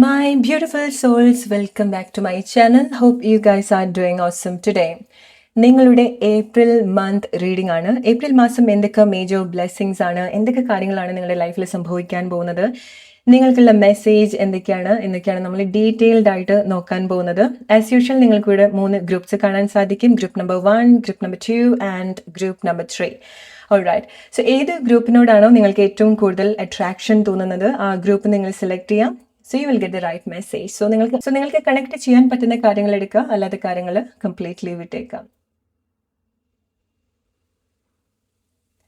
My beautiful souls, welcome back to my channel. Hope you guys are doing awesome today. നിങ്ങളുടെ April month reading ആണ്. April മാസം എന്തൊക്കെ major blessings ആണ്, എന്തൊക്കെ കാര്യങ്ങളാണ് നിങ്ങളുടെ ലൈഫിൽ സംഭവിക്കാൻ പോകുന്നത്, നിങ്ങൾക്കുള്ള മെസ്സേജ് എന്തൊക്കെയാണ് നമ്മൾ ഡീറ്റെയിൽഡ് ആയിട്ട് നോക്കാൻ പോകുന്നത്. ആസ് യൂഷ്വൽ നിങ്ങൾക്ക് ഇവിടെ 3 ഗ്രൂപ്പ്സ് കാണാൻ സാധിക്കും. Group number 1, group number 2 and group number 3. Alright. So ഏത് ഗ്രൂപ്പിനോടാണോ നിങ്ങൾക്ക് ഏറ്റവും കൂടുതൽ അട്രാക്ഷൻ തോന്നുന്നത് ആ ഗ്രൂപ്പ് നിങ്ങൾ സെലക്ട് ചെയ്യാം. So you will get the right message. So നിങ്ങൾക്ക് കണക്ട് ചെയ്യാൻ പറ്റുന്ന കാര്യങ്ങൾ എടുക്കുക, അല്ലാത്ത കാര്യങ്ങൾ കംപ്ലീറ്റ്ലി വിട്ടേക്കാം.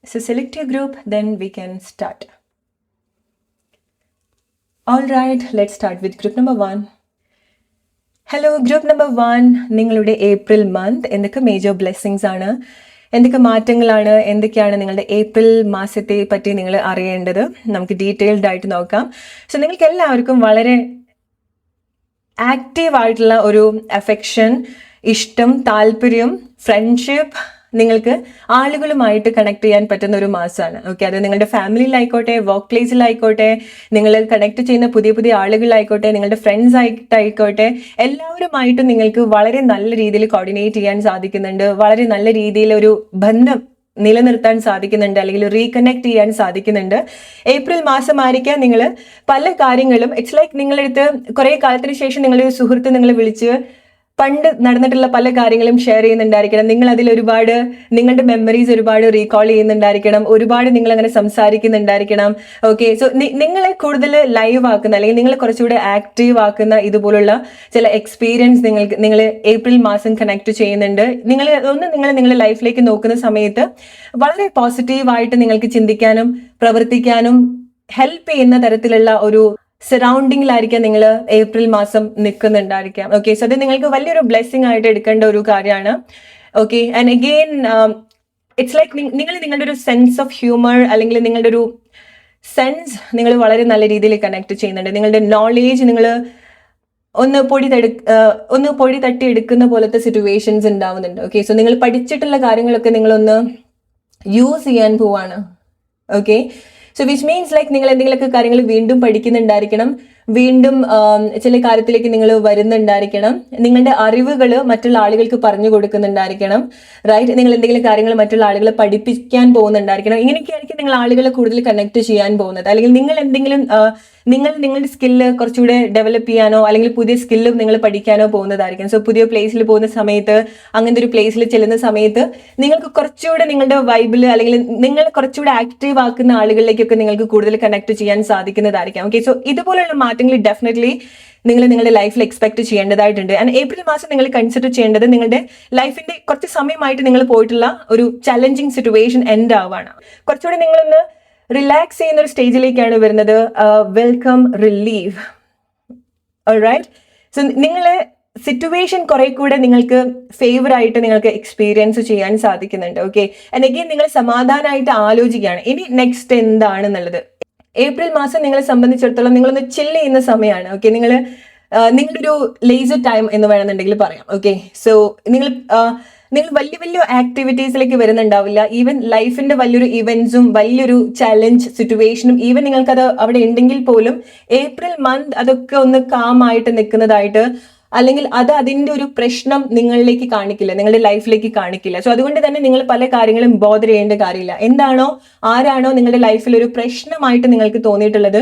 So select your group, then we can start. Alright, let's start with group number 1. Hello, group number 1. നിങ്ങളുടെ ഏപ്രിൽ മന്ത് എന്തൊക്കെ മേജർ ബ്ലെസ്സിങ്സ് ആണ്, എന്തൊക്കെ മാറ്റങ്ങളാണ്, എന്തൊക്കെയാണ് നിങ്ങളുടെ ഏപ്രിൽ മാസത്തെ പറ്റി നിങ്ങൾ അറിയേണ്ടത്, നമുക്ക് ഡീറ്റെയിൽഡ് ആയിട്ട് നോക്കാം. സോ നിങ്ങൾക്ക് എല്ലാവർക്കും വളരെ ആക്റ്റീവ് ആയിട്ടുള്ള ഒരു അഫെക്ഷൻ, ഇഷ്ടം, താല്പര്യം, ഫ്രണ്ട്ഷിപ്പ്, നിങ്ങൾക്ക് ആളുകളുമായിട്ട് കണക്ട് ചെയ്യാൻ പറ്റുന്ന ഒരു മാസമാണ്. ഓക്കെ, അത് നിങ്ങളുടെ ഫാമിലിയിലായിക്കോട്ടെ, വർക്ക് പ്ലേസിലായിക്കോട്ടെ, നിങ്ങൾ കണക്ട് ചെയ്യുന്ന പുതിയ പുതിയ ആളുകളായിക്കോട്ടെ, നിങ്ങളുടെ ഫ്രണ്ട്സ് ആയിട്ടായിക്കോട്ടെ, എല്ലാവരുമായിട്ടും നിങ്ങൾക്ക് വളരെ നല്ല രീതിയിൽ കോർഡിനേറ്റ് ചെയ്യാൻ സാധിക്കുന്നുണ്ട്. വളരെ നല്ല രീതിയിൽ ഒരു ബന്ധം നിലനിർത്താൻ സാധിക്കുന്നുണ്ട്, അല്ലെങ്കിൽ റീകണക്ട് ചെയ്യാൻ സാധിക്കുന്നുണ്ട്. ഏപ്രിൽ മാസമായിരിക്കാം നിങ്ങൾ പല കാര്യങ്ങളും, ഇറ്റ്സ് ലൈക്ക് നിങ്ങളടുത്ത് കുറേ കാലത്തിന് ശേഷം നിങ്ങളൊരു സുഹൃത്ത് നിങ്ങളെ വിളിച്ച് പണ്ട് നടന്നിട്ടുള്ള പല കാര്യങ്ങളും ഷെയർ ചെയ്യുന്നുണ്ടായിരിക്കണം. നിങ്ങൾ അതിൽ ഒരുപാട് നിങ്ങളുടെ മെമ്മറീസ് ഒരുപാട് റീകോൾ ചെയ്യുന്നുണ്ടായിരിക്കണം, ഒരുപാട് നിങ്ങൾ അങ്ങനെ സംസാരിക്കുന്നുണ്ടായിരിക്കണം. ഓക്കെ, സോ നിങ്ങളെ കൂടുതൽ ലൈവ് ആക്കുന്ന, അല്ലെങ്കിൽ നിങ്ങൾ കുറച്ചുകൂടെ ആക്റ്റീവ് ആക്കുന്ന ഇതുപോലുള്ള ചില എക്സ്പീരിയൻസ് നിങ്ങൾ ഏപ്രിൽ മാസം കണക്ട് ചെയ്യുന്നുണ്ട്. നിങ്ങൾ നിങ്ങളുടെ ലൈഫിലേക്ക് നോക്കുന്ന സമയത്ത് വളരെ പോസിറ്റീവായിട്ട് നിങ്ങൾക്ക് ചിന്തിക്കാനും പ്രവർത്തിക്കാനും ഹെൽപ്പ് ചെയ്യുന്ന തരത്തിലുള്ള ഒരു സറൗണ്ടിങ്ങിലായിരിക്കാം നിങ്ങൾ ഏപ്രിൽ മാസം നിൽക്കുന്നുണ്ടായിരിക്കാം. ഓക്കെ, സോ അത് നിങ്ങൾക്ക് വലിയൊരു ബ്ലെസ്സിങ് ആയിട്ട് എടുക്കേണ്ട ഒരു കാര്യമാണ്. Okay, and again it's like നിങ്ങളുടെ ഒരു സെൻസ് ഓഫ് ഹ്യൂമർ, അല്ലെങ്കിൽ നിങ്ങളുടെ ഒരു സെൻസ് നിങ്ങൾ വളരെ നല്ല രീതിയിൽ കണക്ട് ചെയ്യുന്നുണ്ട്. നിങ്ങളുടെ നോളേജ് നിങ്ങൾ ഒന്ന് പൊടി തട്ടി എടുക്കുന്ന പോലത്തെ സിറ്റുവേഷൻസ് ഉണ്ടാവുന്നുണ്ട്. ഓക്കെ, സോ നിങ്ങൾ പഠിച്ചിട്ടുള്ള കാര്യങ്ങളൊക്കെ നിങ്ങളൊന്ന് യൂസ് ചെയ്യാൻ പോവാണ്. Okay, so which means like നിങ്ങൾ എന്തെങ്കിലുമൊക്കെ കാര്യങ്ങൾ വീണ്ടും പഠിക്കുന്നുണ്ടായിരിക്കണം, വീണ്ടും ചില കാര്യത്തിലേക്ക് നിങ്ങൾ വരുന്നുണ്ടായിരിക്കണം, നിങ്ങളുടെ അറിവുകൾ മറ്റുള്ള ആളുകൾക്ക് പറഞ്ഞു കൊടുക്കുന്നുണ്ടായിരിക്കണം. റൈറ്റ്, നിങ്ങൾ എന്തെങ്കിലും കാര്യങ്ങൾ മറ്റുള്ള ആളുകളെ പഠിപ്പിക്കാൻ പോകുന്നുണ്ടായിരിക്കണം. ഇങ്ങനെയൊക്കെ ആയിരിക്കും നിങ്ങൾ ആളുകളെ കൂടുതൽ കണക്ട് ചെയ്യാൻ പോകുന്നത്. അല്ലെങ്കിൽ നിങ്ങൾ എന്തെങ്കിലും നിങ്ങളുടെ സ്കില്ല് കുറച്ചുകൂടെ ഡെവലപ്പ് ചെയ്യാനോ, അല്ലെങ്കിൽ പുതിയ സ്കില്ല് നിങ്ങൾ പഠിക്കാനോ പോകുന്നതായിരിക്കും. സോ പുതിയ പ്ലേസിൽ പോകുന്ന സമയത്ത്, അങ്ങനത്തെ ഒരു പ്ലേസിൽ ചെല്ലുന്ന സമയത്ത് നിങ്ങൾക്ക് കുറച്ചുകൂടെ നിങ്ങളുടെ വൈബിൽ, അല്ലെങ്കിൽ നിങ്ങൾ കുറച്ചുകൂടെ ആക്റ്റീവ് ആക്കുന്ന ആളുകളിലേക്കൊക്കെ നിങ്ങൾക്ക് കൂടുതൽ കണക്ട് ചെയ്യാൻ സാധിക്കുന്നതായിരിക്കാം. ഓക്കെ, സോ ഇതുപോലുള്ള മാറ്റങ്ങൾ ഡെഫിനറ്റ്ലി നിങ്ങൾ നിങ്ങളുടെ ലൈഫിൽ എക്സ്പെക്ട് ചെയ്യേണ്ടതായിട്ടുണ്ട്. ആൻഡ് ഏപ്രിൽ മാസം നിങ്ങൾ കൺസിഡർ ചെയ്യേണ്ടത് നിങ്ങളുടെ ലൈഫിന്റെ കുറച്ച് സമയമായിട്ട് നിങ്ങൾ പോയിട്ടുള്ള ഒരു ചലഞ്ചിങ് സിറ്റുവേഷൻ എൻഡ് ആവാണ്. കുറച്ചുകൂടെ നിങ്ങളൊന്ന് റിലാക്സ് ചെയ്യുന്ന ഒരു സ്റ്റേജിലേക്കാണ് വരുന്നത്. Welcome relieve. ഓൾറൈറ്റ്, സോ നിങ്ങളെ സിറ്റുവേഷൻ കുറെ കൂടെ നിങ്ങൾക്ക് ഫേവർ ആയിട്ട് നിങ്ങൾക്ക് എക്സ്പീരിയൻസ് ചെയ്യാൻ സാധിക്കുന്നുണ്ട്. ഓക്കെ, ആൻഡ് അഗെയിൻ നിങ്ങൾ സമാധാനമായിട്ട് ആലോചിക്കുകയാണ് ഇനി നെക്സ്റ്റ് എന്താണെന്നുള്ളത്. ഏപ്രിൽ മാസം നിങ്ങളെ സംബന്ധിച്ചിടത്തോളം നിങ്ങളൊന്ന് ചില്ല് ചെയ്യുന്ന സമയമാണ്. ഓക്കെ, നിങ്ങളുടെ ഒരു ലേസർ ടൈം എന്ന് വേണമെന്നുണ്ടെങ്കിൽ പറയാം. ഓക്കെ, സോ നിങ്ങൾ വലിയ വലിയ ആക്ടിവിറ്റീസിലേക്ക് വരുന്നുണ്ടാവില്ല. ഈവൻ ലൈഫിന്റെ വലിയൊരു ഇവന്റ്സും വലിയൊരു ചലഞ്ച് സിറ്റുവേഷനും ഈവൻ നിങ്ങൾക്കത് അവിടെ ഉണ്ടെങ്കിൽ പോലും ഏപ്രിൽ മന്ത് അതൊക്കെ ഒന്ന് കാമായിട്ട് നിൽക്കുന്നതായിട്ട്, അല്ലെങ്കിൽ അതിന്റെ ഒരു പ്രശ്നം നിങ്ങളിലേക്ക് കാണിക്കില്ല, നിങ്ങളുടെ ലൈഫിലേക്ക് കാണിക്കില്ല. സോ അതുകൊണ്ട് തന്നെ നിങ്ങൾ പല കാര്യങ്ങളും ബോധർ ചെയ്യേണ്ട കാര്യമില്ല. ആരാണോ നിങ്ങളുടെ ലൈഫിൽ ഒരു പ്രശ്നമായിട്ട് നിങ്ങൾക്ക് തോന്നിയിട്ടുള്ളത്,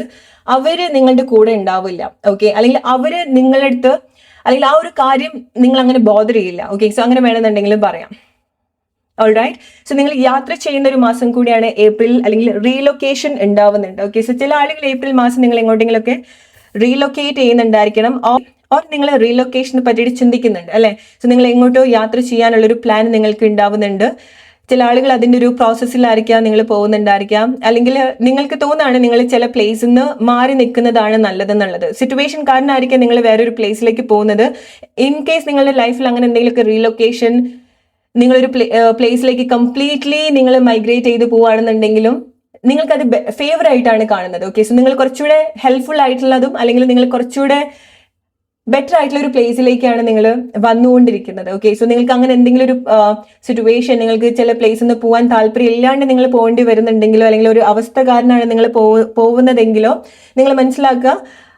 അവര് നിങ്ങളുടെ കൂടെ ഉണ്ടാവില്ല. ഓക്കെ, അല്ലെങ്കിൽ അവര് നിങ്ങളടുത്ത്, അല്ലെങ്കിൽ ആ ഒരു കാര്യം നിങ്ങൾ അങ്ങനെ ബോധർ ചെയ്യില്ല. ഓക്കെ, സോ അങ്ങനെ വേണമെന്നുണ്ടെങ്കിലും പറയാം. ഓൾറൈറ്റ്, സോ നിങ്ങൾ യാത്ര ചെയ്യുന്ന ഒരു മാസം കൂടിയാണ് ഏപ്രിൽ, അല്ലെങ്കിൽ റീലൊക്കേഷൻ ഉണ്ടാവുന്നുണ്ട്. ഓക്കെ, സോ ചില ആളുകൾ ഏപ്രിൽ മാസം നിങ്ങൾ എങ്ങോട്ടെങ്കിലുമൊക്കെ റീലൊക്കേറ്റ് ചെയ്യുന്നുണ്ടായിരിക്കണം, ഓർ നിങ്ങൾ റീലൊക്കേഷനെ പറ്റിയിട്ട് ചിന്തിക്കുന്നുണ്ട് അല്ലെ. സോ നിങ്ങൾ എങ്ങോട്ടോ യാത്ര ചെയ്യാനുള്ളൊരു പ്ലാൻ നിങ്ങൾക്ക് ഉണ്ടാവുന്നുണ്ട്. ചില ആളുകൾ അതിൻ്റെ ഒരു പ്രോസസ്സിലായിരിക്കാം നിങ്ങൾ പോകുന്നുണ്ടായിരിക്കാം, അല്ലെങ്കിൽ നിങ്ങൾക്ക് തോന്നാണ് നിങ്ങൾ ചില പ്ലേസിൽ നിന്ന് മാറി നിൽക്കുന്നതാണ് നല്ലതെന്നുള്ളത്. സിറ്റുവേഷൻ കാരണമായിരിക്കാം നിങ്ങൾ വേറൊരു പ്ലേസിലേക്ക് പോകുന്നത്. ഇൻ കേസ് നിങ്ങളുടെ ലൈഫിൽ അങ്ങനെ എന്തെങ്കിലുമൊക്കെ റീലൊക്കേഷൻ, നിങ്ങളൊരു പ്ലേസിലേക്ക് കംപ്ലീറ്റ്ലി നിങ്ങൾ മൈഗ്രേറ്റ് ചെയ്ത് പോവുകയാണെന്നുണ്ടെങ്കിലും നിങ്ങൾക്കത് ഫേവർ ആയിട്ടാണ് കാണുന്നത്. ഓക്കെ, സോ നിങ്ങൾ കുറച്ചുകൂടെ ഹെൽപ്ഫുൾ ആയിട്ടുള്ളതും, അല്ലെങ്കിൽ നിങ്ങൾ കുറച്ചുകൂടെ ബെറ്റർ ആയിട്ടുള്ള ഒരു പ്ലേസിലേക്കാണ് നിങ്ങൾ വന്നുകൊണ്ടിരിക്കുന്നത്. ഓക്കെ, സോ നിങ്ങൾക്ക് അങ്ങനെ എന്തെങ്കിലും ഒരു സിറ്റുവേഷൻ, നിങ്ങൾക്ക് ചില പ്ലേസിൽ നിന്ന് പോകാൻ താല്പര്യം ഇല്ലാണ്ട് നിങ്ങൾ പോകേണ്ടി വരുന്നുണ്ടെങ്കിലോ, അല്ലെങ്കിൽ ഒരു അവസ്ഥ കാരണമാണ് നിങ്ങൾ പോകുന്നതെങ്കിലോ നിങ്ങൾ മനസ്സിലാക്കുക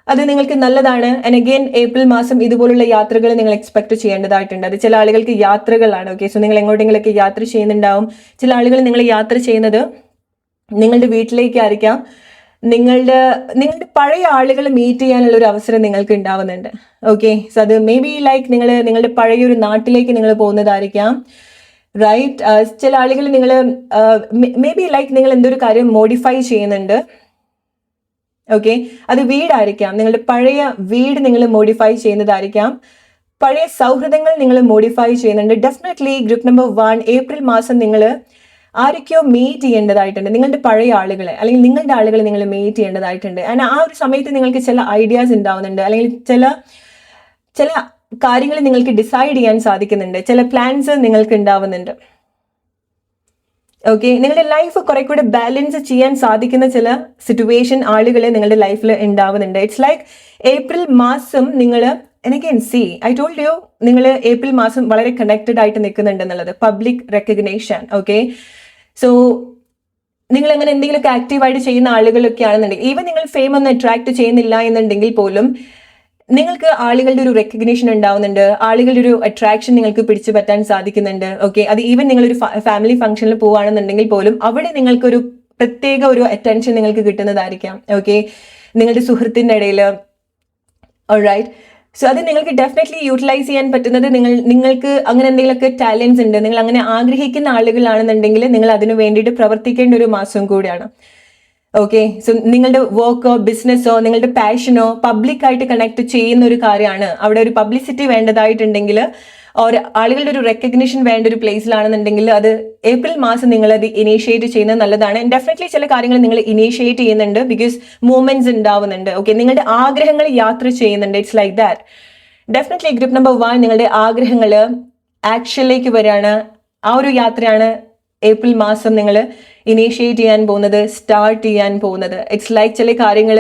അത് നിങ്ങൾക്ക് നല്ലതാണ്. ആൻഡ് അഗെയിൻ ഏപ്രിൽ മാസം ഇതുപോലുള്ള യാത്രകൾ നിങ്ങൾ എക്സ്പെക്ട് ചെയ്യേണ്ടതായിട്ടുണ്ട്. അത് ചില ആളുകൾക്ക് യാത്രകളാണ്. ഓക്കെ, സോ നിങ്ങൾ എങ്ങോട്ടെങ്കിലൊക്കെ യാത്ര ചെയ്യുന്നുണ്ടാവും. ചില ആളുകൾ നിങ്ങൾ യാത്ര ചെയ്യുന്നത് നിങ്ങളുടെ വീട്ടിലേക്കായിരിക്കാം. നിങ്ങളുടെ പഴയ ആളുകൾ മീറ്റ് ചെയ്യാനുള്ള ഒരു അവസരം നിങ്ങൾക്ക് ഉണ്ടാവുന്നുണ്ട്. ഓക്കെ, സോ അത് മേ ബി ലൈക്ക് നിങ്ങളുടെ പഴയ ഒരു നാട്ടിലേക്ക് നിങ്ങൾ പോകുന്നതായിരിക്കാം. റൈറ്റ്, ചില ആളുകൾ നിങ്ങൾ മേ ബി ലൈക്ക് നിങ്ങൾ എന്തൊരു കാര്യം മോഡിഫൈ ചെയ്യുന്നുണ്ട്. ഓക്കെ, അത് വീടായിരിക്കാം. നിങ്ങളുടെ പഴയ വീട് നിങ്ങൾ മോഡിഫൈ ചെയ്യുന്നതായിരിക്കാം. പഴയ സൗഹൃദങ്ങൾ നിങ്ങൾ മോഡിഫൈ ചെയ്യുന്നുണ്ട്. ഡെഫിനറ്റ്ലി ഗ്രൂപ്പ് നമ്പർ 1 ഏപ്രിൽ മാസം നിങ്ങൾ ആരൊക്കെയോ മീറ്റ് ചെയ്യേണ്ടതായിട്ടുണ്ട്. നിങ്ങളുടെ പഴയ ആളുകളെ അല്ലെങ്കിൽ നിങ്ങളുടെ ആളുകളെ നിങ്ങൾ മീറ്റ് ചെയ്യേണ്ടതായിട്ടുണ്ട്. ആൻഡ് ആ ഒരു സമയത്ത് നിങ്ങൾക്ക് ചില ഐഡിയാസ് ഉണ്ടാവുന്നുണ്ട്, അല്ലെങ്കിൽ ചില കാര്യങ്ങൾ നിങ്ങൾക്ക് ഡിസൈഡ് ചെയ്യാൻ സാധിക്കുന്നുണ്ട്. ചില പ്ലാൻസ് നിങ്ങൾക്ക് ഉണ്ടാവുന്നുണ്ട്. ഓക്കെ, നിങ്ങളുടെ ലൈഫ് കുറെ കൂടെ ബാലൻസ് ചെയ്യാൻ സാധിക്കുന്ന ചില സിറ്റുവേഷൻ ആളുകളെ നിങ്ങളുടെ ലൈഫിൽ ഉണ്ടാവുന്നുണ്ട്. ഇറ്റ്സ് ലൈക്ക് ഏപ്രിൽ മാസം നിങ്ങൾ ഐ ടോൾഡ് യു, നിങ്ങൾ ഏപ്രിൽ മാസം വളരെ കണക്റ്റഡ് ആയിട്ട് നിൽക്കുന്നുണ്ട് എന്നുള്ളത്. Public recognition. ഓക്കെ, സോ നിങ്ങൾ അങ്ങനെ എന്തെങ്കിലുമൊക്കെ ആക്റ്റീവായിട്ട് ചെയ്യുന്ന ആളുകളൊക്കെ ആണെന്നുണ്ടെങ്കിൽ, ഈവൻ നിങ്ങൾ ഫെയിം ഒന്നും അട്രാക്ട് ചെയ്യുന്നില്ല എന്നുണ്ടെങ്കിൽ പോലും നിങ്ങൾക്ക് ആളുകളുടെ ഒരു റെക്കഗ്നേഷൻ ഉണ്ടാവുന്നുണ്ട്. ആളുകളുടെ ഒരു അട്രാക്ഷൻ നിങ്ങൾക്ക് പിടിച്ചു പറ്റാൻ സാധിക്കുന്നുണ്ട്. ഓക്കെ, അത് ഈവൻ നിങ്ങളൊരു ഫാമിലി ഫംഗ്ഷനിൽ പോവുകയാണെന്നുണ്ടെങ്കിൽ പോലും അവിടെ നിങ്ങൾക്കൊരു പ്രത്യേക ഒരു അറ്റൻഷൻ നിങ്ങൾക്ക് കിട്ടുന്നതായിരിക്കാം. ഓക്കെ, നിങ്ങളുടെ സുഹൃത്തിൻ്റെ ഇടയിൽ. ഓൾറൈറ്റ്, സോ അത് നിങ്ങൾക്ക് ഡെഫിനറ്റ്ലി യൂട്ടിലൈസ് ചെയ്യാൻ പറ്റുന്നത് നിങ്ങൾക്ക് അങ്ങനെ എന്തെങ്കിലുമൊക്കെ ടാലൻസ് ഉണ്ട്, നിങ്ങൾ അങ്ങനെ ആഗ്രഹിക്കുന്ന ആളുകളാണെന്നുണ്ടെങ്കിൽ നിങ്ങൾ അതിനു വേണ്ടിയിട്ട് പ്രവർത്തിക്കേണ്ട ഒരു മാസം കൂടിയാണ്. ഓക്കെ, സോ നിങ്ങളുടെ വർക്കോ ബിസിനസ്സോ നിങ്ങളുടെ പാഷനോ പബ്ലിക്കായിട്ട് കണക്ട് ചെയ്യുന്ന ഒരു കാര്യമാണ്. അവിടെ ഒരു പബ്ലിസിറ്റി വേണ്ടതായിട്ടുണ്ടെങ്കിൽ, ആളുകളുടെ ഒരു റെക്കഗ്നിഷൻ വേണ്ട ഒരു പ്ലേസിലാണെന്നുണ്ടെങ്കിൽ അത് ഏപ്രിൽ മാസം നിങ്ങൾ അത് ഇനീഷ്യേറ്റ് ചെയ്യുന്നത് നല്ലതാണ്. ഡെഫിനറ്റ്ലി ചില കാര്യങ്ങൾ നിങ്ങൾ ഇനീഷ്യേറ്റ് ചെയ്യുന്നുണ്ട്, ബിക്കോസ് മൂവ്മെന്റ്സ് ഉണ്ടാവുന്നുണ്ട്. ഓക്കെ, നിങ്ങളുടെ ആഗ്രഹങ്ങൾ യാത്ര ചെയ്യുന്നുണ്ട്. It's like that. Definitely group number 1 നിങ്ങളുടെ ആഗ്രഹങ്ങൾ ആക്ഷനിലേക്ക് വരികയാണ്. ആ ഒരു യാത്രയാണ് ഏപ്രിൽ മാസം നിങ്ങൾ ഇനീഷ്യേറ്റ് ചെയ്യാൻ പോകുന്നത്, സ്റ്റാർട്ട് ചെയ്യാൻ പോകുന്നത്. ഇറ്റ്സ് ലൈക്ക് ചില കാര്യങ്ങൾ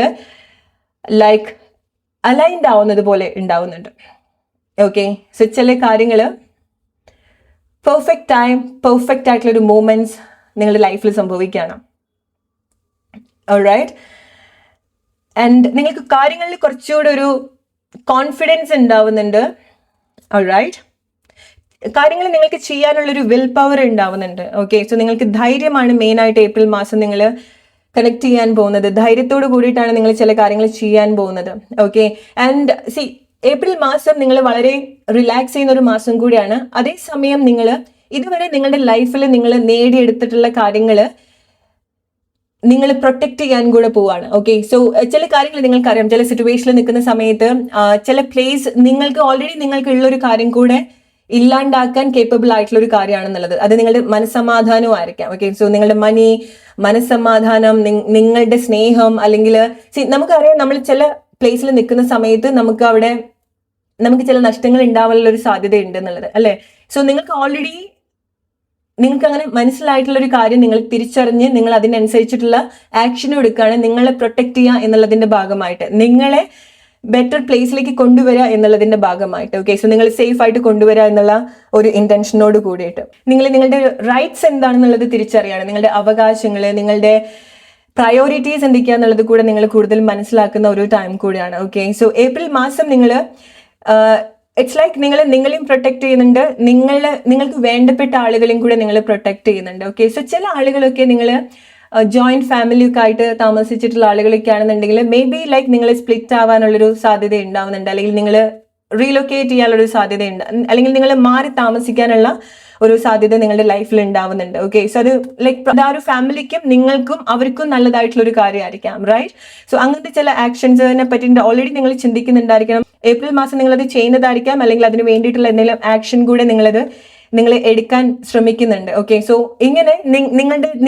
ലൈക്ക് അലൈൻഡ് ആവുന്നത് പോലെ ഉണ്ടാവുന്നുണ്ട്. ഓക്കെ, സോ ചില കാര്യങ്ങൾ പെർഫെക്റ്റ് ടൈം, പെർഫെക്റ്റ് ആയിട്ടുള്ള ഒരു മൂമെന്റ്സ് നിങ്ങളുടെ ലൈഫിൽ സംഭവിക്കുകയാണ്. ഓൾറൈറ്റ്, ആൻഡ് നിങ്ങൾക്ക് കാര്യങ്ങളിൽ കുറച്ചുകൂടെ ഒരു കോൺഫിഡൻസ് ഉണ്ടാവുന്നുണ്ട്. ഓൾറൈറ്റ്, കാര്യങ്ങൾ നിങ്ങൾക്ക് ചെയ്യാനുള്ളൊരു വിൽ പവർ ഉണ്ടാവുന്നുണ്ട്. ഓക്കെ, സോ നിങ്ങൾക്ക് ധൈര്യമാണ് മെയിൻ ആയിട്ട് ഏപ്രിൽ മാസം നിങ്ങൾ കണക്ട് ചെയ്യാൻ പോകുന്നത്. ധൈര്യത്തോട് കൂടിയിട്ടാണ് നിങ്ങൾ ചില കാര്യങ്ങൾ ചെയ്യാൻ പോകുന്നത്. ഓക്കെ, ആൻഡ് ഏപ്രിൽ മാസം നിങ്ങൾ വളരെ റിലാക്സ് ചെയ്യുന്ന ഒരു മാസം കൂടിയാണ്. അതേസമയം നിങ്ങൾ ഇതുവരെ നിങ്ങളുടെ ലൈഫിൽ നിങ്ങൾ നേടിയെടുത്തിട്ടുള്ള കാര്യങ്ങൾ നിങ്ങൾ പ്രൊട്ടക്ട് ചെയ്യാൻ കൂടെ പോവാണ്. ഓക്കെ, സോ ചില കാര്യങ്ങൾ നിങ്ങൾക്കറിയാം, ചില സിറ്റുവേഷനിൽ നിൽക്കുന്ന സമയത്ത് ചില പ്ലേസ് നിങ്ങൾക്ക് ഓൾറെഡി നിങ്ങൾക്കുള്ള ഒരു കാര്യം കൂടെ ഇല്ലാണ്ടാക്കാൻ കേപ്പബിൾ ആയിട്ടുള്ള ഒരു കാര്യമാണെന്നുള്ളത്. അത് നിങ്ങളുടെ മനസ്സമാധാനവും ആയിരിക്കാം. ഓക്കെ, സോ നിങ്ങളുടെ മണി, മനസ്സമാധാനം, നിങ്ങളുടെ സ്നേഹം, അല്ലെങ്കിൽ നമുക്കറിയാം നമ്മൾ ചില പ്ലേസിൽ നിൽക്കുന്ന സമയത്ത് നമുക്ക് ചില നഷ്ടങ്ങൾ ഉണ്ടാവാനുള്ള ഒരു സാധ്യത ഉണ്ട് എന്നുള്ളത്, അല്ലെ? സോ നിങ്ങൾക്ക് ഓൾറെഡി അങ്ങനെ മനസ്സിലായിട്ടുള്ള ഒരു കാര്യം നിങ്ങൾ തിരിച്ചറിഞ്ഞ് നിങ്ങൾ അതിനനുസരിച്ചിട്ടുള്ള ആക്ഷൻ എടുക്കുകയാണ്. നിങ്ങളെ പ്രൊട്ടക്ട് ചെയ്യുക എന്നുള്ളതിന്റെ ഭാഗമായിട്ട്, നിങ്ങളെ ബെറ്റർ പ്ലേസിലേക്ക് കൊണ്ടുവരിക എന്നുള്ളതിന്റെ ഭാഗമായിട്ട്. ഓക്കെ, സോ നിങ്ങൾ സേഫ് ആയിട്ട് കൊണ്ടുവരിക എന്നുള്ള ഒരു ഇന്റൻഷനോട് കൂടിയിട്ട് നിങ്ങളുടെ റൈറ്റ്സ് എന്താണെന്നുള്ളത് തിരിച്ചറിയാണ്. നിങ്ങളുടെ അവകാശങ്ങൾ, നിങ്ങളുടെ പ്രയോറിറ്റീസ് എന്തൊക്കെയാന്നുള്ളത് കൂടെ നിങ്ങൾ കൂടുതൽ മനസ്സിലാക്കുന്ന ഒരു ടൈം കൂടിയാണ്. ഓക്കെ, സോ ഏപ്രിൽ മാസം നിങ്ങൾ ഇറ്റ്സ് ലൈക്ക് നിങ്ങളെയും പ്രൊട്ടക്ട് ചെയ്യുന്നുണ്ട്, നിങ്ങൾക്ക് വേണ്ടപ്പെട്ട ആളുകളെയും കൂടെ നിങ്ങൾ പ്രൊട്ടക്ട് ചെയ്യുന്നുണ്ട്. ഓക്കെ, സോ ചില ആളുകളൊക്കെ നിങ്ങൾ ജോയിന്റ് ഫാമിലിയൊക്കെ ആയിട്ട് താമസിച്ചിട്ടുള്ള ആളുകളൊക്കെ ആണെന്നുണ്ടെങ്കിൽ മേ ബി ലൈക്ക് നിങ്ങൾ സ്പ്ലിറ്റ് ആവാനുള്ളൊരു സാധ്യത ഉണ്ടാവുന്നുണ്ട്, അല്ലെങ്കിൽ നിങ്ങൾ റീലൊക്കേറ്റ് ചെയ്യാനുള്ളൊരു സാധ്യതയുണ്ട്, അല്ലെങ്കിൽ നിങ്ങൾ മാറി താമസിക്കാനുള്ള ഒരു സാധ്യത നിങ്ങളുടെ ലൈഫിൽ ഉണ്ടാവുന്നുണ്ട്. ഓക്കെ, സോ അത് ലൈക്ക് ആ ഒരു ഫാമിലിക്കും നിങ്ങൾക്കും അവർക്കും നല്ലതായിട്ടുള്ള ഒരു കാര്യമായിരിക്കാം. റൈറ്റ്, സോ അങ്ങനത്തെ ചില ആക്ഷൻസിനെ പറ്റി ഓൾറെഡി നിങ്ങൾ ചിന്തിക്കുന്നുണ്ടായിരിക്കണം. ഏപ്രിൽ മാസം നിങ്ങളത് ചെയ്യുന്നതായിരിക്കാം, അല്ലെങ്കിൽ അതിന് വേണ്ടിയിട്ടുള്ള എന്തെങ്കിലും ആക്ഷൻ കൂടെ നിങ്ങൾ എടുക്കാൻ ശ്രമിക്കുന്നുണ്ട്. ഓക്കെ, സോ ഇങ്ങനെ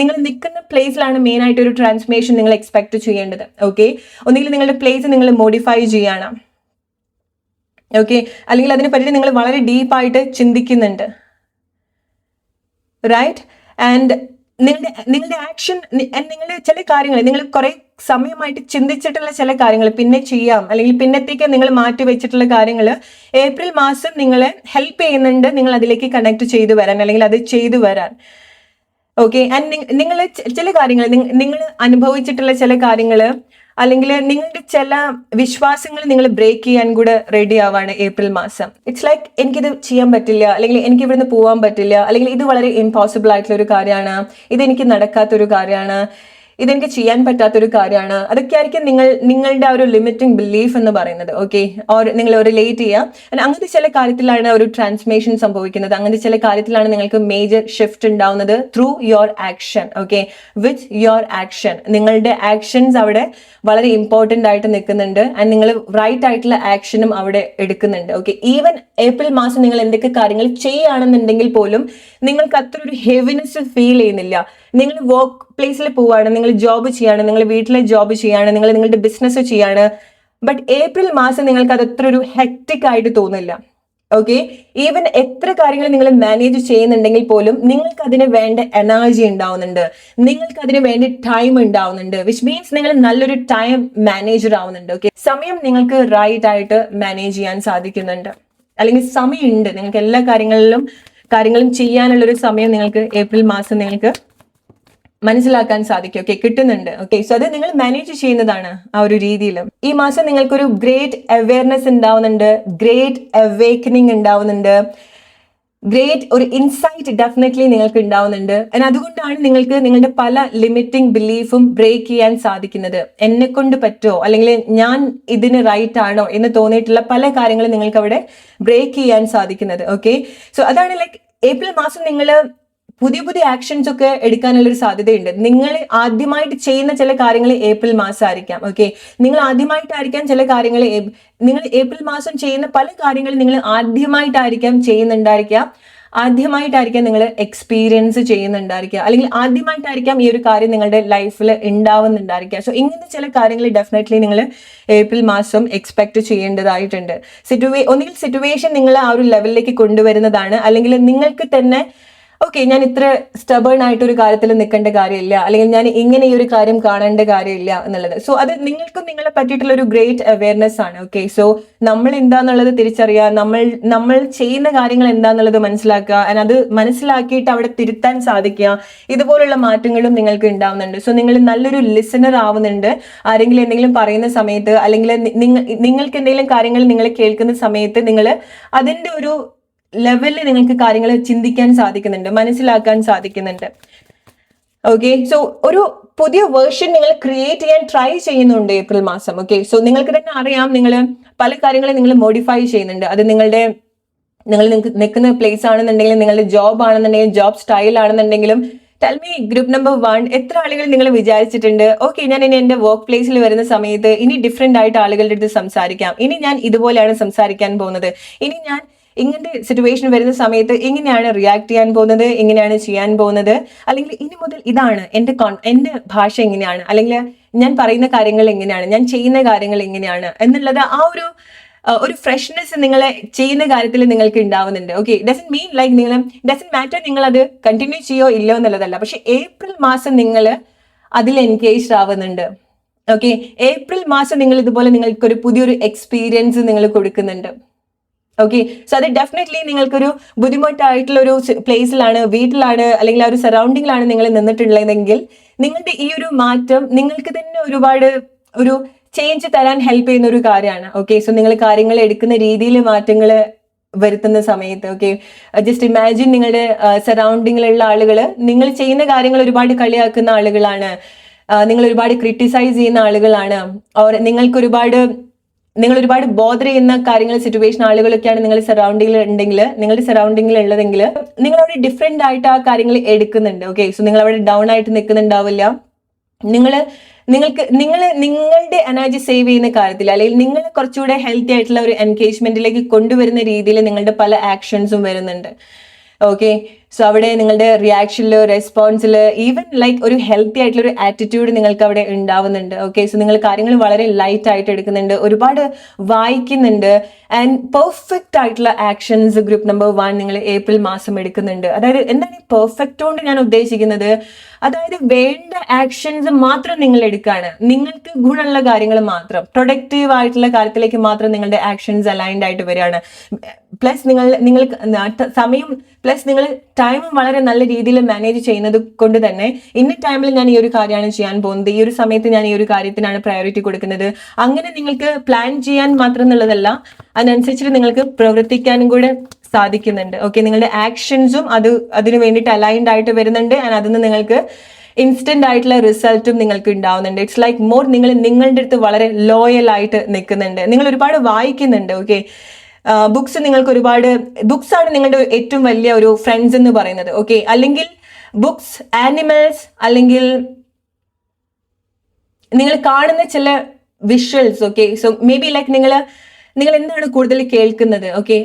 നിങ്ങൾ നിൽക്കുന്ന പ്ലേസിലാണ് മെയിൻ ആയിട്ട് ഒരു ട്രാൻസ്ഫർമേഷൻ നിങ്ങൾ എക്സ്പെക്ട് ചെയ്യേണ്ടത്. ഓക്കെ, ഒന്നുകിൽ നിങ്ങളുടെ പ്ലേസ് നിങ്ങൾ മോഡിഫൈ ചെയ്യണം. ഓക്കെ, അല്ലെങ്കിൽ അതിനെ പറ്റി നിങ്ങൾ വളരെ ഡീപ്പായിട്ട് ചിന്തിക്കുന്നുണ്ട്. റൈറ്റ്, ആൻഡ് നിങ്ങളുടെ ആക്ഷൻ, നിങ്ങളുടെ ചില കാര്യങ്ങൾ നിങ്ങൾ കുറെ സമയമായിട്ട് ചിന്തിച്ചിട്ടുള്ള ചില കാര്യങ്ങൾ പിന്നെ ചെയ്യാം, അല്ലെങ്കിൽ പിന്നത്തേക്ക് നിങ്ങൾ മാറ്റി വെച്ചിട്ടുള്ള കാര്യങ്ങൾ ഏപ്രിൽ മാസം നിങ്ങളെ ഹെൽപ്പ് ചെയ്യുന്നുണ്ട്, നിങ്ങൾ അതിലേക്ക് കണക്ട് ചെയ്തു വരാൻ, അല്ലെങ്കിൽ അത് ചെയ്തു വരാൻ. ഓക്കെ, ആൻഡ് നിങ്ങൾ ചില കാര്യങ്ങൾ നിങ്ങൾ അനുഭവിച്ചിട്ടുള്ള ചില കാര്യങ്ങൾ അല്ലെങ്കിൽ നിങ്ങളുടെ ചില വിശ്വാസങ്ങൾ നിങ്ങൾ ബ്രേക്ക് ചെയ്യാൻ കൂടെ റെഡി ആവാണ് ഏപ്രിൽ മാസം. ഇറ്റ്സ് ലൈക്ക് എനിക്കിത് ചെയ്യാൻ പറ്റില്ല, അല്ലെങ്കിൽ എനിക്ക് ഇവിടുന്ന് പോകാൻ പറ്റില്ല, അല്ലെങ്കിൽ ഇത് വളരെ ഇമ്പോസിബിൾ ആയിട്ടുള്ള ഒരു കാര്യമാണ്, ഇതെനിക്ക് നടക്കാത്തൊരു കാര്യമാണ്, ഇതെനിക്ക് ചെയ്യാൻ പറ്റാത്തൊരു കാര്യമാണ്. അതൊക്കെ ആയിരിക്കും നിങ്ങളുടെ ആ ഒരു ലിമിറ്റിംഗ് ബിലീഫ് എന്ന് പറയുന്നത്. ഓക്കെ, ഓർ നിങ്ങൾ റിലേറ്റ് ചെയ്യുക. അങ്ങനത്തെ ചില കാര്യത്തിലാണ് ഒരു ട്രാൻസ്ഫോർമേഷൻ സംഭവിക്കുന്നത്. അങ്ങനത്തെ ചില കാര്യത്തിലാണ് നിങ്ങൾക്ക് മേജർ ഷിഫ്റ്റ് ഉണ്ടാവുന്നത് through your action. Okay, with your action. നിങ്ങളുടെ ആക്ഷൻസ് അവിടെ വളരെ ഇമ്പോർട്ടൻ്റ് ആയിട്ട് നിൽക്കുന്നുണ്ട്. ആൻഡ് നിങ്ങൾ റൈറ്റ് ആയിട്ടുള്ള ആക്ഷനും അവിടെ എടുക്കുന്നുണ്ട്. ഓക്കെ, ഈവൻ ഏപ്രിൽ മാസം നിങ്ങൾ എന്തൊക്കെ കാര്യങ്ങൾ ചെയ്യുകയാണെന്നുണ്ടെങ്കിൽ പോലും നിങ്ങൾക്ക് അത്ര ഒരു ഹെവിനെസ് ഫീൽ ചെയ്യുന്നില്ല. നിങ്ങൾ വർക്ക് പ്ലേസിൽ പോവാണ്, നിങ്ങൾ ജോബ് ചെയ്യാണ്, നിങ്ങൾ വീട്ടിലെ ജോബ് ചെയ്യാണ്, നിങ്ങൾ നിങ്ങളുടെ ബിസിനസ് ചെയ്യാണ്. ബട്ട് ഏപ്രിൽ മാസം നിങ്ങൾക്ക് അത് അത്ര ഒരു ഹെക്റ്റിക് ആയിട്ട് തോന്നില്ല. ഓക്കെ, ഈവൻ എത്ര കാര്യങ്ങൾ നിങ്ങൾ മാനേജ് ചെയ്യുന്നുണ്ടെങ്കിൽ പോലും നിങ്ങൾക്ക് അതിന് വേണ്ട എനർജി ഉണ്ടാവുന്നുണ്ട്, നിങ്ങൾക്ക് അതിന് വേണ്ടി ടൈം ഉണ്ടാവുന്നുണ്ട്. വിച്ച് മീൻസ് നിങ്ങൾ നല്ലൊരു ടൈം മാനേജർ ആവുന്നുണ്ട്. ഓക്കെ, സമയം നിങ്ങൾക്ക് റൈറ്റ് ആയിട്ട് മാനേജ് ചെയ്യാൻ സാധിക്കുന്നുണ്ട്, അല്ലെങ്കിൽ സമയമുണ്ട് നിങ്ങൾക്ക് എല്ലാ കാര്യങ്ങളും ചെയ്യാനുള്ളൊരു സമയം നിങ്ങൾക്ക് ഏപ്രിൽ മാസം നിങ്ങൾക്ക് മനസ്സിലാക്കാൻ സാധിക്കും. ഓക്കെ, കിട്ടുന്നുണ്ട്. ഓക്കെ, സോ അത് നിങ്ങൾ മാനേജ് ചെയ്യുന്നതാണ് ആ ഒരു രീതിയിൽ. ഈ മാസം നിങ്ങൾക്കൊരു ഗ്രേറ്റ് അവയർനെസ് ഉണ്ടാവുന്നുണ്ട്, ഗ്രേറ്റ് അവേക്കനിങ് ഉണ്ടാവുന്നുണ്ട്, ഗ്രേറ്റ് ഒരു ഇൻസൈറ്റ് ഡെഫിനറ്റ്ലി നിങ്ങൾക്ക് ഉണ്ടാവുന്നുണ്ട്. ആൻഡ് അതുകൊണ്ടാണ് നിങ്ങൾക്ക് നിങ്ങളുടെ പല ലിമിറ്റിംഗ് ബിലീഫും ബ്രേക്ക് ചെയ്യാൻ സാധിക്കുന്നത്. എന്നെ കൊണ്ട് പറ്റുമോ, അല്ലെങ്കിൽ ഞാൻ ഇതിന് റൈറ്റ് ആണോ എന്ന് തോന്നിയിട്ടുള്ള പല കാര്യങ്ങളും നിങ്ങൾക്ക് അവിടെ ബ്രേക്ക് ചെയ്യാൻ സാധിക്കുന്നത്. ഓക്കെ, സോ അതാണ് ലൈക്ക് ഏപ്രിൽ മാസം നിങ്ങൾ പുതിയ പുതിയ ആക്ഷൻസ് ഒക്കെ എടുക്കാനുള്ളൊരു സാധ്യതയുണ്ട്. നിങ്ങൾ ആദ്യമായിട്ട് ചെയ്യുന്ന ചില കാര്യങ്ങൾ ഏപ്രിൽ മാസം ആയിരിക്കാം. ഓക്കെ, നിങ്ങൾ ആദ്യമായിട്ടായിരിക്കാം ചില കാര്യങ്ങൾ, നിങ്ങൾ ഏപ്രിൽ മാസം ചെയ്യുന്ന പല കാര്യങ്ങളും നിങ്ങൾ ആദ്യമായിട്ടായിരിക്കാം ചെയ്യുന്നുണ്ടായിരിക്കാം, ആദ്യമായിട്ടായിരിക്കാം നിങ്ങൾ എക്സ്പീരിയൻസ് ചെയ്യുന്നുണ്ടായിരിക്കുക, അല്ലെങ്കിൽ ആദ്യമായിട്ടായിരിക്കാം ഈ ഒരു കാര്യം നിങ്ങളുടെ ലൈഫിൽ ഉണ്ടാവുന്നുണ്ടായിരിക്കുക. സോ ഇങ്ങനത്തെ ചില കാര്യങ്ങൾ ഡെഫിനറ്റ്ലി നിങ്ങൾ ഏപ്രിൽ മാസം എക്സ്പെക്ട് ചെയ്യേണ്ടതായിട്ടുണ്ട്. ഒന്നുകിൽ സിറ്റുവേഷൻ നിങ്ങൾ ആ ഒരു ലെവലിലേക്ക് കൊണ്ടുവരുന്നതാണ്, അല്ലെങ്കിൽ നിങ്ങൾക്ക് തന്നെ ഓക്കെ ഞാൻ ഇത്ര സ്റ്റബേൺ ആയിട്ട് ഒരു കാര്യത്തിൽ നിൽക്കേണ്ട കാര്യമില്ല, അല്ലെങ്കിൽ ഞാൻ ഇങ്ങനെ ഈ ഒരു കാര്യം കാണേണ്ട കാര്യമില്ല എന്നുള്ളത്. സോ അത് നിങ്ങൾക്കും നിങ്ങളെ പറ്റിയിട്ടുള്ള ഒരു ഗ്രേറ്റ് അവയർനെസ് ആണ്. ഓക്കെ, സോ നമ്മൾ എന്താന്നുള്ളത് തിരിച്ചറിയുക, നമ്മൾ ചെയ്യുന്ന കാര്യങ്ങൾ എന്താന്നുള്ളത് മനസ്സിലാക്കുക, അത് മനസ്സിലാക്കിയിട്ട് അവിടെ തിരുത്താൻ സാധിക്കുക. ഇതുപോലുള്ള മാറ്റങ്ങളും നിങ്ങൾക്ക് ഉണ്ടാവുന്നുണ്ട്. സോ നിങ്ങൾ നല്ലൊരു ലിസണർ ആവുന്നുണ്ട്. ആരെങ്കിലും എന്തെങ്കിലും പറയുന്ന സമയത്ത്, അല്ലെങ്കിൽ നിങ്ങൾക്ക് എന്തെങ്കിലും കാര്യങ്ങൾ നിങ്ങൾ കേൾക്കുന്ന സമയത്ത് നിങ്ങൾ അതിൻ്റെ ഒരു ലെവലിൽ നിങ്ങൾക്ക് കാര്യങ്ങൾ ചിന്തിക്കാൻ സാധിക്കുന്നുണ്ട്, മനസ്സിലാക്കാൻ സാധിക്കുന്നുണ്ട്. ഓക്കെ, സോ ഒരു പുതിയ വേർഷൻ നിങ്ങൾ ക്രിയേറ്റ് ചെയ്യാൻ ട്രൈ ചെയ്യുന്നുണ്ട് ഏപ്രിൽ മാസം. ഓക്കെ, സോ നിങ്ങൾക്ക് തന്നെ അറിയാം നിങ്ങൾ പല കാര്യങ്ങളും നിങ്ങൾ മോഡിഫൈ ചെയ്യുന്നുണ്ട്. അത് നിങ്ങൾ നിൽക്കുന്ന പ്ലേസ് ആണെന്നുണ്ടെങ്കിലും, നിങ്ങളുടെ ജോബ് ആണെന്നുണ്ടെങ്കിലും, ജോബ് സ്റ്റൈൽ ആണെന്നുണ്ടെങ്കിലും. ടെൽ മീ ഗ്രൂപ്പ് നമ്പർ 1, എത്ര ആളുകൾ നിങ്ങൾ വിചാരിച്ചിട്ടുണ്ട് ഓക്കെ ഞാൻ ഇനി എൻ്റെ വർക്ക് പ്ലേസിൽ വരുന്ന സമയത്ത് ഇനി ഡിഫറെൻ്റ് ആയിട്ട് ആളുകളുടെ അടുത്ത് സംസാരിക്കാം, ഇനി ഞാൻ ഇതുപോലെയാണ് സംസാരിക്കാൻ പോകുന്നത്, ഇനി ഞാൻ ഇങ്ങനത്തെ സിറ്റുവേഷൻ വരുന്ന സമയത്ത് എങ്ങനെയാണ് റിയാക്ട് ചെയ്യാൻ പോകുന്നത്, എങ്ങനെയാണ് ചെയ്യാൻ പോകുന്നത്, അല്ലെങ്കിൽ ഇനി മുതൽ ഇതാണ് എൻ്റെ ഭാഷ എങ്ങനെയാണ്, അല്ലെങ്കിൽ ഞാൻ പറയുന്ന കാര്യങ്ങൾ എങ്ങനെയാണ്, ഞാൻ ചെയ്യുന്ന കാര്യങ്ങൾ എങ്ങനെയാണ് എന്നുള്ളത് ആ ഒരു ഫ്രഷ്നെസ് നിങ്ങൾ ചെയ്യുന്ന കാര്യത്തിൽ നിങ്ങൾക്ക് ഉണ്ടാവുന്നുണ്ട്. Okay, doesn't mean like doesn't matter നിങ്ങൾ അത് കണ്ടിന്യൂ ചെയ്യോ ഇല്ലോ എന്നുള്ളതല്ല, പക്ഷെ ഏപ്രിൽ മാസം നിങ്ങൾ അതിൽ എൻഗേജ്ഡ് ആവുന്നുണ്ട്. ഓക്കെ, ഏപ്രിൽ മാസം നിങ്ങൾ ഇതുപോലെ നിങ്ങൾക്കൊരു പുതിയൊരു എക്സ്പീരിയൻസ് നിങ്ങൾ കൊടുക്കുന്നുണ്ട്. ഓക്കെ, സോ അത് ഡെഫിനറ്റ്ലി നിങ്ങൾക്കൊരു ബുദ്ധിമുട്ടായിട്ടുള്ള ഒരു പ്ലേസിലാണ്, വീട്ടിലാണ്, അല്ലെങ്കിൽ ആ ഒരു സറൗണ്ടിങ്ങിലാണ് നിങ്ങൾ നിന്നിട്ടുള്ളതെങ്കിൽ നിങ്ങളുടെ ഈ ഒരു മാറ്റം നിങ്ങൾക്ക് തന്നെ ഒരുപാട് ഒരു ചേഞ്ച് തരാൻ ഹെൽപ്പ് ചെയ്യുന്ന ഒരു കാര്യമാണ്. ഓക്കെ, സോ നിങ്ങൾ കാര്യങ്ങൾ എടുക്കുന്ന രീതിയിൽ മാറ്റങ്ങൾ വരുത്തുന്ന സമയത്ത് ഓക്കെ ജസ്റ്റ് ഇമാജിൻ നിങ്ങളുടെ സറൗണ്ടിങ്ങിലുള്ള ആളുകൾ നിങ്ങൾ ചെയ്യുന്ന കാര്യങ്ങൾ ഒരുപാട് കളിയാക്കുന്ന ആളുകളാണ്, നിങ്ങൾ ഒരുപാട് ക്രിട്ടിസൈസ് ചെയ്യുന്ന ആളുകളാണ്, നിങ്ങൾ ഒരുപാട് ബോധർ ചെയ്യുന്ന കാര്യങ്ങൾ സിറ്റുവേഷൻ ആളുകളൊക്കെയാണ് നിങ്ങളുടെ സറൗണ്ടിങ്ങിൽ ഉള്ളതെങ്കിൽ നിങ്ങൾ അവിടെ ഡിഫറെന്റ് ആയിട്ട് ആ കാര്യങ്ങൾ എടുക്കുന്നുണ്ട്. ഓക്കെ, സോ നിങ്ങൾ അവിടെ ഡൗൺ ആയിട്ട് നിൽക്കുന്നുണ്ടാവില്ല. നിങ്ങളുടെ എനർജി സേവ് ചെയ്യുന്ന കാര്യത്തിൽ, അല്ലെങ്കിൽ നിങ്ങൾ കുറച്ചുകൂടെ ഹെൽത്തി ആയിട്ടുള്ള ഒരു എൻഗേജ്മെന്റിലേക്ക് കൊണ്ടുവരുന്ന രീതിയിൽ നിങ്ങളുടെ പല ആക്ഷൻസും വരുന്നുണ്ട്. ഓക്കെ, സോ അവിടെ നിങ്ങളുടെ റിയാക്ഷനിൽ, റെസ്പോൺസിൽ, ഈവൻ ലൈക്ക് ഒരു ഹെൽത്തി ആയിട്ടുള്ള ഒരു ആറ്റിറ്റ്യൂഡ് നിങ്ങൾക്ക് അവിടെ ഉണ്ടാവുന്നുണ്ട്. ഓക്കെ, സോ നിങ്ങൾ കാര്യങ്ങൾ വളരെ ലൈറ്റ് ആയിട്ട് എടുക്കുന്നുണ്ട്, ഒരുപാട് വായിക്കുന്നുണ്ട്, ആൻഡ് പെർഫെക്റ്റ് ആയിട്ടുള്ള ആക്ഷൻസ് ഗ്രൂപ്പ് നമ്പർ 1 നിങ്ങൾ ഏപ്രിൽ മാസം എടുക്കുന്നുണ്ട്. അതായത് എന്താണ് ഈ പെർഫെക്റ്റ് കൊണ്ട് ഞാൻ ഉദ്ദേശിക്കുന്നത്, അതായത് വേണ്ട ആക്ഷൻസ് മാത്രം നിങ്ങൾ എടുക്കുകയാണ്, നിങ്ങൾക്ക് ഗുണമുള്ള കാര്യങ്ങൾ മാത്രം, പ്രൊഡക്റ്റീവ് ആയിട്ടുള്ള കാര്യത്തിലേക്ക് മാത്രം നിങ്ങളുടെ ആക്ഷൻസ് അലൈൻഡ് ആയിട്ട് വരികയാണ്. പ്ലസ് നിങ്ങൾക്ക് സമയം, പ്ലസ് നിങ്ങൾ ടൈം വളരെ നല്ല രീതിയിൽ മാനേജ് ചെയ്യുന്നത് കൊണ്ട് തന്നെ ഇന്ന ടൈമിൽ ഞാൻ ഈ ഒരു കാര്യമാണ് ചെയ്യാൻ പോകുന്നത്, ഈ ഒരു സമയത്ത് ഞാൻ ഈ ഒരു കാര്യത്തിനാണ് പ്രയോറിറ്റി കൊടുക്കുന്നത്, അങ്ങനെ നിങ്ങൾക്ക് പ്ലാൻ ചെയ്യാൻ മാത്രം എന്നുള്ളതല്ല, അതിനനുസരിച്ചിട്ട് നിങ്ങൾക്ക് പ്രവർത്തിക്കാനും കൂടെ സാധിക്കുന്നുണ്ട്. ഓക്കെ, നിങ്ങളുടെ ആക്ഷൻസും അതിന് വേണ്ടിയിട്ട് അലൈൻഡ് ആയിട്ട് വരുന്നുണ്ട്. ആൻഡ് അതിൽ നിന്ന് നിങ്ങൾക്ക് ഇൻസ്റ്റന്റ് ആയിട്ടുള്ള റിസൾട്ടും നിങ്ങൾക്ക് ഉണ്ടാവുന്നുണ്ട്. ഇറ്റ്സ് ലൈക്ക് മോർ നിങ്ങൾ നിങ്ങളുടെ അടുത്ത് വളരെ ലോയൽ ആയിട്ട് നിൽക്കുന്നുണ്ട്. നിങ്ങൾ ഒരുപാട് വായിക്കുന്നുണ്ട്. ഓക്കെ, ബുക്സ് നിങ്ങൾക്ക് ഒരുപാട് ബുക്സ് ആണ് നിങ്ങളുടെ ഏറ്റവും വലിയ ഒരു ഫ്രണ്ട്സ് എന്ന് പറയുന്നത്. ഓക്കെ, അല്ലെങ്കിൽ ബുക്സ്, ആനിമൽസ്, അല്ലെങ്കിൽ നിങ്ങൾ കാണുന്ന ചില visuals. Okay, so maybe like നിങ്ങൾ എന്താണ് കൂടുതൽ കേൾക്കുന്നത്? ഓക്കെ,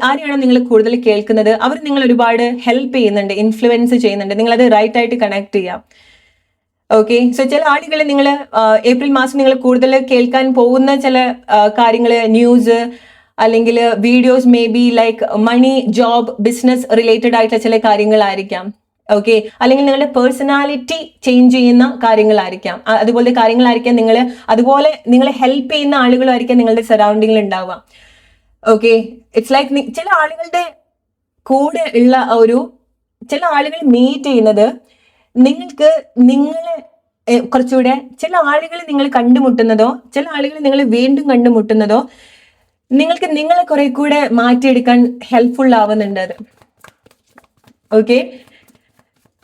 ആരെയാണോ നിങ്ങൾ കൂടുതൽ കേൾക്കുന്നത് അവർ നിങ്ങൾ ഒരുപാട് ഹെൽപ്പ് ചെയ്യുന്നുണ്ട്, ഇൻഫ്ലുവൻസ് ചെയ്യുന്നുണ്ട്. നിങ്ങളത് റൈറ്റ് ആയിട്ട് കണക്ട് ചെയ്യാം. ഓക്കെ, സോ ചില ആളുകൾ നിങ്ങൾ ഏപ്രിൽ മാസം നിങ്ങൾ കൂടുതൽ കേൾക്കാൻ പോകുന്ന ചില കാര്യങ്ങൾ, ന്യൂസ് അല്ലെങ്കിൽ videos, maybe like money, job, business related ആയിട്ടുള്ള ചില കാര്യങ്ങളായിരിക്കാം. ഓക്കെ, അല്ലെങ്കിൽ നിങ്ങളുടെ പേഴ്സണാലിറ്റി ചേഞ്ച് ചെയ്യുന്ന കാര്യങ്ങളായിരിക്കാം. അതുപോലത്തെ കാര്യങ്ങളായിരിക്കാം അതുപോലെ നിങ്ങളെ ഹെൽപ്പ് ചെയ്യുന്ന ആളുകളായിരിക്കാം നിങ്ങളുടെ സറൗണ്ടിങ്ങിൽ ഉണ്ടാവുക. ഓക്കെ, ഇറ്റ്സ് ലൈക്ക് ചില ആളുകളുടെ കൂടെ ഉള്ള ചില ആളുകൾ മീറ്റ് ചെയ്യുന്നത് നിങ്ങളെ കുറച്ചുകൂടെ, ചില ആളുകൾ നിങ്ങൾ കണ്ടുമുട്ടുന്നതോ ചില ആളുകൾ നിങ്ങൾ വീണ്ടും കണ്ടുമുട്ടുന്നതോ നിങ്ങളെ കുറെ കൂടെ മാറ്റിയെടുക്കാൻ ഹെൽപ്ഫുൾ ആവുന്നുണ്ട് അത്. ഓക്കെ,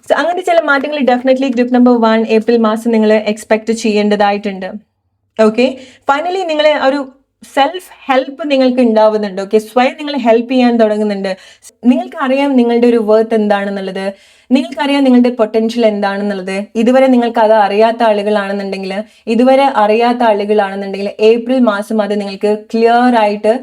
സോ അങ്ങനത്തെ ചില മാറ്റങ്ങൾ ഡെഫിനറ്റ്ലി ഗ്രൂപ്പ് നമ്പർ 1 ഏപ്രിൽ മാസം നിങ്ങൾ എക്സ്പെക്ട് ചെയ്യേണ്ടതായിട്ടുണ്ട്. ഓക്കെ, ഫൈനലി നിങ്ങൾ ഒരു സെൽഫ് ഹെൽപ്പ് നിങ്ങൾക്ക് ഉണ്ടാവുന്നുണ്ട്. ഓക്കെ, സ്വയം നിങ്ങൾ ഹെൽപ്പ് ചെയ്യാൻ തുടങ്ങുന്നുണ്ട്. നിങ്ങൾക്കറിയാം നിങ്ങളുടെ ഒരു വർത്ത് എന്താണെന്നുള്ളത്, നിങ്ങൾക്കറിയാം നിങ്ങളുടെ പൊട്ടൻഷ്യൽ എന്താണെന്നുള്ളത്. ഇതുവരെ നിങ്ങൾക്ക് അത് അറിയാത്ത ആളുകളാണെന്നുണ്ടെങ്കിൽ ഏപ്രിൽ മാസം അത് നിങ്ങൾക്ക് ക്ലിയർ ആയിട്ട്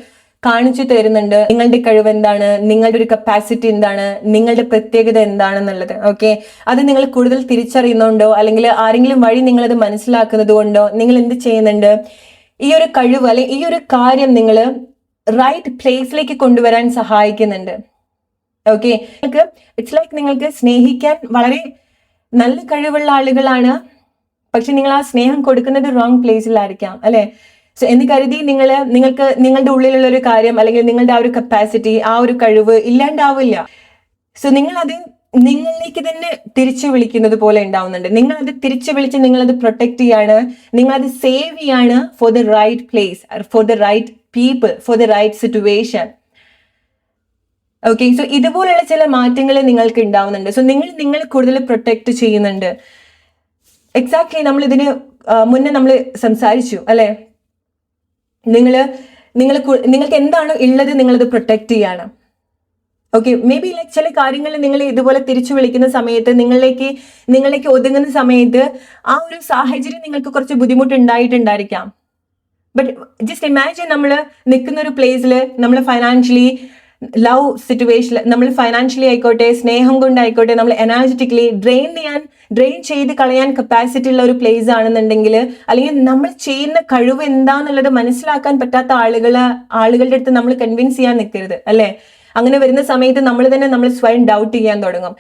കാണിച്ചു തരുന്നുണ്ട്. നിങ്ങളുടെ കഴിവ് എന്താണ്, നിങ്ങളുടെ ഒരു കപ്പാസിറ്റി എന്താണ്, നിങ്ങളുടെ പ്രത്യേകത എന്താണെന്നുള്ളത്. ഓക്കെ, അത് നിങ്ങൾ കൂടുതൽ തിരിച്ചറിയുന്നുണ്ടോ, അല്ലെങ്കിൽ ആരെങ്കിലും വഴി നിങ്ങളത് മനസ്സിലാക്കുന്നത് കൊണ്ടോ നിങ്ങൾ എന്ത് ചെയ്യുന്നുണ്ട്, ഈ ഒരു കഴിവ് അല്ലെങ്കിൽ ഈ ഒരു കാര്യം നിങ്ങൾ റൈറ്റ് പ്ലേസിലേക്ക് കൊണ്ടുവരാൻ സഹായിക്കുന്നുണ്ട്. ഓക്കെ, ഇറ്റ്സ് ലൈക്ക് നിങ്ങൾക്ക് സ്നേഹിക്കാൻ വളരെ നല്ല കഴിവുള്ള ആളുകളാണ്, പക്ഷെ നിങ്ങൾ ആ സ്നേഹം കൊടുക്കുന്നത് റോങ് പ്ലേസിലായിരിക്കാം, അല്ലെ? സോ എന്ന് കരുതി നിങ്ങൾക്ക് നിങ്ങളുടെ ഉള്ളിലുള്ള ഒരു കാര്യം അല്ലെങ്കിൽ നിങ്ങളുടെ ആ ഒരു കപ്പാസിറ്റി, ആ ഒരു കഴിവ് ഇല്ലാണ്ടാവില്ല. സോ നിങ്ങളത് നിങ്ങളിലേക്ക് തന്നെ തിരിച്ചു വിളിക്കുന്നത് പോലെ ഉണ്ടാവുന്നുണ്ട്. നിങ്ങളത് തിരിച്ചു വിളിച്ച് നിങ്ങളത് പ്രൊട്ടക്ട് ചെയ്യാണ്, നിങ്ങളത് സേവ് ചെയ്യാണ് for the right place, for the right people, for the right situation. Okay, so ഇതുപോലുള്ള ചില മാറ്റങ്ങൾ നിങ്ങൾക്ക് ഉണ്ടാവുന്നുണ്ട്. സോ നിങ്ങൾ കൂടുതൽ പ്രൊട്ടക്ട് ചെയ്യുന്നുണ്ട്. എക്സാക്ട്ലി നമ്മൾ ഇതിന് മുന്നേ നമ്മൾ സംസാരിച്ചു, അല്ലെ? നിങ്ങൾക്ക് എന്താണ് ഉള്ളത് നിങ്ങളത് പ്രൊട്ടക്ട് ചെയ്യാണ്. ഓക്കെ, മേ ബി ലൈക്ക് ചില കാര്യങ്ങൾ നിങ്ങൾ ഇതുപോലെ തിരിച്ചു വിളിക്കുന്ന സമയത്ത്, നിങ്ങളിലേക്ക് ഒതുങ്ങുന്ന സമയത്ത് ആ ഒരു സാഹചര്യം നിങ്ങൾക്ക് കുറച്ച് ബുദ്ധിമുട്ടുണ്ടായിട്ടുണ്ടായിരിക്കാം. ബട്ട് ജസ്റ്റ് ഇമാജിൻ നമ്മൾ നിൽക്കുന്ന ഒരു പ്ലേസിൽ നമ്മൾ ഫൈനാൻഷ്യലി ലവ് സിറ്റുവേഷൻ, നമ്മൾ ഫൈനാൻഷ്യലി ആയിക്കോട്ടെ, സ്നേഹം കൊണ്ടായിക്കോട്ടെ, നമ്മൾ എനർജറ്റിക്കലി ഡ്രെയിൻ ചെയ്ത് കളയാൻ കപ്പാസിറ്റി ഉള്ള ഒരു പ്ലേസ് ആണെന്നുണ്ടെങ്കിൽ, അല്ലെങ്കിൽ നമ്മൾ ചെയ്യുന്ന കഴിവ് എന്താന്നുള്ളത് മനസ്സിലാക്കാൻ പറ്റാത്ത ആളുകളുടെ അടുത്ത് നമ്മൾ കൺവിൻസ് ചെയ്യാൻ നിൽക്കരുത്, അല്ലെ? അങ്ങനെ വരുന്ന സമയത്ത് നമ്മൾ സ്വയം ഡൗട്ട് ചെയ്യാൻ തുടങ്ങും.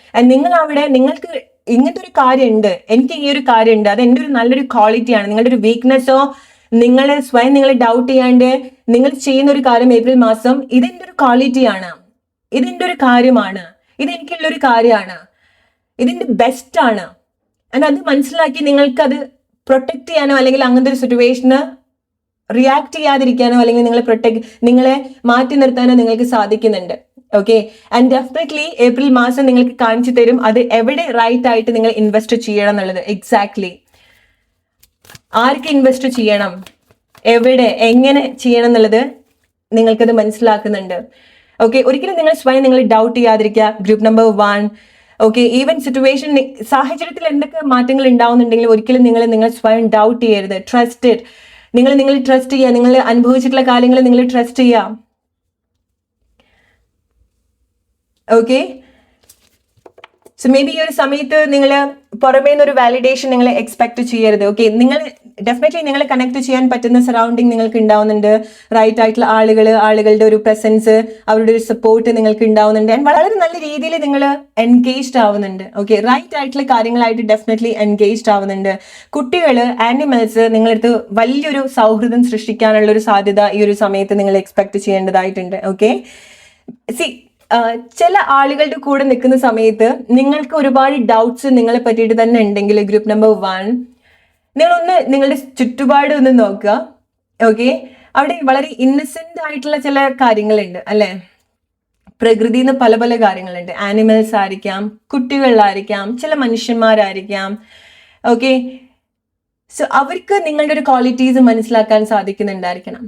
നിങ്ങൾക്ക് ഇങ്ങനത്തെ ഒരു കാര്യമുണ്ട്, എനിക്ക് ഈ ഒരു കാര്യമുണ്ട്, അത് എൻ്റെ ഒരു നല്ലൊരു ക്വാളിറ്റിയാണ്. നിങ്ങളുടെ ഒരു വീക്ക്നെസ്സോ നിങ്ങളെ ഡൗട്ട് ചെയ്യാണ്ട് നിങ്ങൾ ചെയ്യുന്ന ഒരു കാര്യം ഏപ്രിൽ മാസം, ഇതെന്റെ ഒരു ക്വാളിറ്റിയാണ്, ഇതെന്റെ ഒരു കാര്യമാണ്, ഇതെനിക്കുള്ള ഒരു കാര്യമാണ്, ഇതിന്റെ ബെസ്റ്റ് ആണ്. അത് മനസ്സിലാക്കി നിങ്ങൾക്കത് പ്രൊട്ടക്ട് ചെയ്യാനോ അല്ലെങ്കിൽ അങ്ങനത്തെ ഒരു സിറ്റുവേഷന് റിയാക്ട് ചെയ്യാതിരിക്കാനോ അല്ലെങ്കിൽ നിങ്ങളെ മാറ്റി നിർത്താനോ നിങ്ങൾക്ക് സാധിക്കുന്നുണ്ട്. ഓക്കെ, ആൻഡ് ഡെഫിനറ്റ്ലി ഏപ്രിൽ മാസം നിങ്ങൾക്ക് കാണിച്ചു തരും അത് എവിടെ റൈറ്റ് ആയിട്ട് നിങ്ങൾ ഇൻവെസ്റ്റ് ചെയ്യണം എന്നുള്ളത്. എക്സാക്ട്ലി ആർക്ക് ഇൻവെസ്റ്റ് ചെയ്യണം, എവിടെ, എങ്ങനെ ചെയ്യണം എന്നുള്ളത് നിങ്ങൾക്കത് മനസ്സിലാക്കുന്നുണ്ട്. ഓക്കെ, ഒരിക്കലും നിങ്ങൾ ഡൗട്ട് ചെയ്യാതിരിക്കുക. Group number 1. ഓക്കെ, ഈവൻ സാഹചര്യത്തിൽ എന്തൊക്കെ മാറ്റങ്ങൾ ഉണ്ടാവുന്നുണ്ടെങ്കിലും ഒരിക്കലും നിങ്ങൾ സ്വയം ഡൗട്ട് ചെയ്യരുത്. ട്രസ്റ്റഡ്, നിങ്ങൾ ട്രസ്റ്റ് ചെയ്യുക, നിങ്ങൾ അനുഭവിച്ചിട്ടുള്ള കാര്യങ്ങൾ നിങ്ങൾ ട്രസ്റ്റ് ചെയ്യുക. ഓക്കെ, സോ മേ ബി ഈ ഒരു സമയത്ത് നിങ്ങൾ പുറമേ നിന്നൊരു വാലിഡേഷൻ നിങ്ങൾ എക്സ്പെക്ട് ചെയ്യരുത്. ഓക്കെ, ഡെഫിനറ്റ്ലി നിങ്ങളെ കണക്ട് ചെയ്യാൻ പറ്റുന്ന സറൗണ്ടിങ് നിങ്ങൾക്ക് ഉണ്ടാവുന്നുണ്ട്. റൈറ്റ് ആയിട്ടുള്ള ആളുകളുടെ ഒരു പ്രസൻസ്, അവരുടെ ഒരു സപ്പോർട്ട് നിങ്ങൾക്ക് ഉണ്ടാവുന്നുണ്ട്. ആൻഡ് വളരെ നല്ല രീതിയിൽ നിങ്ങൾ എൻഗേജ്ഡ് ആവുന്നുണ്ട്. ഓക്കെ, റൈറ്റ് ആയിട്ടുള്ള കാര്യങ്ങളായിട്ട് ഡെഫിനറ്റ്ലി എൻഗേജ്ഡ് ആവുന്നുണ്ട്. കുട്ടികൾ, ആനിമൽസ് നിങ്ങളടുത്ത് വലിയൊരു സൗഹൃദം സൃഷ്ടിക്കാനുള്ള ഒരു സാധ്യത ഈ ഒരു സമയത്ത് നിങ്ങൾ എക്സ്പെക്ട് ചെയ്യേണ്ടതായിട്ടുണ്ട്. ഓക്കെ, ചില ആളുകളുടെ കൂടെ നിൽക്കുന്ന സമയത്ത് നിങ്ങൾക്ക് ഒരുപാട് ഡൗട്ട്സ് നിങ്ങളെ പറ്റിയിട്ട് തന്നെ ഉണ്ടെങ്കിൽ ഗ്രൂപ്പ് നമ്പർ 1 നിങ്ങളൊന്ന് നിങ്ങളുടെ ചുറ്റുപാട് ഒന്ന് നോക്കുക. ഓക്കെ, അവിടെ വളരെ ഇന്നസെന്റ് ആയിട്ടുള്ള ചില കാര്യങ്ങളുണ്ട് അല്ലെ. പ്രകൃതിയിൽ നിന്ന് പല പല കാര്യങ്ങളുണ്ട്. ആനിമൽസ് ആയിരിക്കാം, കുട്ടികളിലായിരിക്കാം, ചില മനുഷ്യന്മാരായിരിക്കാം. ഓക്കെ, സോ അവർക്ക് നിങ്ങളുടെ ഒരു ക്വാളിറ്റീസ് മനസ്സിലാക്കാൻ സാധിക്കുന്നുണ്ടായിരിക്കണം.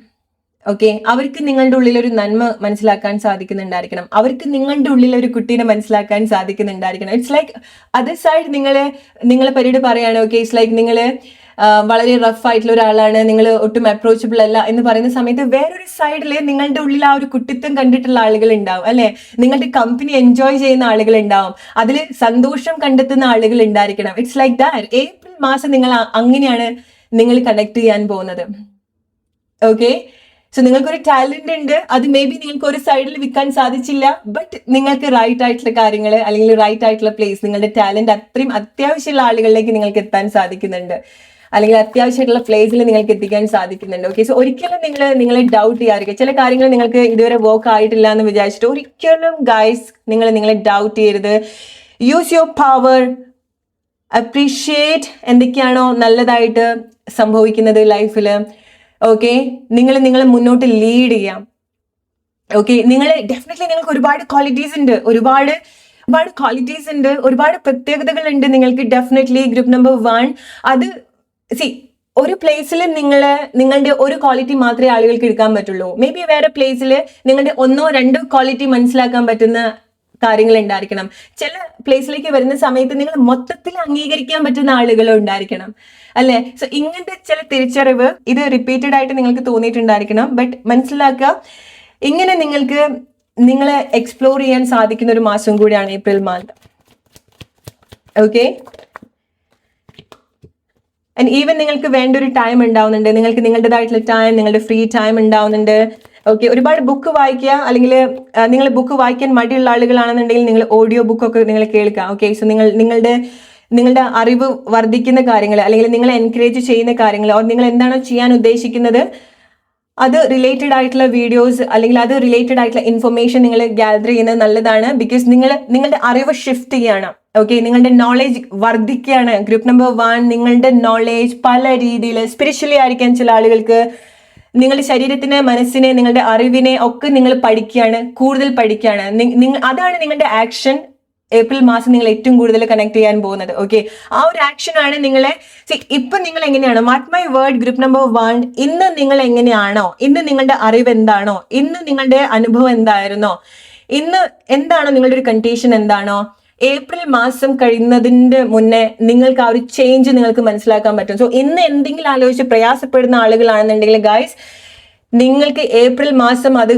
ഓക്കെ, അവർക്ക് നിങ്ങളുടെ ഉള്ളിൽ ഒരു നന്മ മനസ്സിലാക്കാൻ സാധിക്കുന്നുണ്ടായിരിക്കണം. അവർക്ക് നിങ്ങളുടെ ഉള്ളിൽ ഒരു കുട്ടീനെ മനസ്സിലാക്കാൻ സാധിക്കുന്നുണ്ടായിരിക്കണം. ഇറ്റ്സ് ലൈക്ക് അതർ സൈഡ് നിങ്ങളെ പരിപാടി പറയാണ്. ഓക്കെ, ഇറ്റ്സ് ലൈക്ക് നിങ്ങൾ വളരെ റഫ് ആയിട്ടുള്ള ഒരാളാണ്, നിങ്ങൾ ഒട്ടും അപ്രോച്ചബിൾ അല്ല എന്ന് പറയുന്ന സമയത്ത് വേറൊരു സൈഡിൽ നിങ്ങളുടെ ഉള്ളിൽ ആ ഒരു കുട്ടിത്വം കണ്ടിട്ടുള്ള ആളുകൾ ഉണ്ടാവും അല്ലെ. നിങ്ങളുടെ കമ്പനി എൻജോയ് ചെയ്യുന്ന ആളുകൾ ഉണ്ടാവും, അതിൽ സന്തോഷം കണ്ടെത്തുന്ന ആളുകൾ ഉണ്ടായിരിക്കണം. It's like that. ഏപ്രിൽ മാസം നിങ്ങൾ അങ്ങനെയാണ് നിങ്ങൾ കണക്ട് ചെയ്യാൻ പോകുന്നത്. ഓക്കെ, സോ നിങ്ങൾക്കൊരു ടാലന്റ് ഉണ്ട്, അത് മേ ബി നിങ്ങൾക്ക് ഒരു സൈഡിൽ വിൽക്കാൻ സാധിച്ചില്ല, ബട്ട് നിങ്ങൾക്ക് റൈറ്റ് ആയിട്ടുള്ള കാര്യങ്ങൾ അല്ലെങ്കിൽ റൈറ്റ് ആയിട്ടുള്ള പ്ലേസ്, നിങ്ങളുടെ ടാലന്റ് അത്രയും അത്യാവശ്യമുള്ള ആളുകളിലേക്ക് നിങ്ങൾക്ക് എത്താൻ സാധിക്കുന്നുണ്ട്, അല്ലെങ്കിൽ അത്യാവശ്യമായിട്ടുള്ള പ്ലേസിൽ നിങ്ങൾക്ക് എത്തിക്കാൻ സാധിക്കുന്നുണ്ട്. ഓക്കെ, സോ ഒരിക്കലും നിങ്ങളെ ഡൗട്ട് ചെയ്യാറില്ല. ചില കാര്യങ്ങൾ നിങ്ങൾക്ക് ഇതുവരെ വർക്ക് ആയിട്ടില്ല എന്ന് വിചാരിച്ചിട്ട് ഒരിക്കലും ഗൈസ് നിങ്ങളെ ഡൗട്ട് ചെയ്യരുത്. യൂസ് യുവർ പവർ, അപ്രീഷിയേറ്റ് എന്തൊക്കെയാണോ നല്ലതായിട്ട് സംഭവിക്കുന്നത് ലൈഫിൽ. ഓക്കെ, നിങ്ങളെ മുന്നോട്ട് ലീഡ് ചെയ്യാം. ഓക്കെ, ഡെഫിനറ്റ്ലി നിങ്ങൾക്ക് ഒരുപാട് ക്വാളിറ്റീസ് ഉണ്ട്, ഒരുപാട് ക്വാളിറ്റീസ് ഉണ്ട്, ഒരുപാട് പ്രത്യേകതകൾ ഉണ്ട് നിങ്ങൾക്ക്. ഡെഫിനറ്റ്ലി ഗ്രൂപ്പ് നമ്പർ 1 അത് ഒരു പ്ലേസിൽ നിങ്ങളുടെ ഒരു ക്വാളിറ്റി മാത്രമേ ആളുകൾക്ക് എടുക്കാൻ പറ്റുള്ളൂ. മേ ബി വേറെ പ്ലേസിൽ നിങ്ങളുടെ 1-2 ക്വാളിറ്റി മനസ്സിലാക്കാൻ പറ്റുന്ന കാര്യങ്ങൾ ഉണ്ടായിരിക്കണം. ചില പ്ലേസിലേക്ക് വരുന്ന സമയത്ത് നിങ്ങൾ മൊത്തത്തിൽ അംഗീകരിക്കാൻ പറ്റുന്ന ആളുകളും ഉണ്ടായിരിക്കണം അല്ലെ. സോ ഇങ്ങനത്തെ ചില തിരിച്ചറിവ് ഇത് റിപ്പീറ്റഡ് ആയിട്ട് നിങ്ങൾക്ക് തോന്നിയിട്ടുണ്ടായിരിക്കണം. ബട്ട് മനസ്സിലാക്കുക, ഇങ്ങനെ നിങ്ങളെ എക്സ്പ്ലോർ ചെയ്യാൻ സാധിക്കുന്ന ഒരു മാസം കൂടിയാണ് April month. Okay, and even നിങ്ങൾക്ക് വേണ്ട ഒരു ടൈം ഉണ്ടാവുന്നുണ്ട്, നിങ്ങൾക്ക് നിങ്ങളുടേതായിട്ടുള്ള ടൈം, നിങ്ങളുടെ ഫ്രീ ടൈം ഉണ്ടാവുന്നുണ്ട്. ഓക്കെ, ഒരുപാട് ബുക്ക് വായിക്കുക, അല്ലെങ്കിൽ നിങ്ങൾ ബുക്ക് വായിക്കാൻ മടിയുള്ള ആളുകളാണെന്നുണ്ടെങ്കിൽ നിങ്ങൾ ഓഡിയോ ബുക്കൊക്കെ നിങ്ങൾ കേൾക്കുക. ഓക്കെ, സോ നിങ്ങളുടെ അറിവ് വർദ്ധിക്കുന്ന കാര്യങ്ങൾ, അല്ലെങ്കിൽ നിങ്ങളെ എൻകറേജ് ചെയ്യുന്ന കാര്യങ്ങൾ, നിങ്ങൾ എന്താണോ ചെയ്യാൻ ഉദ്ദേശിക്കുന്നത് അത് റിലേറ്റഡ് ആയിട്ടുള്ള വീഡിയോസ് അല്ലെങ്കിൽ അത് റിലേറ്റഡ് ആയിട്ടുള്ള ഇൻഫർമേഷൻ നിങ്ങൾ ഗ്യാദർ ചെയ്യുന്നത് നല്ലതാണ്. ബിക്കോസ് നിങ്ങളുടെ അറിവ് ഷിഫ്റ്റ് ചെയ്യണം. ഓക്കെ, നിങ്ങളുടെ നോളേജ് വർദ്ധിക്കുകയാണ്. ഗ്രൂപ്പ് നമ്പർ 1 നിങ്ങളുടെ നോളേജ് പല രീതിയിൽ സ്പിരിച്വലി ആയിരിക്കാൻ ചില ആളുകൾക്ക്, നിങ്ങളുടെ ശരീരത്തിനെ, മനസ്സിനെ, നിങ്ങളുടെ അറിവിനെ ഒക്കെ നിങ്ങൾ പഠിക്കുകയാണ്, കൂടുതൽ പഠിക്കുകയാണ്. അതാണ് നിങ്ങളുടെ ആക്ഷൻ ഏപ്രിൽ മാസം നിങ്ങൾ ഏറ്റവും കൂടുതൽ കണക്ട് ചെയ്യാൻ പോകുന്നത്. ഓക്കെ, ആ ഒരു ആക്ഷൻ ആണ് നിങ്ങളെ ഇപ്പൊ നിങ്ങൾ എങ്ങനെയാണോ, mark my word group number 1, ഇന്ന് നിങ്ങൾ എങ്ങനെയാണോ, ഇന്ന് നിങ്ങളുടെ അറിവ് എന്താണോ, ഇന്ന് നിങ്ങളുടെ അനുഭവം എന്തായിരുന്നോ, ഇന്ന് എന്താണോ നിങ്ങളുടെ ഒരു കണ്ടീഷൻ എന്താണോ, ഏപ്രിൽ മാസം കഴിയുന്നതിന്റെ മുന്നേ നിങ്ങൾക്ക് ആ ഒരു ചേഞ്ച് നിങ്ങൾക്ക് മനസ്സിലാക്കാൻ പറ്റും. സോ ഇന്ന് എന്തെങ്കിലും ആലോചിച്ച് പ്രയാസപ്പെടുന്ന ആളുകളാണെന്നുണ്ടെങ്കിൽ ഗൈസ്, നിങ്ങൾക്ക് ഏപ്രിൽ മാസം അത്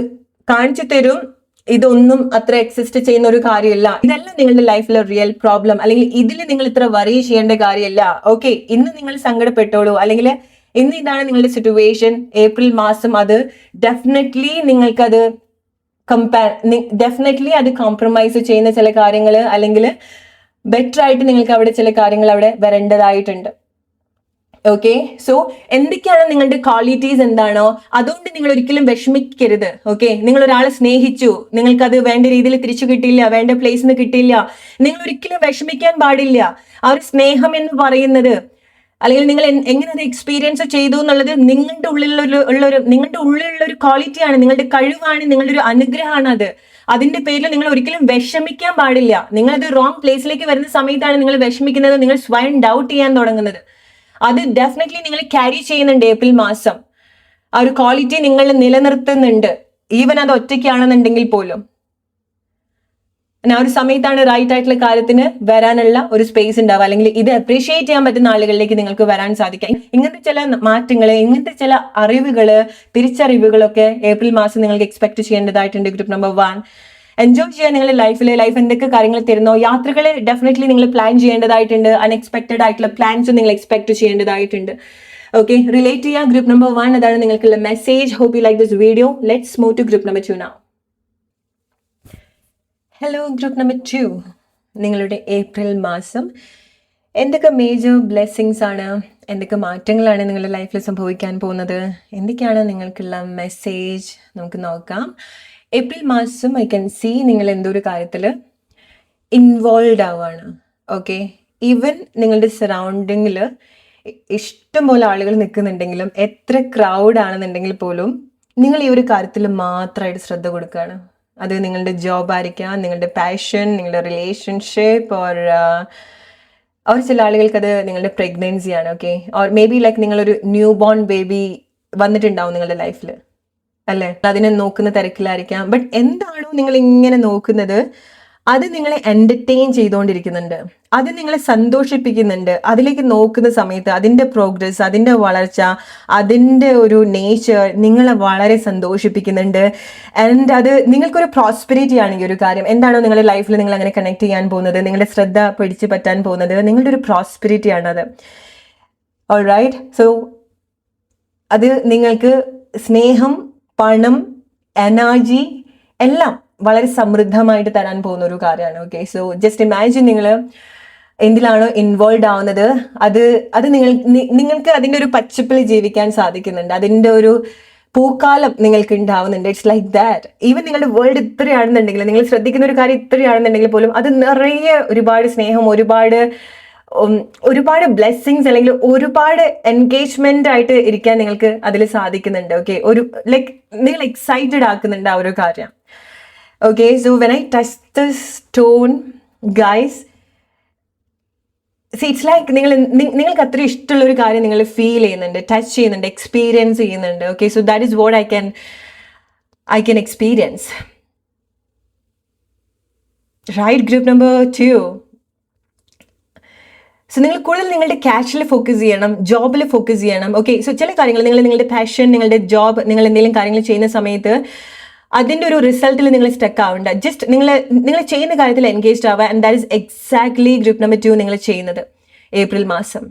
കാണിച്ചു തരും. ഇതൊന്നും അത്ര എക്സിസ്റ്റ് ചെയ്യുന്ന ഒരു കാര്യമല്ല, ഇതല്ല നിങ്ങളുടെ ലൈഫിലെ റിയൽ പ്രോബ്ലം, അല്ലെങ്കിൽ ഇതിൽ നിങ്ങൾ ഇത്ര വറി ചെയ്യേണ്ട കാര്യമല്ല. ഓക്കെ, ഇന്ന് നിങ്ങൾ സങ്കടപ്പെട്ടോളൂ, അല്ലെങ്കിൽ ഇന്ന് ഇതാണ് നിങ്ങളുടെ സിറ്റുവേഷൻ. ഏപ്രിൽ മാസം അത് ഡെഫിനറ്റ്ലി നിങ്ങൾക്കത് ഡെഫിനറ്റ്ലി അത് കോംപ്രമൈസ് ചെയ്യുന്ന ചില കാര്യങ്ങൾ, അല്ലെങ്കിൽ ബെറ്റർ ആയിട്ട് നിങ്ങൾക്ക് അവിടെ ചില കാര്യങ്ങൾ അവിടെ വരേണ്ടതായിട്ടുണ്ട്. ഓക്കെ, സോ എന്തൊക്കെയാണ് നിങ്ങളുടെ ക്വാളിറ്റീസ് എന്താണോ, അതുകൊണ്ട് നിങ്ങൾ ഒരിക്കലും വിഷമിക്കരുത്. ഓക്കെ, നിങ്ങൾ ഒരാളെ സ്നേഹിച്ചു, നിങ്ങൾക്കത് വേണ്ട രീതിയിൽ തിരിച്ചു കിട്ടിയില്ല, വേണ്ട പ്ലേസിൽ നിന്ന് കിട്ടിയില്ല, നിങ്ങൾ ഒരിക്കലും വിഷമിക്കാൻ പാടില്ല. ആ ഒരു സ്നേഹം എന്ന് പറയുന്നത്, അല്ലെങ്കിൽ നിങ്ങൾ എങ്ങനെ അത് എക്സ്പീരിയൻസ് ചെയ്തു എന്നുള്ളത് നിങ്ങളുടെ ഉള്ളിലുള്ള ഒരു ക്വാളിറ്റിയാണ്, നിങ്ങളുടെ കഴിവാണ്, നിങ്ങളുടെ ഒരു അനുഗ്രഹമാണ് അത്. അതിന്റെ പേരിൽ നിങ്ങൾ ഒരിക്കലും വിഷമിക്കാൻ പാടില്ല. നിങ്ങളത് റോങ് പ്ലേസിലേക്ക് വരുന്ന സമയത്താണ് നിങ്ങൾ വിഷമിക്കുന്നത്, നിങ്ങൾ സ്വയം ഡൗട്ട് ചെയ്യാൻ തുടങ്ങുന്നത്. അത് ഡെഫിനറ്റ്ലി നിങ്ങൾ ക്യാരി ചെയ്യുന്നുണ്ട് ഏപ്രിൽ മാസം. ആ ഒരു ക്വാളിറ്റി നിങ്ങൾ നിലനിർത്തുന്നുണ്ട്, ഈവൻ അത് ഒറ്റയ്ക്കാണെന്നുണ്ടെങ്കിൽ പോലും. ആ ഒരു സമയത്താണ് റൈറ്റ് ആയിട്ടുള്ള കാര്യത്തിന് വരാനുള്ള ഒരു സ്പേസ് ഉണ്ടാവുക, അല്ലെങ്കിൽ ഇത് അപ്രീഷിയേറ്റ് ചെയ്യാൻ പറ്റുന്ന ആളുകളിലേക്ക് നിങ്ങൾക്ക് വരാൻ സാധിക്കാം. ഇങ്ങനത്തെ ചില മാറ്റങ്ങള്, ഇങ്ങനത്തെ ചില അറിവുകള്, തിരിച്ചറിവുകളൊക്കെ ഏപ്രിൽ മാസം നിങ്ങൾക്ക് എക്സ്പെക്ട് ചെയ്യേണ്ടതായിട്ടുണ്ട്. ഗ്രൂപ്പ് നമ്പർ 1 എൻജോയ് ചെയ്യാൻ നിങ്ങളുടെ ലൈഫ് എന്തൊക്കെ കാര്യങ്ങൾ തരുന്നോ, യാത്രകൾ ഡെഫിനറ്റ്ലി നിങ്ങൾ പ്ലാൻ ചെയ്യേണ്ടതായിട്ടുണ്ട്. അൺഎക്സ്പെക്ടഡ് ആയിട്ടുള്ള പ്ലാൻസ് നിങ്ങൾ എക്സ്പെക്ട് ചെയ്യേണ്ടതായിട്ടുണ്ട്. ഓക്കെ, റിലേറ്റ് ചെയ്യാം. ഗ്രൂപ്പ് നമ്പർ 1 അതാണ് നിങ്ങൾക്കുള്ള message. Hope you like this video. Let's move to group number 2 now. Hello group number 2, നിങ്ങളുടെ ഏപ്രിൽ മാസം എന്തൊക്കെ മേജർ ബ്ലെസ്സിങ്സ് ആണ്, എന്തൊക്കെ മാറ്റങ്ങളാണ് നിങ്ങളുടെ ലൈഫിൽ സംഭവിക്കാൻ പോകുന്നത്, എന്തൊക്കെയാണ് നിങ്ങൾക്കുള്ള മെസ്സേജ് നമുക്ക് നോക്കാം. ഏപ്രിൽ മാസം ഐ ക്യാൻ സീ നിങ്ങൾ എന്തോ ഒരു കാര്യത്തിൽ ഇൻവോൾവ് ആവുകയാണ്. ഓക്കെ, ഈവൻ നിങ്ങളുടെ സറൗണ്ടിങ്ങിൽ ഇഷ്ടംപോലെ ആളുകൾ നിൽക്കുന്നുണ്ടെങ്കിലും, എത്ര ക്രൗഡ് ആണെന്നുണ്ടെങ്കിൽ പോലും നിങ്ങൾ ഈ ഒരു കാര്യത്തിൽ മാത്രമായിട്ട് ശ്രദ്ധ കൊടുക്കുകയാണ്. അത് നിങ്ങളുടെ ജോബ് ആയിരിക്കാം, നിങ്ങളുടെ പാഷൻ, നിങ്ങളുടെ റിലേഷൻഷിപ്പ്, ഓർ ചില ആളുകൾക്ക് അത് നിങ്ങളുടെ പ്രഗ്നൻസിയാണ്. Okay, or maybe like നിങ്ങളൊരു ന്യൂ ബോൺ ബേബി വന്നിട്ടുണ്ടാവും നിങ്ങളുടെ ലൈഫിൽ, അല്ലേ? അതിനെ നോക്കുന്ന തിരക്കിലായിരിക്കാം. ബട്ട് എന്താണോ നിങ്ങൾ ഇങ്ങനെ നോക്കുന്നത്, അത് നിങ്ങളെ എൻ്റർടൈൻ ചെയ്തുകൊണ്ടിരിക്കുന്നുണ്ട്, അത് നിങ്ങളെ സന്തോഷിപ്പിക്കുന്നുണ്ട്. അതിലേക്ക് നോക്കുന്ന സമയത്ത് അതിൻ്റെ പ്രോഗ്രസ്, അതിൻ്റെ വളർച്ച, അതിൻ്റെ ഒരു നേച്ചർ നിങ്ങളെ വളരെ സന്തോഷിപ്പിക്കുന്നുണ്ട്. ആൻഡ് അത് നിങ്ങൾക്കൊരു പ്രോസ്പെരിറ്റി ആണ് ഈ ഒരു കാര്യം. എന്താണോ നിങ്ങളുടെ ലൈഫിൽ നിങ്ങൾ അങ്ങനെ കണക്ട് ചെയ്യാൻ പോകുന്നത്, നിങ്ങളുടെ ശ്രദ്ധ പിടിച്ചു പറ്റാൻ പോകുന്നത്, നിങ്ങളുടെ ഒരു പ്രോസ്പെരിറ്റി ആണത്. ഓൾറൈറ്റ്, സോ അത് നിങ്ങൾക്ക് സ്നേഹം, പണം, എനർജി എല്ലാം വളരെ സമൃദ്ധമായിട്ട് തരാൻ പോകുന്ന ഒരു കാര്യമാണ്. ഓക്കെ, സോ ജസ്റ്റ് ഇമാജിൻ നിങ്ങൾ എന്തിലാണോ ഇൻവോൾവ് ആവുന്നത്, അത് നിങ്ങൾക്ക് അതിൻ്റെ ഒരു പച്ചപ്പിൽ ജീവിക്കാൻ സാധിക്കുന്നുണ്ട്, അതിൻ്റെ ഒരു പൂക്കാലം നിങ്ങൾക്ക് ഉണ്ടാവുന്നുണ്ട്. It's like that. ഈവൻ നിങ്ങളുടെ വേൾഡ് ഇത്രയാണെന്നുണ്ടെങ്കിൽ, നിങ്ങൾ ശ്രദ്ധിക്കുന്ന ഒരു കാര്യം ഇത്രയാണെന്നുണ്ടെങ്കിൽ പോലും അത് നിറയെ ഒരുപാട് സ്നേഹം, ഒരുപാട് ബ്ലെസ്സിങ്സ്, അല്ലെങ്കിൽ ഒരുപാട് എൻഗേജ്മെന്റ് ആയിട്ട് ഇരിക്കാൻ നിങ്ങൾക്ക് അതിൽ സാധിക്കുന്നുണ്ട്. ഓക്കെ, ലൈക്ക് നിങ്ങൾ എക്സൈറ്റഡ് ആക്കുന്നുണ്ട് ആ ഒരു കാര്യം. Okay, so when I touch the stone guys, it's like നിങ്ങൾക്ക് അത്ര ഇഷ്ടമുള്ള ഒരു കാര്യം നിങ്ങൾ ഫീൽ ചെയ്യുന്നുണ്ട്, ടച്ച് ചെയ്യുന്നുണ്ട്, എക്സ്പീരിയൻസ് ചെയ്യുന്നുണ്ട്. Okay, so that is what I can experience. Right, group number 2. So നിങ്ങൾ കൂടുതൽ നിങ്ങളുടെ ക്യാഷിൽ ഫോക്കസ് ചെയ്യണം, ജോബിൽ ഫോക്കസ് ചെയ്യണം. ഓക്കെ, സോ ചില കാര്യങ്ങൾ നിങ്ങളുടെ പാഷൻ, നിങ്ങളുടെ ജോബ്, നിങ്ങൾ എന്തെങ്കിലും കാര്യങ്ങൾ ചെയ്യുന്ന സമയത്ത് അതിൻ്റെ ഒരു റിസൾട്ടിൽ നിങ്ങൾ സ്റ്റക്ക് ആവണ്ട. ജസ്റ്റ് നിങ്ങൾ ചെയ്യുന്ന കാര്യത്തിൽ എൻഗേജ്ഡ് ആവുക. And that is exactly group number 2 നിങ്ങൾ ചെയ്യുന്നത് ഏപ്രിൽ മാസം.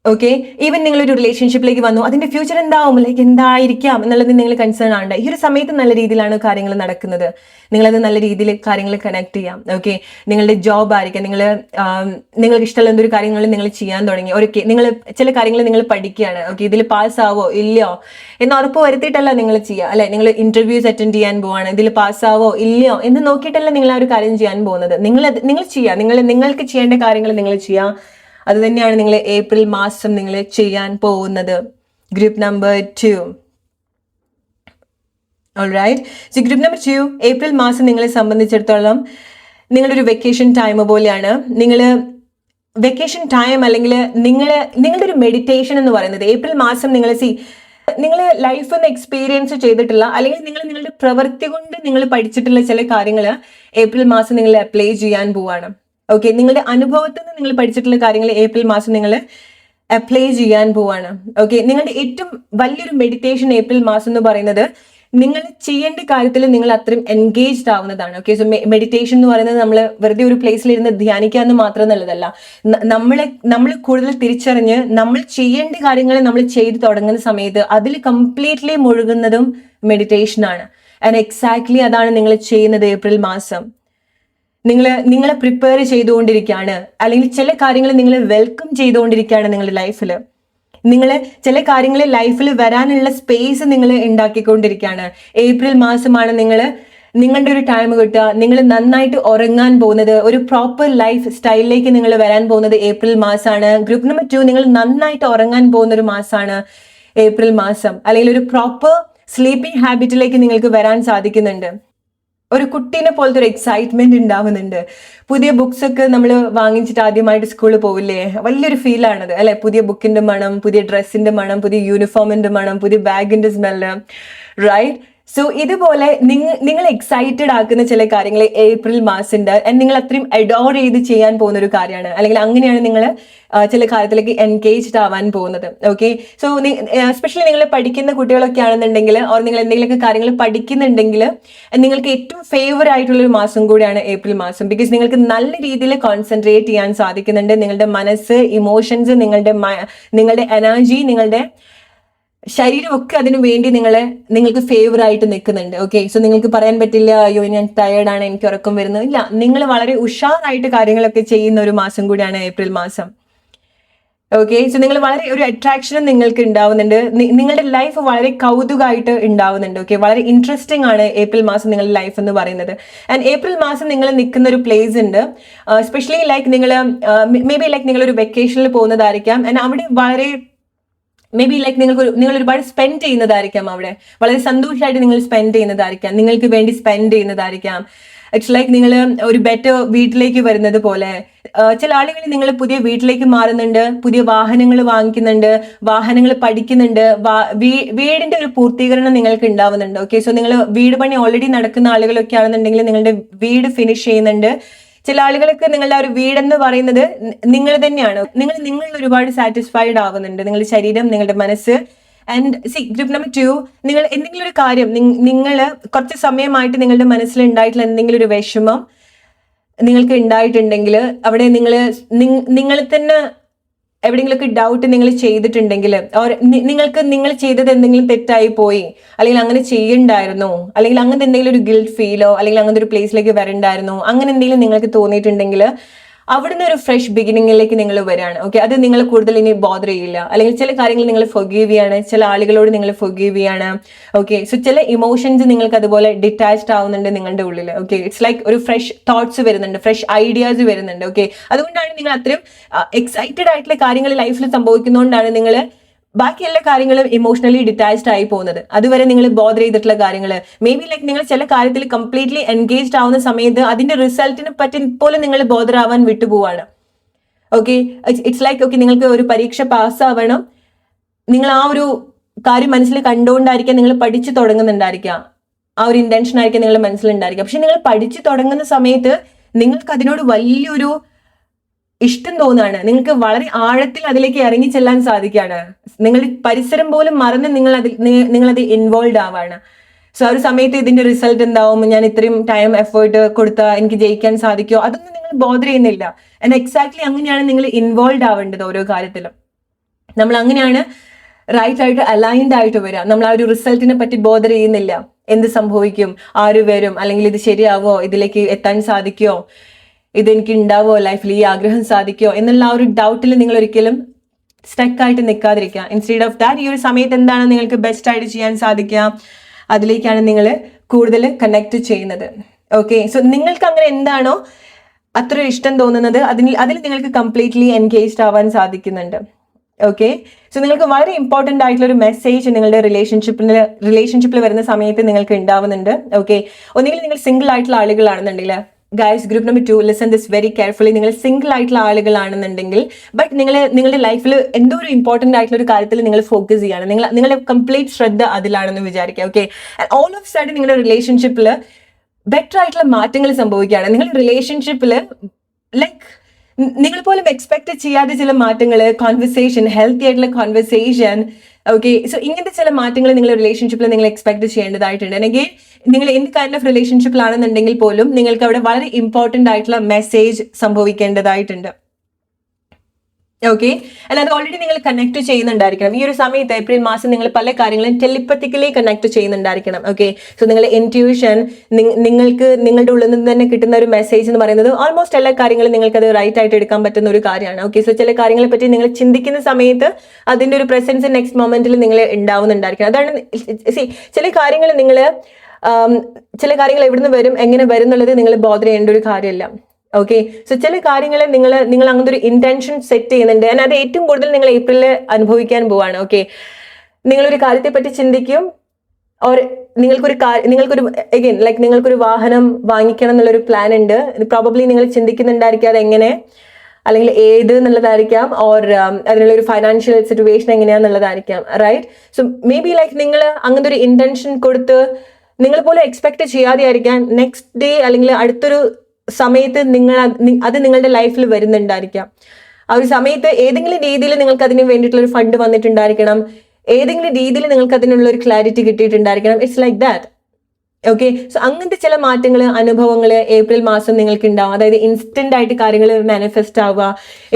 ഓക്കെ, ഈവൻ നിങ്ങളൊരു റിലേഷൻഷിപ്പിലേക്ക് വന്നു, അതിന്റെ ഫ്യൂച്ചർ എന്താവും, ലൈക്ക് എന്തായിരിക്കാം എന്നുള്ളത് നിങ്ങൾ കൺസേൺ ആവണ്ട. ഈ ഒരു സമയത്ത് നല്ല രീതിയിലാണ് കാര്യങ്ങൾ നടക്കുന്നത്, നിങ്ങളത് നല്ല രീതിയിൽ കാര്യങ്ങൾ കണക്ട് ചെയ്യാം. ഓക്കെ, നിങ്ങളുടെ ജോബ് ആയിരിക്കാം, നിങ്ങൾക്ക് ഇഷ്ടമുള്ള എന്തൊരു കാര്യങ്ങൾ നിങ്ങൾ ചെയ്യാൻ തുടങ്ങി. ഓക്കെ, നിങ്ങൾ ചില കാര്യങ്ങൾ നിങ്ങൾ പഠിക്കുകയാണ്. ഓക്കെ, ഇതിൽ പാസ്സാവോ ഇല്ലയോ എന്ന് ഉറപ്പ് വരുത്തിയിട്ടല്ല നിങ്ങൾ ചെയ്യുക, അല്ലെ? നിങ്ങൾ ഇന്റർവ്യൂസ് അറ്റൻഡ് ചെയ്യാൻ പോവാണ്, ഇതിൽ പാസ്സാവോ ഇല്ലയോ എന്ന് നോക്കിയിട്ടല്ല നിങ്ങൾ ആ ഒരു കാര്യം ചെയ്യാൻ പോകുന്നത്. നിങ്ങൾ ചെയ്യുക, നിങ്ങൾക്ക് ചെയ്യേണ്ട കാര്യങ്ങൾ നിങ്ങൾ ചെയ്യുക. അത് തന്നെയാണ് നിങ്ങൾ ഏപ്രിൽ മാസം നിങ്ങൾ ചെയ്യാൻ പോകുന്നത്. Group number 2. Alright, so group number 2, April മാസം നിങ്ങളെ സംബന്ധിച്ചിടത്തോളം നിങ്ങളൊരു വെക്കേഷൻ ടൈം പോലെയാണ്. വെക്കേഷൻ ടൈം അല്ലെങ്കിൽ നിങ്ങളുടെ ഒരു മെഡിറ്റേഷൻ എന്ന് പറയുന്നത് ഏപ്രിൽ മാസം നിങ്ങൾ ലൈഫ് ഒന്ന് എക്സ്പീരിയൻസ് ചെയ്തിട്ടുള്ള, അല്ലെങ്കിൽ നിങ്ങളുടെ പ്രവൃത്തി കൊണ്ട് നിങ്ങൾ പഠിച്ചിട്ടുള്ള ചില കാര്യങ്ങൾ ഏപ്രിൽ മാസം നിങ്ങൾ അപ്ലൈ ചെയ്യാൻ പോവാണ്. ഓക്കെ, നിങ്ങളുടെ അനുഭവത്തിൽ നിന്ന് നിങ്ങൾ പഠിച്ചിട്ടുള്ള കാര്യങ്ങൾ ഏപ്രിൽ മാസം നിങ്ങൾ അപ്ലൈ ചെയ്യാൻ പോവാണ്. ഓക്കെ, നിങ്ങളുടെ ഏറ്റവും വലിയൊരു മെഡിറ്റേഷൻ ഏപ്രിൽ മാസം എന്ന് പറയുന്നത് നിങ്ങൾ ചെയ്യേണ്ട കാര്യത്തിൽ നിങ്ങൾ അത്രയും എൻഗേജ്ഡ് ആവുന്നതാണ്. ഓക്കെ, സോ മെഡിറ്റേഷൻ എന്ന് പറയുന്നത് നമ്മൾ വെറുതെ ഒരു പ്ലേസിലിരുന്ന് ധ്യാനിക്കാമെന്ന് മാത്രം എന്നുള്ളതല്ല. നമ്മൾ കൂടുതൽ തിരിച്ചറിഞ്ഞ് നമ്മൾ ചെയ്യേണ്ട കാര്യങ്ങൾ നമ്മൾ ചെയ്തു തുടങ്ങുന്ന സമയത്ത് അതിൽ കംപ്ലീറ്റ്ലി മുഴുകുന്നതും മെഡിറ്റേഷനാണ്. ആൻഡ് എക്സാക്ട്ലി അതാണ് നിങ്ങൾ ചെയ്യുന്നത് ഏപ്രിൽ മാസം. നിങ്ങളെ പ്രിപ്പയർ ചെയ്തുകൊണ്ടിരിക്കുകയാണ്, അല്ലെങ്കിൽ ചില കാര്യങ്ങൾ നിങ്ങൾ വെൽക്കം ചെയ്തുകൊണ്ടിരിക്കുകയാണ് നിങ്ങളുടെ ലൈഫിൽ. നിങ്ങൾ ചില കാര്യങ്ങൾ ലൈഫിൽ വരാനുള്ള സ്പേസ് നിങ്ങൾ ഉണ്ടാക്കിക്കൊണ്ടിരിക്കുകയാണ്. ഏപ്രിൽ മാസമാണ് നിങ്ങളുടെ ഒരു ടൈം കിട്ടുക, നിങ്ങൾ നന്നായിട്ട് ഉറങ്ങാൻ പോകുന്നത്, ഒരു പ്രോപ്പർ ലൈഫ് സ്റ്റൈലിലേക്ക് നിങ്ങൾ വരാൻ പോകുന്നത് ഏപ്രിൽ മാസമാണ്. ഗ്രൂപ്പ് നമ്പർ 2, നിങ്ങൾ നന്നായിട്ട് ഉറങ്ങാൻ പോകുന്ന ഒരു മാസമാണ് ഏപ്രിൽ മാസം, അല്ലെങ്കിൽ ഒരു പ്രോപ്പർ സ്ലീപ്പിംഗ് ഹാബിറ്റിലേക്ക് നിങ്ങൾക്ക് വരാൻ സാധിക്കുന്നുണ്ട്. ഒരു കുട്ടീനെ പോലത്തെ ഒരു എക്സൈറ്റ്മെന്റ് ഉണ്ടാവുന്നുണ്ട്. പുതിയ ബുക്സ് ഒക്കെ നമ്മൾ വാങ്ങിച്ചിട്ട് ആദ്യമായിട്ട് സ്കൂളിൽ പോവില്ലേ, വലിയൊരു ഫീലാണത്, അല്ലെ? പുതിയ ബുക്കിന്റെ മണം, പുതിയ ഡ്രസ്സിന്റെ മണം, പുതിയ യൂണിഫോമിന്റെ മണം, പുതിയ ബാഗിന്റെ സ്മെല്ല്, റൈറ്റ്? സോ ഇതുപോലെ നിങ്ങൾ എക്സൈറ്റഡ് ആക്കുന്ന ചില കാര്യങ്ങൾ ഏപ്രിൽ മാസമുണ്ട്. ആൻഡ് നിങ്ങൾ അത്രയും അഡോർ ചെയ്ത് ചെയ്യാൻ പോകുന്ന ഒരു കാര്യമാണ്, അല്ലെങ്കിൽ അങ്ങനെയാണ് നിങ്ങൾ ചില കാര്യത്തിലേക്ക് എൻഗേജ്ഡ് ആവാൻ പോകുന്നത്. ഓക്കെ, സോ എസ്പെഷ്യലി നിങ്ങൾ പഠിക്കുന്ന കുട്ടികളൊക്കെ ആണെന്നുണ്ടെങ്കിൽ, ഓർ നിങ്ങൾ എന്തെങ്കിലുമൊക്കെ കാര്യങ്ങൾ പഠിക്കുന്നുണ്ടെങ്കിൽ, നിങ്ങൾക്ക് ഏറ്റവും ഫേവർ ആയിട്ടുള്ളൊരു മാസം കൂടിയാണ് ഏപ്രിൽ മാസം. ബിക്കോസ് നിങ്ങൾക്ക് നല്ല രീതിയിൽ കോൺസെൻട്രേറ്റ് ചെയ്യാൻ സാധിക്കുന്നുണ്ട്. നിങ്ങളുടെ മനസ്സ്, ഇമോഷൻസ്, നിങ്ങളുടെ എനർജി, നിങ്ങളുടെ ശരീരമൊക്കെ അതിനു വേണ്ടി നിങ്ങൾക്ക് ഫേവർ ആയിട്ട് നിൽക്കുന്നുണ്ട്. ഓക്കെ, സോ നിങ്ങൾക്ക് പറയാൻ പറ്റില്ല, അയ്യോ ഞാൻ ടയേർഡാണ്, എനിക്ക് ഉറക്കം വരുന്നത്. ഇല്ല, നിങ്ങൾ വളരെ ഉഷാറായിട്ട് കാര്യങ്ങളൊക്കെ ചെയ്യുന്ന ഒരു മാസം കൂടിയാണ് ഏപ്രിൽ മാസം. ഓക്കെ, സോ നിങ്ങൾ വളരെ ഒരു അട്രാക്ഷനും നിങ്ങൾക്ക് ഉണ്ടാവുന്നുണ്ട്. നിങ്ങളുടെ ലൈഫ് വളരെ കൗതുകമായിട്ട് ഉണ്ടാവുന്നുണ്ട്. ഓക്കെ, വളരെ ഇൻട്രസ്റ്റിംഗ് ആണ് ഏപ്രിൽ മാസം നിങ്ങളുടെ ലൈഫ് എന്ന് പറയുന്നത്. ആൻഡ് ഏപ്രിൽ മാസം നിങ്ങൾ നിൽക്കുന്ന ഒരു പ്ലേസ് ഉണ്ട്, സ്പെഷ്യലി ലൈക്ക് നിങ്ങൾ മേ ബി ലൈക്ക് നിങ്ങളൊരു വെക്കേഷനിൽ പോകുന്നതായിരിക്കാം. ആൻഡ് അവിടെ വളരെ മേ ബി ലൈക്ക് നിങ്ങൾ ഒരുപാട് സ്പെൻഡ് ചെയ്യുന്നതായിരിക്കാം. അവിടെ വളരെ സന്തോഷമായിട്ട് നിങ്ങൾ സ്പെൻഡ് ചെയ്യുന്നതായിരിക്കാം, നിങ്ങൾക്ക് വേണ്ടി സ്പെൻഡ് ചെയ്യുന്നതായിരിക്കാം. ഇറ്റ്സ് ലൈക്ക് നിങ്ങൾ ഒരു ബെറ്റർ വീട്ടിലേക്ക് വരുന്നത് പോലെ. ചില ആളുകൾ നിങ്ങൾ പുതിയ വീട്ടിലേക്ക് മാറുന്നുണ്ട്, പുതിയ വാഹനങ്ങൾ വാങ്ങിക്കുന്നുണ്ട്, വാഹനങ്ങൾ പഠിക്കുന്നുണ്ട്, വീടിന്റെ ഒരു പൂർത്തീകരണം നിങ്ങൾക്ക് ഉണ്ടാവുന്നുണ്ട്. ഓക്കെ, സോ നിങ്ങൾ വീട് പണി ഓൾറെഡി നടക്കുന്ന ആളുകളൊക്കെ ആണെന്നുണ്ടെങ്കിൽ നിങ്ങളുടെ വീട് ഫിനിഷ് ചെയ്യുന്നുണ്ട്. ചില ആളുകൾക്ക് നിങ്ങളുടെ ആ ഒരു വീടെന്ന് പറയുന്നത് നിങ്ങൾ തന്നെയാണ്. നിങ്ങൾ ഒരുപാട് സാറ്റിസ്ഫൈഡ് ആവുന്നുണ്ട്, നിങ്ങളുടെ ശരീരം, നിങ്ങളുടെ മനസ്സ്. ആൻഡ് ഗ്രൂപ്പ് നമ്പർ 2, നിങ്ങൾ എന്തെങ്കിലും ഒരു കാര്യം നിങ്ങൾ കുറച്ച് സമയമായിട്ട് നിങ്ങളുടെ മനസ്സിൽ ഉണ്ടായിട്ടുള്ള എന്തെങ്കിലും ഒരു വിഷമം നിങ്ങൾക്ക് ഉണ്ടായിട്ടുണ്ടെങ്കിൽ അവിടെ നിങ്ങൾ തന്നെ എവിടെയെങ്കിലുമൊക്കെ ഡൗട്ട് നിങ്ങൾ ചെയ്തിട്ടുണ്ടെങ്കിൽ, നിങ്ങൾ ചെയ്തത് എന്തെങ്കിലും തെറ്റായി പോയി, അല്ലെങ്കിൽ അങ്ങനെ ചെയ്യണ്ടായിരുന്നോ, അല്ലെങ്കിൽ അങ്ങനെ എന്തെങ്കിലും ഒരു ഗിൽറ്റ് ഫീലോ, അല്ലെങ്കിൽ അങ്ങനത്തെ ഒരു പ്ലേസിലേക്ക് വരണ്ടായിരുന്നോ, അങ്ങനെ എന്തെങ്കിലും നിങ്ങൾക്ക് തോന്നിയിട്ടുണ്ടെങ്കിൽ അവിടുന്ന് ഒരു ഫ്രഷ് ബിഗിനിങ്ങിലേക്ക് നിങ്ങൾ വരികയാണ്. ഓക്കെ, അത് നിങ്ങൾ കൂടുതൽ ഇനി ബോദർ ചെയ്യില്ല. അല്ലെങ്കിൽ ചില കാര്യങ്ങൾ നിങ്ങൾ ഫൊർഗീവ് ചെയ്യാണ്, ചില ആളുകളോട് നിങ്ങൾ ഫൊർഗീവ് ചെയ്യാണ്. ഓക്കെ, സോ ചില ഇമോഷൻസ് നിങ്ങൾക്ക് അതുപോലെ ഡിറ്റാച്ച്ഡ് ആവുന്നുണ്ട് നിങ്ങളുടെ ഉള്ളിൽ. ഓക്കെ, ഇറ്റ്സ് ലൈക്ക് ഒരു ഫ്രഷ് തോട്ട്സ് വരുന്നുണ്ട്, ഫ്രഷ് ഐഡിയാസ് വരുന്നുണ്ട്. ഓക്കെ, അതുകൊണ്ടാണ് നിങ്ങൾ അത്രയും എക്സൈറ്റഡ് ആയിട്ടുള്ള കാര്യങ്ങൾ ലൈഫിൽ സംഭവിക്കുന്നതുകൊണ്ടാണ് നിങ്ങൾ ബാക്കി എല്ലാ കാര്യങ്ങളും ഇമോഷണലി ഡിറ്റാച്ച്ഡ് ആയി പോകുന്നത്. അതുവരെ നിങ്ങൾ ബോദർ ചെയ്തിട്ടുള്ള കാര്യങ്ങൾ മേ ബി ലൈക്ക് നിങ്ങൾ ചില കാര്യത്തിൽ കംപ്ലീറ്റ്ലി എൻഗേജ്ഡ് ആവുന്ന സമയത്ത് അതിന്റെ റിസൾട്ടിനെ പറ്റി പോലും നിങ്ങൾ ബോദർ ആവാൻ വിട്ടുപോവാണ്. ഓക്കെ, ഇറ്റ്സ് ലൈക്ക് ഓക്കെ, നിങ്ങൾക്ക് ഒരു പരീക്ഷ പാസ്സാവണം, നിങ്ങൾ ആ ഒരു കാര്യം മനസ്സിൽ കണ്ടുകൊണ്ടായിരിക്കാം നിങ്ങൾ പഠിച്ചു തുടങ്ങുന്നുണ്ടായിരിക്കാം, ആ ഒരു ഇന്റൻഷൻ ആയിരിക്കും നിങ്ങളുടെ മനസ്സിലുണ്ടായിരിക്കാം. പക്ഷെ നിങ്ങൾ പഠിച്ചു തുടങ്ങുന്ന സമയത്ത് നിങ്ങൾക്ക് അതിനോട് വലിയൊരു ഇഷ്ടം തോന്നുകയാണ്, നിങ്ങൾക്ക് വളരെ ആഴത്തിൽ അതിലേക്ക് ഇറങ്ങി ചെല്ലാൻ സാധിക്കുകയാണ്, നിങ്ങളുടെ പരിസരം പോലും മറന്ന് നിങ്ങളത് ഇൻവോൾവ് ആവാണ്. സോ ആ ഒരു സമയത്ത് ഇതിന്റെ റിസൾട്ട് എന്താവും, ഞാൻ ഇത്രയും ടൈം എഫേർട്ട് കൊടുത്താൽ എനിക്ക് ജയിക്കാൻ സാധിക്കുമോ, അതൊന്നും നിങ്ങൾ ബോദർ ചെയ്യുന്നില്ല. ആൻഡ് എക്സാക്ട്ലി അങ്ങനെയാണ് നിങ്ങൾ ഇൻവോൾവ് ആവേണ്ടത് ഓരോ കാര്യത്തിലും. നമ്മൾ അങ്ങനെയാണ് റൈറ്റ് ആയിട്ട് അലൈൻഡ് ആയിട്ട് വരിക. നമ്മൾ ആ ഒരു റിസൾട്ടിനെ പറ്റി ബോദർ ചെയ്യുന്നില്ല, എന്ത് സംഭവിക്കും, ആര് വരും, അല്ലെങ്കിൽ ഇത് ശരിയാവോ, ഇതിലേക്ക് എത്താൻ സാധിക്കുമോ, ഇതെനിക്ക് ഉണ്ടാവോ ലൈഫിൽ, ഈ ആഗ്രഹം സാധിക്കോ എന്നുള്ള ആ ഒരു ഡൗട്ടിൽ നിങ്ങൾ ഒരിക്കലും സ്റ്റക്കായിട്ട് നിൽക്കാതിരിക്കുക. ഇൻസ്റ്റെഡ് ഓഫ് ദാറ്റ് ഈ ഒരു സമയത്ത് എന്താണ് നിങ്ങൾക്ക് ബെസ്റ്റ് ആയിട്ട് ചെയ്യാൻ സാധിക്കുക, അതിലേക്കാണ് നിങ്ങൾ കൂടുതൽ കണക്ട് ചെയ്യുന്നത്. ഓക്കെ, സോ നിങ്ങൾക്ക് അങ്ങനെ എന്താണോ അത്ര ഇഷ്ടം തോന്നുന്നത് അതിൽ നിങ്ങൾക്ക് കംപ്ലീറ്റ്ലി എൻഗേജ്ഡ് ആവാൻ സാധിക്കുന്നുണ്ട്. ഓക്കെ, സോ നിങ്ങൾക്ക് വളരെ ഇമ്പോർട്ടൻ്റ് ആയിട്ടുള്ള ഒരു മെസ്സേജ് നിങ്ങളുടെ റിലേഷൻഷിപ്പിൽ വരുന്ന സമയത്ത് നിങ്ങൾക്ക് ഉണ്ടാവുന്നുണ്ട്. ഓക്കെ, ഒന്നുകിൽ നിങ്ങൾ സിംഗിൾ ആയിട്ടുള്ള ആളുകളാണെന്നുണ്ടെങ്കിൽ guys, group number 2 listen this very carefully. നിങ്ങൾ സിംഗിൾ ആയിട്ടുള്ള ആളുകളാണെന്നുണ്ടെങ്കിൽ ബട്ട് നിങ്ങളുടെ ലൈഫിൽ എന്തോ ഒരു ഇമ്പോർട്ടൻ്റ് ആയിട്ടുള്ള ഒരു കാര്യത്തിൽ നിങ്ങൾ ഫോക്കസ് ചെയ്യാണ്, നിങ്ങളുടെ കംപ്ലീറ്റ് ശ്രദ്ധ അതിലാണെന്ന് വിചാരിക്കുക. ഓക്കെ, ഓൾ ഓഫ് സഡൻ നിങ്ങളുടെ റിലേഷൻഷിപ്പിൽ ബെറ്റർ ആയിട്ടുള്ള മാറ്റങ്ങൾ സംഭവിക്കുകയാണ്. നിങ്ങളുടെ റിലേഷൻഷിപ്പിൽ ലൈക്ക് നിങ്ങൾ പോലും എക്സ്പെക്ട് ചെയ്യാതെ ചില മാറ്റങ്ങൾ, കോൺവെർസേഷൻ, ഹെൽത്തി ആയിട്ടുള്ള കോൺവെർസേഷൻ. ഓക്കെ, സോ ഇങ്ങനത്തെ ചില മാറ്റങ്ങൾ നിങ്ങളുടെ റിലേഷൻഷിപ്പിൽ നിങ്ങൾ എക്സ്പെക്ട് ചെയ്യേണ്ടതായിട്ടുണ്ട്. അല്ലെങ്കിൽ നിങ്ങൾ എന്ത് കൈൻഡ് ഓഫ് റിലേഷൻഷിപ്പിലാണെന്നുണ്ടെങ്കിൽ പോലും നിങ്ങൾക്ക് അവിടെ വളരെ ഇമ്പോർട്ടൻ്റ് ആയിട്ടുള്ള മെസ്സേജ് സംഭവിക്കേണ്ടതായിട്ടുണ്ട്. ഓക്കെ, അല്ല അത് ഓൾറെഡി നിങ്ങൾ കണക്ട് ചെയ്യുന്നുണ്ടായിരിക്കണം. ഈ ഒരു സമയത്ത് ഏപ്രിൽ മാസം നിങ്ങൾ പല കാര്യങ്ങളും ടെലിപ്പത്തിക്കലി കണക്ട് ചെയ്യുന്നുണ്ടായിരിക്കണം. ഓക്കെ, സോ നിങ്ങളുടെ ഇൻറ്റ്യൂഷൻ, നിങ്ങൾക്ക് നിങ്ങളുടെ ഉള്ളിൽ നിന്ന് തന്നെ കിട്ടുന്ന ഒരു മെസ്സേജ് എന്ന് പറയുന്നത് ഓൾമോസ്റ്റ് എല്ലാ കാര്യങ്ങളും നിങ്ങൾക്ക് അത് റൈറ്റ് ആയിട്ട് എടുക്കാൻ പറ്റുന്ന ഒരു കാര്യമാണ്. ഓക്കെ, സോ ചില കാര്യങ്ങളെ പറ്റി നിങ്ങൾ ചിന്തിക്കുന്ന സമയത്ത് അതിന്റെ ഒരു പ്രസൻസ് നെക്സ്റ്റ് മൊമെന്റിൽ നിങ്ങൾ ഉണ്ടാവുന്നുണ്ടായിരിക്കണം. അതാണ് ചില കാര്യങ്ങൾ ചില കാര്യങ്ങൾ എവിടുന്ന് വരും, എങ്ങനെ വരും എന്നുള്ളത് നിങ്ങൾ ബോധർ ചെയ്യേണ്ട ഒരു കാര്യമല്ല. ഓക്കെ, സോ ചില കാര്യങ്ങൾ നിങ്ങൾ അങ്ങനത്തെ ഒരു ഇന്റൻഷൻ സെറ്റ് ചെയ്യുന്നുണ്ട്. ഞാൻ അത് ഏറ്റവും കൂടുതൽ നിങ്ങൾ ഏപ്രിലിൽ അനുഭവിക്കാൻ പോവാണ്. ഓക്കെ, നിങ്ങളൊരു കാര്യത്തെ പറ്റി ചിന്തിക്കും, നിങ്ങൾക്കൊരു അഗൈൻ ലൈക്ക് നിങ്ങൾക്കൊരു വാഹനം വാങ്ങിക്കണം എന്നുള്ളൊരു പ്ലാൻ ഉണ്ട്. പ്രോബബ്ലി നിങ്ങൾ ചിന്തിക്കുന്നുണ്ടായിരിക്കും അതെങ്ങനെ, അല്ലെങ്കിൽ ഏത് എന്നുള്ളതായിരിക്കാം, ഓർ അതിനുള്ള ഒരു ഫൈനാൻഷ്യൽ സിറ്റുവേഷൻ എങ്ങനെയാന്നുള്ളതായിരിക്കാം. Right, so maybe like നിങ്ങൾ അങ്ങനത്തെ ഒരു ഇന്റൻഷൻ കൊടുത്ത് നിങ്ങൾ പോലും എക്സ്പെക്ട് ചെയ്യാതെ ആയിരിക്കാം നെക്സ്റ്റ് ഡേ അല്ലെങ്കിൽ അടുത്തൊരു സമയത്ത് അത് നിങ്ങളുടെ ലൈഫിൽ വരുന്നുണ്ടായിരിക്കാം. ആ ഒരു സമയത്ത് ഏതെങ്കിലും രീതിയിൽ നിങ്ങൾക്ക് അതിന് വേണ്ടിയിട്ടുള്ള ഒരു ഫണ്ട് വന്നിട്ടുണ്ടായിരിക്കണം, ഏതെങ്കിലും രീതിയിൽ നിങ്ങൾക്ക് അതിനുള്ള ഒരു ക്ലാരിറ്റി കിട്ടിയിട്ടുണ്ടായിരിക്കണം. It's like that. Okay, so അങ്ങനത്തെ ചില മാറ്റങ്ങൾ, അനുഭവങ്ങൾ ഏപ്രിൽ മാസം നിങ്ങൾക്ക് ഉണ്ടാവും. അതായത് ഇൻസ്റ്റന്റ് ആയിട്ട് കാര്യങ്ങൾ മാനിഫെസ്റ്റ് ആവുക,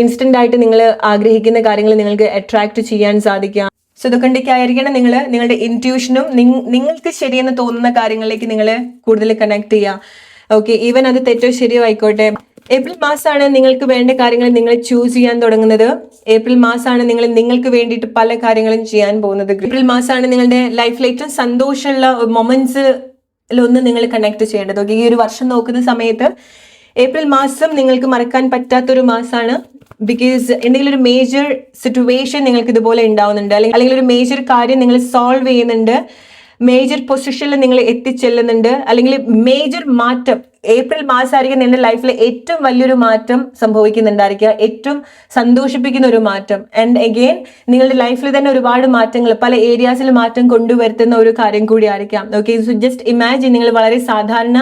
ഇൻസ്റ്റന്റ് ആയിട്ട് നിങ്ങൾ ആഗ്രഹിക്കുന്ന കാര്യങ്ങൾ നിങ്ങൾക്ക് അട്രാക്ട് ചെയ്യാൻ സാധിക്കുക. സോ ഇതൊക്കെ ആയിരിക്കണം നിങ്ങളുടെ ഇൻറ്റ്യൂഷനും നിങ്ങൾക്ക് ശരിയെന്ന് തോന്നുന്ന കാര്യങ്ങളിലേക്ക് നിങ്ങൾ കൂടുതൽ കണക്ട് ചെയ്യുക. ഓക്കെ, ഈവൻ അത് തെറ്റോ ശരിയോ ആയിക്കോട്ടെ, ഏപ്രിൽ മാസമാണ് നിങ്ങൾക്ക് വേണ്ട കാര്യങ്ങൾ നിങ്ങൾ ചൂസ് ചെയ്യാൻ തുടങ്ങുന്നത്. ഏപ്രിൽ മാസമാണ് നിങ്ങൾക്ക് വേണ്ടിയിട്ട് പല കാര്യങ്ങളും ചെയ്യാൻ പോകുന്നത്. ഏപ്രിൽ മാസമാണ് നിങ്ങളുടെ ലൈഫിൽ ഏറ്റവും സന്തോഷമുള്ള മൊമെന്റ്സിലൊന്ന് നിങ്ങൾ കണക്ട് ചെയ്യേണ്ടത്. ഓക്കെ, ഈ ഒരു വർഷം നോക്കുന്ന സമയത്ത് ഏപ്രിൽ മാസം നിങ്ങൾക്ക് മറക്കാൻ പറ്റാത്തൊരു മാസമാണ്. ബിക്കോസ് എന്തെങ്കിലും ഒരു മേജർ സിറ്റുവേഷൻ നിങ്ങൾക്ക് ഇതുപോലെ ഉണ്ടാവുന്നുണ്ട്, അല്ലെങ്കിൽ ഒരു മേജർ കാര്യം നിങ്ങൾ സോൾവ് ചെയ്യുന്നുണ്ട്, മേജർ പൊസിഷനിൽ നിങ്ങൾ എത്തിച്ചെല്ലുന്നുണ്ട്, അല്ലെങ്കിൽ മേജർ മാറ്റം. ഏപ്രിൽ മാസമായിരിക്കും നിങ്ങളുടെ ലൈഫിൽ ഏറ്റവും വലിയൊരു മാറ്റം സംഭവിക്കുന്നുണ്ടായിരിക്കുക, ഏറ്റവും സന്തോഷിപ്പിക്കുന്ന ഒരു മാറ്റം. ആൻഡ് അഗെയിൻ നിങ്ങളുടെ ലൈഫിൽ തന്നെ ഒരുപാട് മാറ്റങ്ങൾ, പല ഏരിയാസിൽ മാറ്റം കൊണ്ടുവരുത്തുന്ന ഒരു കാര്യം കൂടി ആയിരിക്കാം. ഓക്കെ, സോ ജസ്റ്റ് ഇമാജിൻ, നിങ്ങൾ വളരെ സാധാരണ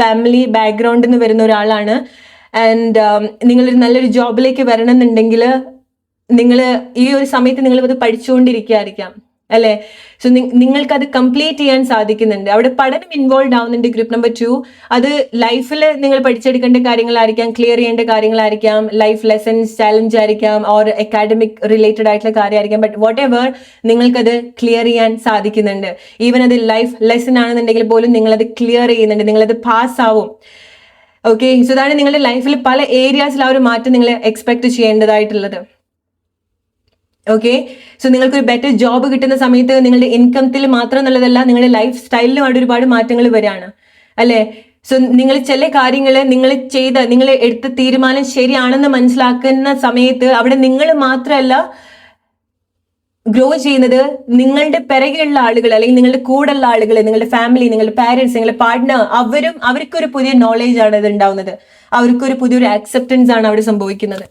ഫാമിലി ബാക്ക്ഗ്രൗണ്ടിൽ നിന്ന് വരുന്ന ഒരാളാണ്. ആൻഡ് നിങ്ങളൊരു നല്ലൊരു ജോബിലേക്ക് വരണമെന്നുണ്ടെങ്കിൽ നിങ്ങൾ ഈ ഒരു സമയത്ത് നിങ്ങൾ അത് പഠിച്ചുകൊണ്ടിരിക്കുകയായിരിക്കാം, അല്ലെ? സോ നിങ്ങൾക്കത് കംപ്ലീറ്റ് ചെയ്യാൻ സാധിക്കുന്നുണ്ട്. അവിടെ പഠനം ഇൻവോൾവ് ആവുന്നുണ്ട്. ഗ്രൂപ്പ് നമ്പർ 2 അത് ലൈഫിൽ നിങ്ങൾ പഠിച്ചെടുക്കേണ്ട കാര്യങ്ങളായിരിക്കാം, ക്ലിയർ ചെയ്യേണ്ട കാര്യങ്ങളായിരിക്കാം, ലൈഫ് ലെസൺസ്, ചാലഞ്ച് ആയിരിക്കാം, ഓർ അക്കാഡമിക് റിലേറ്റഡ് ആയിട്ടുള്ള കാര്യമായിരിക്കാം. ബട്ട് വാട്ട് എവർ, നിങ്ങൾക്കത് ക്ലിയർ ചെയ്യാൻ സാധിക്കുന്നുണ്ട്. ഈവൻ അത് ലൈഫ് ലെസൺ ആണെന്നുണ്ടെങ്കിൽ പോലും നിങ്ങളത് ക്ലിയർ ചെയ്യുന്നുണ്ട്, നിങ്ങളത് പാസ് ആവും. ഓക്കെ, സോ അതാണ് നിങ്ങളുടെ ലൈഫിൽ പല ഏരിയാസിൽ ആ ഒരു മാറ്റം നിങ്ങൾ എക്സ്പെക്ട് ചെയ്യേണ്ടതായിട്ടുള്ളത്. ഓക്കെ, സോ നിങ്ങൾക്കൊരു ബെറ്റർ ജോബ് കിട്ടുന്ന സമയത്ത് നിങ്ങളുടെ ഇൻകത്തിൽ മാത്രം എന്നുള്ളതല്ല, നിങ്ങളുടെ ലൈഫ് സ്റ്റൈലിലും അവിടെ ഒരുപാട് മാറ്റങ്ങൾ വരികയാണ്, അല്ലെ? സോ നിങ്ങൾ ചില കാര്യങ്ങൾ നിങ്ങൾ എടുത്ത തീരുമാനം ശരിയാണെന്ന് മനസ്സിലാക്കുന്ന സമയത്ത് അവിടെ നിങ്ങൾ മാത്രമല്ല ഗ്രോ ചെയ്യുന്നത്, നിങ്ങളുടെ പിറകെയുള്ള ആളുകൾ, അല്ലെങ്കിൽ നിങ്ങളുടെ കൂടെയുള്ള ആളുകൾ, നിങ്ങളുടെ ഫാമിലി, നിങ്ങളുടെ പാരന്റ്സ്, നിങ്ങളുടെ പാർട്ട്ണർ, അവർക്കൊരു പുതിയ നോളേജ് ആണ് ഇത് ഉണ്ടാവുന്നത്, അവർക്കൊരു പുതിയൊരു അക്സെപ്റ്റൻസ് ആണ് അവിടെ സംഭവിക്കുന്നത്.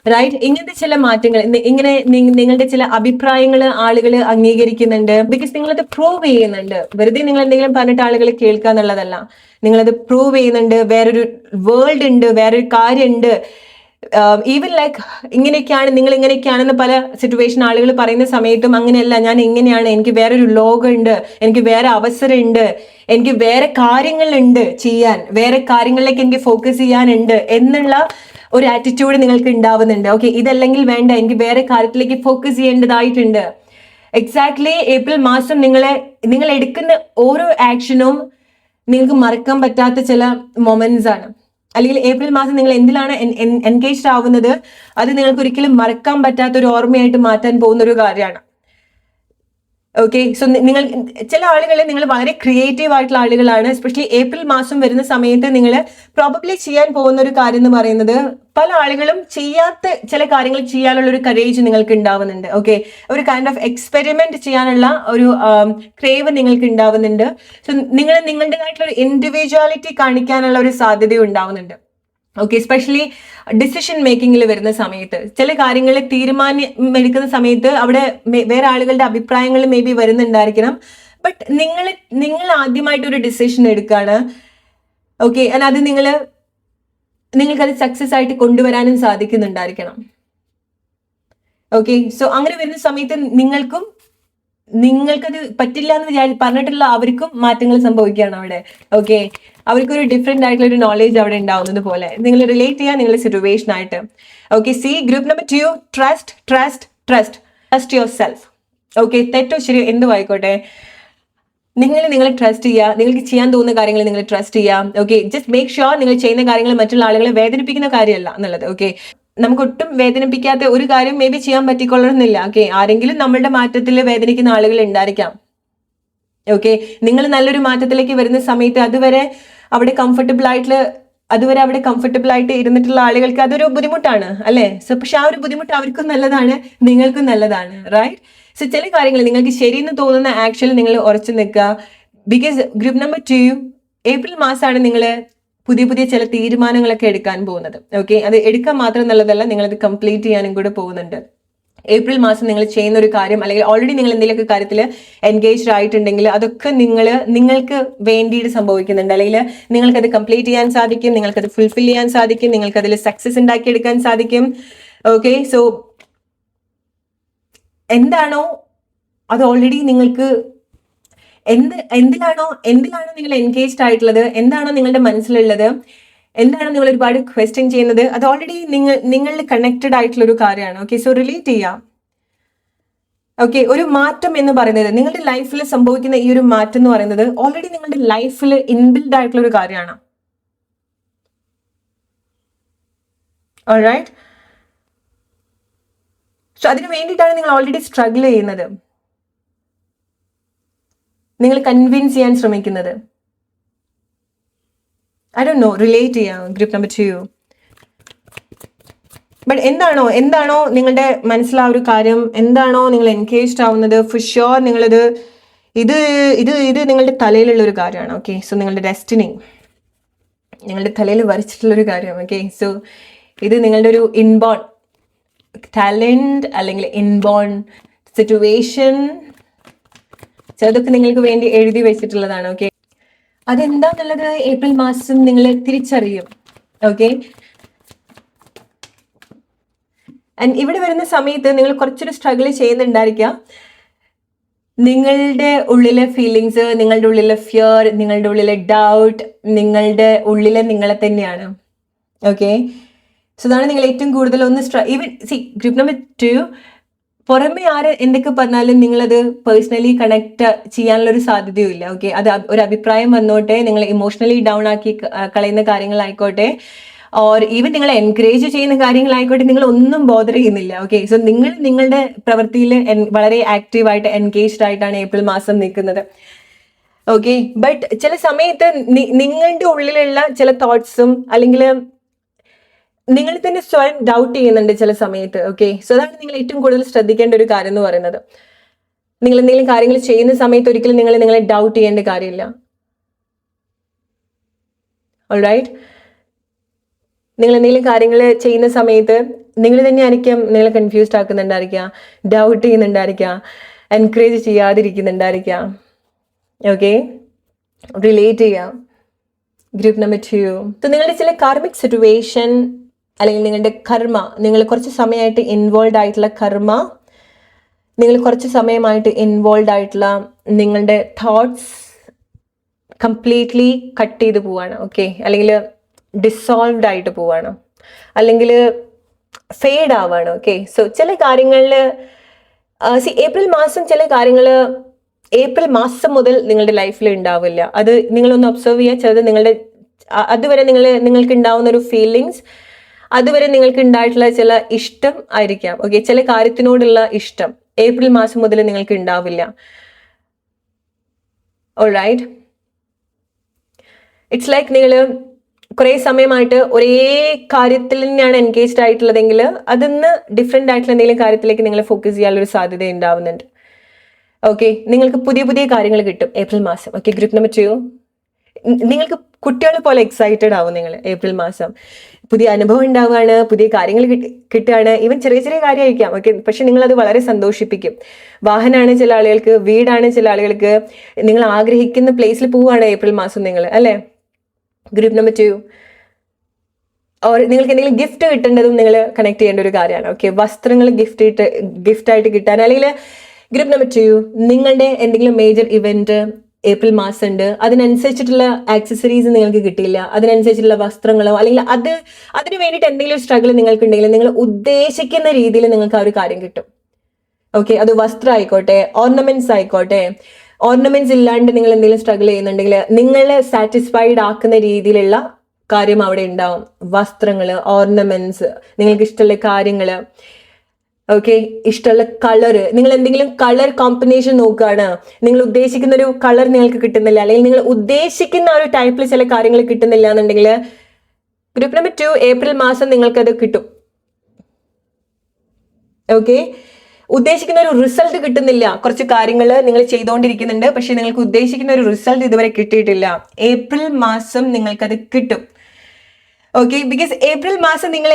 റൈറ്റ്, ഇങ്ങനത്തെ ചില മാറ്റങ്ങൾ, ഇങ്ങനെ നിങ്ങളുടെ ചില അഭിപ്രായങ്ങൾ ആളുകൾ അംഗീകരിക്കുന്നുണ്ട്. ബിക്കോസ് നിങ്ങളത് പ്രൂവ് ചെയ്യുന്നുണ്ട്. വെറുതെ നിങ്ങൾ എന്തെങ്കിലും പറഞ്ഞിട്ട് ആളുകൾ കേൾക്കുക എന്നുള്ളതല്ല, നിങ്ങളത് പ്രൂവ് ചെയ്യുന്നുണ്ട്. വേറൊരു വേൾഡ് ഉണ്ട്, വേറൊരു കാര്യമുണ്ട്. ഈവൻ ലൈക്ക് നിങ്ങൾ ഇങ്ങനെയൊക്കെയാണെന്ന് പല സിറ്റുവേഷൻ ആളുകൾ പറയുന്ന സമയത്തും അങ്ങനെയല്ല, ഞാൻ ഇങ്ങനെയാണ്, എനിക്ക് വേറൊരു ലോകമുണ്ട്, എനിക്ക് വേറെ അവസരമുണ്ട്, എനിക്ക് വേറെ കാര്യങ്ങളുണ്ട് ചെയ്യാൻ, വേറെ കാര്യങ്ങളിലേക്ക് എനിക്ക് ഫോക്കസ് ചെയ്യാനുണ്ട് എന്നുള്ള ഒരു ആറ്റിറ്റ്യൂഡ് നിങ്ങൾക്ക് ഉണ്ടാവുന്നുണ്ട്. ഓക്കെ, ഇതല്ലെങ്കിൽ വേണ്ട, എനിക്ക് വേറെ കാര്യത്തിലേക്ക് ഫോക്കസ് ചെയ്യേണ്ടതായിട്ടുണ്ട്. എക്സാക്ട്ലി ഏപ്രിൽ മാസം നിങ്ങൾ എടുക്കുന്ന ഓരോ ആക്ഷനും നിങ്ങൾക്ക് മറക്കാൻ പറ്റാത്ത ചില മൊമെന്റ്സ് ആണ്. അല്ലെങ്കിൽ ഏപ്രിൽ മാസം നിങ്ങൾ എന്തിലാണ് എൻഗേജ്ഡ് ആവുന്നത്, അത് നിങ്ങൾക്ക് ഒരിക്കലും മറക്കാൻ പറ്റാത്ത ഒരു ഓർമ്മയായിട്ട് മാറ്റാൻ പോകുന്ന ഒരു കാര്യമാണ്. ഓക്കെ, സോ ചില ആളുകളെ നിങ്ങൾ വളരെ ക്രിയേറ്റീവ് ആയിട്ടുള്ള ആളുകളാണ്. എസ്പെഷ്യലി ഏപ്രിൽ മാസം വരുന്ന സമയത്ത് നിങ്ങൾ പ്രോബബ്ലി ചെയ്യാൻ പോകുന്ന ഒരു കാര്യം എന്ന് പറയുന്നത്, പല ആളുകളും ചെയ്യാത്ത ചില കാര്യങ്ങൾ ചെയ്യാനുള്ള ഒരു കറേജ് നിങ്ങൾക്ക് ഉണ്ടാവുന്നുണ്ട്. ഓക്കെ, ഒരു കൈൻഡ് ഓഫ് എക്സ്പെരിമെന്റ് ചെയ്യാനുള്ള ഒരു ക്രേവ് നിങ്ങൾക്ക് ഉണ്ടാവുന്നുണ്ട്. സോ നിങ്ങളുടേതായിട്ടുള്ള ഒരു ഇൻഡിവിജ്വാലിറ്റി കാണിക്കാനുള്ള ഒരു സാധ്യത ഉണ്ടാവുന്നുണ്ട്. ഓക്കെ, എസ്പെഷ്യലി ഡിസിഷൻ മേക്കിങ്ങിൽ വരുന്ന സമയത്ത്, ചില കാര്യങ്ങൾ തീരുമാനം എടുക്കുന്ന സമയത്ത് അവിടെ വേറെ ആളുകളുടെ അഭിപ്രായങ്ങൾ മേ ബി വരുന്നുണ്ടായിരിക്കണം. ബട്ട് നിങ്ങൾ ആദ്യമായിട്ട് ഒരു ഡിസിഷൻ എടുക്കുകയാണ്. ഓക്കെ, അത് നിങ്ങൾക്കത് സക്സസ് ആയിട്ട് കൊണ്ടുവരാനും സാധിക്കുന്നുണ്ടായിരിക്കണം. ഓക്കെ, സോ അങ്ങനെ വരുന്ന സമയത്ത് നിങ്ങൾക്കത് പറ്റില്ല എന്ന് പറഞ്ഞിട്ടുള്ള അവർക്കും മാറ്റങ്ങൾ സംഭവിക്കുകയാണ് അവിടെ. ഓക്കെ, അവർക്കൊരു ഡിഫറെന്റ് ആയിട്ടുള്ള ഒരു നോളേജ് അവിടെ ഉണ്ടാവുന്നത് പോലെ നിങ്ങൾ റിലേറ്റ് ചെയ്യാൻ നിങ്ങളുടെ സിറ്റുവേഷൻ ആയിട്ട്. Okay, C group number 2, trust your self. Okay, തെറ്റോ ശരിയോ എന്തോ ആയിക്കോട്ടെ, നിങ്ങളെ ട്രസ്റ്റ് ചെയ്യുക. നിങ്ങൾക്ക് ചെയ്യാൻ തോന്നുന്ന കാര്യങ്ങൾ നിങ്ങൾ ട്രസ്റ്റ് ചെയ്യാം. ഓക്കെ, ജസ്റ്റ് മേക്ക് ഷുവർ നിങ്ങൾ ചെയ്യുന്ന കാര്യങ്ങൾ മറ്റുള്ള ആളുകളെ വേദനിപ്പിക്കുന്ന കാര്യമല്ല എന്നുള്ളത്. ഓക്കെ, നമുക്കൊട്ടും വേദനിപ്പിക്കാത്ത ഒരു കാര്യം മേ ബി ചെയ്യാൻ പറ്റിക്കൊള്ളണമെന്നില്ല. ഓക്കെ, ആരെങ്കിലും നമ്മളുടെ മാറ്റത്തിൽ വേദനിക്കുന്ന ആളുകൾ ഉണ്ടായിരിക്കാം. ഓക്കെ, നിങ്ങൾ നല്ലൊരു മാറ്റത്തിലേക്ക് വരുന്ന സമയത്ത് അതുവരെ അവിടെ കംഫർട്ടബിൾ ആയിട്ട് ഇരുന്നിട്ടുള്ള ആളുകൾക്ക് അതൊരു ബുദ്ധിമുട്ടാണ്, അല്ലെ? സോ പക്ഷെ ആ ഒരു ബുദ്ധിമുട്ട് അവർക്കും നല്ലതാണ്, നിങ്ങൾക്കും നല്ലതാണ്. റൈറ്റ്, സോ ചില കാര്യങ്ങൾ നിങ്ങൾക്ക് ശരിയെന്ന് തോന്നുന്ന ആക്ഷനിൽ നിങ്ങൾ ഉറച്ചു നിൽക്കുക. ബിക്കോസ് ഗ്രൂപ്പ് നമ്പർ 2 ഏപ്രിൽ മാസമാണ് നിങ്ങൾ പുതിയ ചില തീരുമാനങ്ങളൊക്കെ എടുക്കാൻ പോകുന്നത്. ഓക്കെ, അത് എടുക്കാൻ മാത്രം നല്ലതല്ല, നിങ്ങളത് കംപ്ലീറ്റ് ചെയ്യാനും കൂടെ പോകുന്നുണ്ട്. ഏപ്രിൽ മാസം നിങ്ങൾ ചെയ്യുന്ന ഒരു കാര്യം, അല്ലെങ്കിൽ ഓൾറെഡി നിങ്ങൾ എന്തെങ്കിലുമൊക്കെ കാര്യത്തിൽ എൻഗേജ്ഡ് ആയിട്ടുണ്ടെങ്കിൽ അതൊക്കെ നിങ്ങൾക്ക് വേണ്ടിയിട്ട് സംഭവിക്കുന്നുണ്ട്, അല്ലെങ്കിൽ നിങ്ങൾക്കത് കംപ്ലീറ്റ് ചെയ്യാൻ സാധിക്കും, നിങ്ങൾക്കത് ഫുൾഫിൽ ചെയ്യാൻ സാധിക്കും, നിങ്ങൾക്കതിൽ സക്സസ് ഉണ്ടാക്കിയെടുക്കാൻ സാധിക്കും. ഓക്കെ, സോ എന്താണോ അത് ഓൾറെഡി നിങ്ങൾക്ക് എന്തിലാണോ നിങ്ങൾ എൻഗേജ്ഡ് ആയിട്ടുള്ളത്, എന്താണോ നിങ്ങളുടെ മനസ്സിലുള്ളത്, എന്താണോ നിങ്ങൾ ഒരുപാട് ക്വസ്റ്റ്യൻ ചെയ്യുന്നത്, അത് ഓൾറെഡി നിങ്ങളിൽ കണക്റ്റഡ് ആയിട്ടുള്ള ഒരു കാര്യമാണ്. ഓക്കെ, സോ റിലേറ്റ് ചെയ്യാം. ഓക്കെ, ഒരു മാറ്റം എന്ന് പറയുന്നത്, നിങ്ങളുടെ ലൈഫിൽ സംഭവിക്കുന്ന ഈ ഒരു മാറ്റം എന്ന് പറയുന്നത് ഓൾറെഡി നിങ്ങളുടെ ലൈഫിൽ ഇൻബിൽഡ് ആയിട്ടുള്ള ഒരു കാര്യമാണ്. ഓൾറൈറ്റ്. സോ അതിന് വേണ്ടിയിട്ടാണ് നിങ്ങൾ ഓൾറെഡി സ്ട്രഗിൾ ചെയ്യുന്നത്, നിങ്ങൾ കൺവിൻസ് ചെയ്യാൻ ശ്രമിക്കുന്നത്. ഐ ഡോണ്ട് നോ, റിലേറ്റ് ചെയ്യാം ഗ്രൂപ്പ് നമ്പർ 2. ബട്ട് എന്താണോ നിങ്ങളുടെ മനസ്സിൽ ആ ഒരു കാര്യം, എന്താണോ നിങ്ങൾ എൻഗേജ്ഡ് ആവുന്നത്, ഫോർ ഷുവർ നിങ്ങളിത് ഇത് ഇത് ഇത് നിങ്ങളുടെ തലയിലുള്ള ഒരു കാര്യമാണ്. ഓക്കെ, സോ നിങ്ങളുടെ ഡെസ്റ്റിനി നിങ്ങളുടെ തലയിൽ വരച്ചിട്ടുള്ളൊരു കാര്യം. ഓക്കെ, സോ ഇത് നിങ്ങളുടെ ഒരു ഇൻബോൺ ടാലൻറ്റ് അല്ലെങ്കിൽ ഇൻബോൺ സിറ്റുവേഷൻ, ചിലതൊക്കെ നിങ്ങൾക്ക് വേണ്ടി എഴുതി വെച്ചിട്ടുള്ളതാണ്. ഓക്കെ, അതെന്താന്നുള്ളത് ഏപ്രിൽ മാസം നിങ്ങൾ തിരിച്ചറിയും. ഓക്കെ, ആൻഡ് ഇവിടെ വരുന്ന സമയത്ത് നിങ്ങൾ കുറച്ചൊരു സ്ട്രഗിൾ ചെയ്യുന്നുണ്ടായിരിക്കാം. നിങ്ങളുടെ ഉള്ളിലെ ഫീലിങ്സ്, നിങ്ങളുടെ ഉള്ളിലെ ഫിയർ, നിങ്ങളുടെ ഉള്ളിലെ ഡൗട്ട്, നിങ്ങളുടെ ഉള്ളിലെ നിങ്ങളെ തന്നെയാണ്. ഓക്കെ, സോ അതാണ് നിങ്ങൾ ഏറ്റവും കൂടുതൽ ഒന്ന് ഈവൻ ഗ്രൂപ്പ് നമ്പർ 2 പുറമെ ആര് എന്തൊക്കെ പറഞ്ഞാലും നിങ്ങളത് പേഴ്സണലി കണക്ട് ചെയ്യാനുള്ള ഒരു സാധ്യതയും ഇല്ല. ഓക്കെ, അത് ഒരു അഭിപ്രായം വന്നോട്ടെ, നിങ്ങൾ ഇമോഷണലി ഡൗൺ ആക്കി കളയുന്ന കാര്യങ്ങളായിക്കോട്ടെ, ഓർ ഈവൻ നിങ്ങളെ എൻകറേജ് ചെയ്യുന്ന കാര്യങ്ങളായിക്കോട്ടെ, നിങ്ങൾ ഒന്നും ബോധർ ചെയ്യുന്നില്ല. ഓക്കെ, സോ നിങ്ങൾ നിങ്ങളുടെ പ്രവൃത്തിയിൽ വളരെ ആക്റ്റീവായിട്ട് എൻഗേജ്ഡ് ആയിട്ടാണ് ഏപ്രിൽ മാസം നിൽക്കുന്നത്. ഓക്കെ, ബട്ട് ചില സമയത്ത് നിങ്ങളുടെ ഉള്ളിലുള്ള ചില തോട്ട്സും അല്ലെങ്കിൽ നിങ്ങൾ തന്നെ സ്വയം ഡൗട്ട് ചെയ്യുന്നുണ്ട് ചില സമയത്ത്. ഓക്കെ, സോ അതാണ് നിങ്ങൾ ഏറ്റവും കൂടുതൽ ശ്രദ്ധിക്കേണ്ട ഒരു കാര്യം എന്ന് പറയുന്നത്. നിങ്ങൾ എന്തെങ്കിലും കാര്യങ്ങൾ ചെയ്യുന്ന സമയത്ത് ഒരിക്കലും നിങ്ങളെ ഡൗട്ട് ചെയ്യേണ്ട കാര്യമില്ല. ഓൾറൈറ്റ്, നിങ്ങൾ എന്തെങ്കിലും കാര്യങ്ങൾ ചെയ്യുന്ന സമയത്ത് നിങ്ങൾ തന്നെ ആയിരിക്കാം നിങ്ങളെ കൺഫ്യൂസ്ഡ് ആക്കുന്നുണ്ടായിരിക്കാം, ഡൗട്ട് ചെയ്യുന്നുണ്ടായിരിക്കാം, എൻകറേജ് ചെയ്യാതിരിക്കുന്നുണ്ടായിരിക്കാം. ഓക്കെ, റിലേറ്റ് ചെയ്യാം ഗ്രൂപ്പ് നമ്പർ 2. സോ നിങ്ങളുടെ ചില കാർമിക് സിറ്റുവേഷൻ അല്ലെങ്കിൽ നിങ്ങളുടെ കർമ്മ, നിങ്ങൾ കുറച്ച് സമയമായിട്ട് ഇൻവോൾവ് ആയിട്ടുള്ള കർമ്മ, നിങ്ങൾ കുറച്ച് സമയമായിട്ട് ഇൻവോൾവ് ആയിട്ടുള്ള നിങ്ങളുടെ തോട്ട്സ് കംപ്ലീറ്റ്ലി കട്ട് ചെയ്ത് പോവാണ്. ഓക്കെ, അല്ലെങ്കിൽ ഡിസോൾവ്ഡ് ആയിട്ട് പോവാണ്, അല്ലെങ്കിൽ ഫെയ്ഡ് ആവാണ്. ഓക്കെ, സോ ചില കാര്യങ്ങളിൽ ഏപ്രിൽ മാസം ചില കാര്യങ്ങൾ ഏപ്രിൽ മാസം മുതൽ നിങ്ങളുടെ ലൈഫിൽ ഉണ്ടാവില്ല. അത് നിങ്ങളൊന്ന് ഒബ്സർവ് ചെയ്യുക. ചിലത് നിങ്ങളുടെ അതുവരെ നിങ്ങൾക്ക് ഉണ്ടാവുന്ന ഒരു ഫീലിങ്സ്, അതുവരെ നിങ്ങൾക്ക് ഉണ്ടായിട്ടുള്ള ചില ഇഷ്ടം ആയിരിക്കാം. ഓക്കെ, ചില കാര്യത്തിനോടുള്ള ഇഷ്ടം ഏപ്രിൽ മാസം മുതൽ നിങ്ങൾക്ക് ഉണ്ടാവില്ല. ഓൾറൈറ്റ്, ഇറ്റ്സ് ലൈക്ക് നിങ്ങൾ കുറേ സമയമായിട്ട് ഒരേ കാര്യത്തിൽ തന്നെയാണ് എൻഗേജ്ഡ് ആയിട്ടുള്ളതെങ്കിൽ അതിന്ന് ഡിഫറെൻ്റ് ആയിട്ടുള്ള എന്തെങ്കിലും കാര്യത്തിലേക്ക് നിങ്ങൾ ഫോക്കസ് ചെയ്യാനുള്ള ഒരു സാധ്യത ഉണ്ടാവുന്നുണ്ട്. ഓക്കെ, നിങ്ങൾക്ക് പുതിയ പുതിയ കാര്യങ്ങൾ കിട്ടും ഏപ്രിൽ മാസം. ഓക്കെ, ഗ്രൂപ്പ് നമ്പർ 2, നിങ്ങൾക്ക് കുട്ടികളെ പോലെ എക്സൈറ്റഡ് ആവും നിങ്ങൾ ഏപ്രിൽ മാസം. പുതിയ അനുഭവം ഉണ്ടാവുകയാണ്, പുതിയ കാര്യങ്ങൾ കിട്ടുകയാണ്. ഈവൻ ചെറിയ ചെറിയ കാര്യമായിരിക്കാം. ഓക്കെ, പക്ഷെ നിങ്ങളത് വളരെ സന്തോഷിപ്പിക്കും. വാഹനമാണ് ചില ആളുകൾക്ക്, വീടാണ് ചില ആളുകൾക്ക്, നിങ്ങൾ ആഗ്രഹിക്കുന്ന പ്ലേസിൽ പോവുകയാണ് ഏപ്രിൽ മാസം നിങ്ങൾ, അല്ലേ? ഗ്രൂപ്പ് നമ്പർ 2, ഓർ നിങ്ങൾക്ക് എന്തെങ്കിലും ഗിഫ്റ്റ് കിട്ടേണ്ടതും നിങ്ങൾ കണക്ട് ചെയ്യേണ്ട ഒരു കാര്യമാണ്. ഓക്കെ, വസ്ത്രങ്ങൾ ഗിഫ്റ്റായിട്ട് കിട്ടാൻ, അല്ലെങ്കിൽ ഗ്രൂപ്പ് നമ്പർ 2 നിങ്ങളുടെ എന്തെങ്കിലും മേജർ ഇവന്റ് ഏപ്രിൽ മാസം ഉണ്ട്, അതിനനുസരിച്ചിട്ടുള്ള ആക്സസറീസ് നിങ്ങൾക്ക് കിട്ടിയില്ല, അതിനനുസരിച്ചുള്ള വസ്ത്രങ്ങളോ അല്ലെങ്കിൽ അതിന് വേണ്ടിയിട്ട് എന്തെങ്കിലും സ്ട്രഗിൾ നിങ്ങൾക്ക് ഉണ്ടെങ്കിൽ നിങ്ങൾ ഉദ്ദേശിക്കുന്ന രീതിയിൽ നിങ്ങൾക്ക് ആ ഒരു കാര്യം കിട്ടും. ഓക്കെ, അത് വസ്ത്രം ആയിക്കോട്ടെ, ഓർണമെന്റ്സ് ആയിക്കോട്ടെ. ഓർണമെന്റ്സ് ഇല്ലാണ്ട് നിങ്ങൾ എന്തെങ്കിലും സ്ട്രഗിൾ ചെയ്യുന്നുണ്ടെങ്കിൽ നിങ്ങളെ സാറ്റിസ്ഫൈഡ് ആക്കുന്ന രീതിയിലുള്ള കാര്യം അവിടെ ഉണ്ടാവും. വസ്ത്രങ്ങള്, ഓർണമെന്റ്സ്, നിങ്ങൾക്ക് ഇഷ്ടമുള്ള കാര്യങ്ങള്. ഓക്കെ, ഇഷ്ടമുള്ള കളറ്, നിങ്ങൾ എന്തെങ്കിലും കളർ കോമ്പിനേഷൻ നോക്കുകയാണ്, നിങ്ങൾ ഉദ്ദേശിക്കുന്ന ഒരു കളർ നിങ്ങൾക്ക് കിട്ടുന്നില്ല, അല്ലെങ്കിൽ നിങ്ങൾ ഉദ്ദേശിക്കുന്ന ഒരു ടൈപ്പിൽ ചില കാര്യങ്ങൾ കിട്ടുന്നില്ല എന്നുണ്ടെങ്കിൽ ഗ്രൂപ്പ് നമ്പർ 2 ഏപ്രിൽ മാസം നിങ്ങൾക്കത് കിട്ടും. ഓക്കെ, ഉദ്ദേശിക്കുന്ന ഒരു റിസൾട്ട് കിട്ടുന്നില്ല, കുറച്ച് കാര്യങ്ങൾ നിങ്ങൾ ചെയ്തുകൊണ്ടിരിക്കുന്നുണ്ട്, പക്ഷെ നിങ്ങൾക്ക് ഉദ്ദേശിക്കുന്ന ഒരു റിസൾട്ട് ഇതുവരെ കിട്ടിയിട്ടില്ല. ഏപ്രിൽ മാസം നിങ്ങൾക്കത് കിട്ടും. ഓക്കെ, ബിക്കോസ് ഏപ്രിൽ മാസം നിങ്ങൾ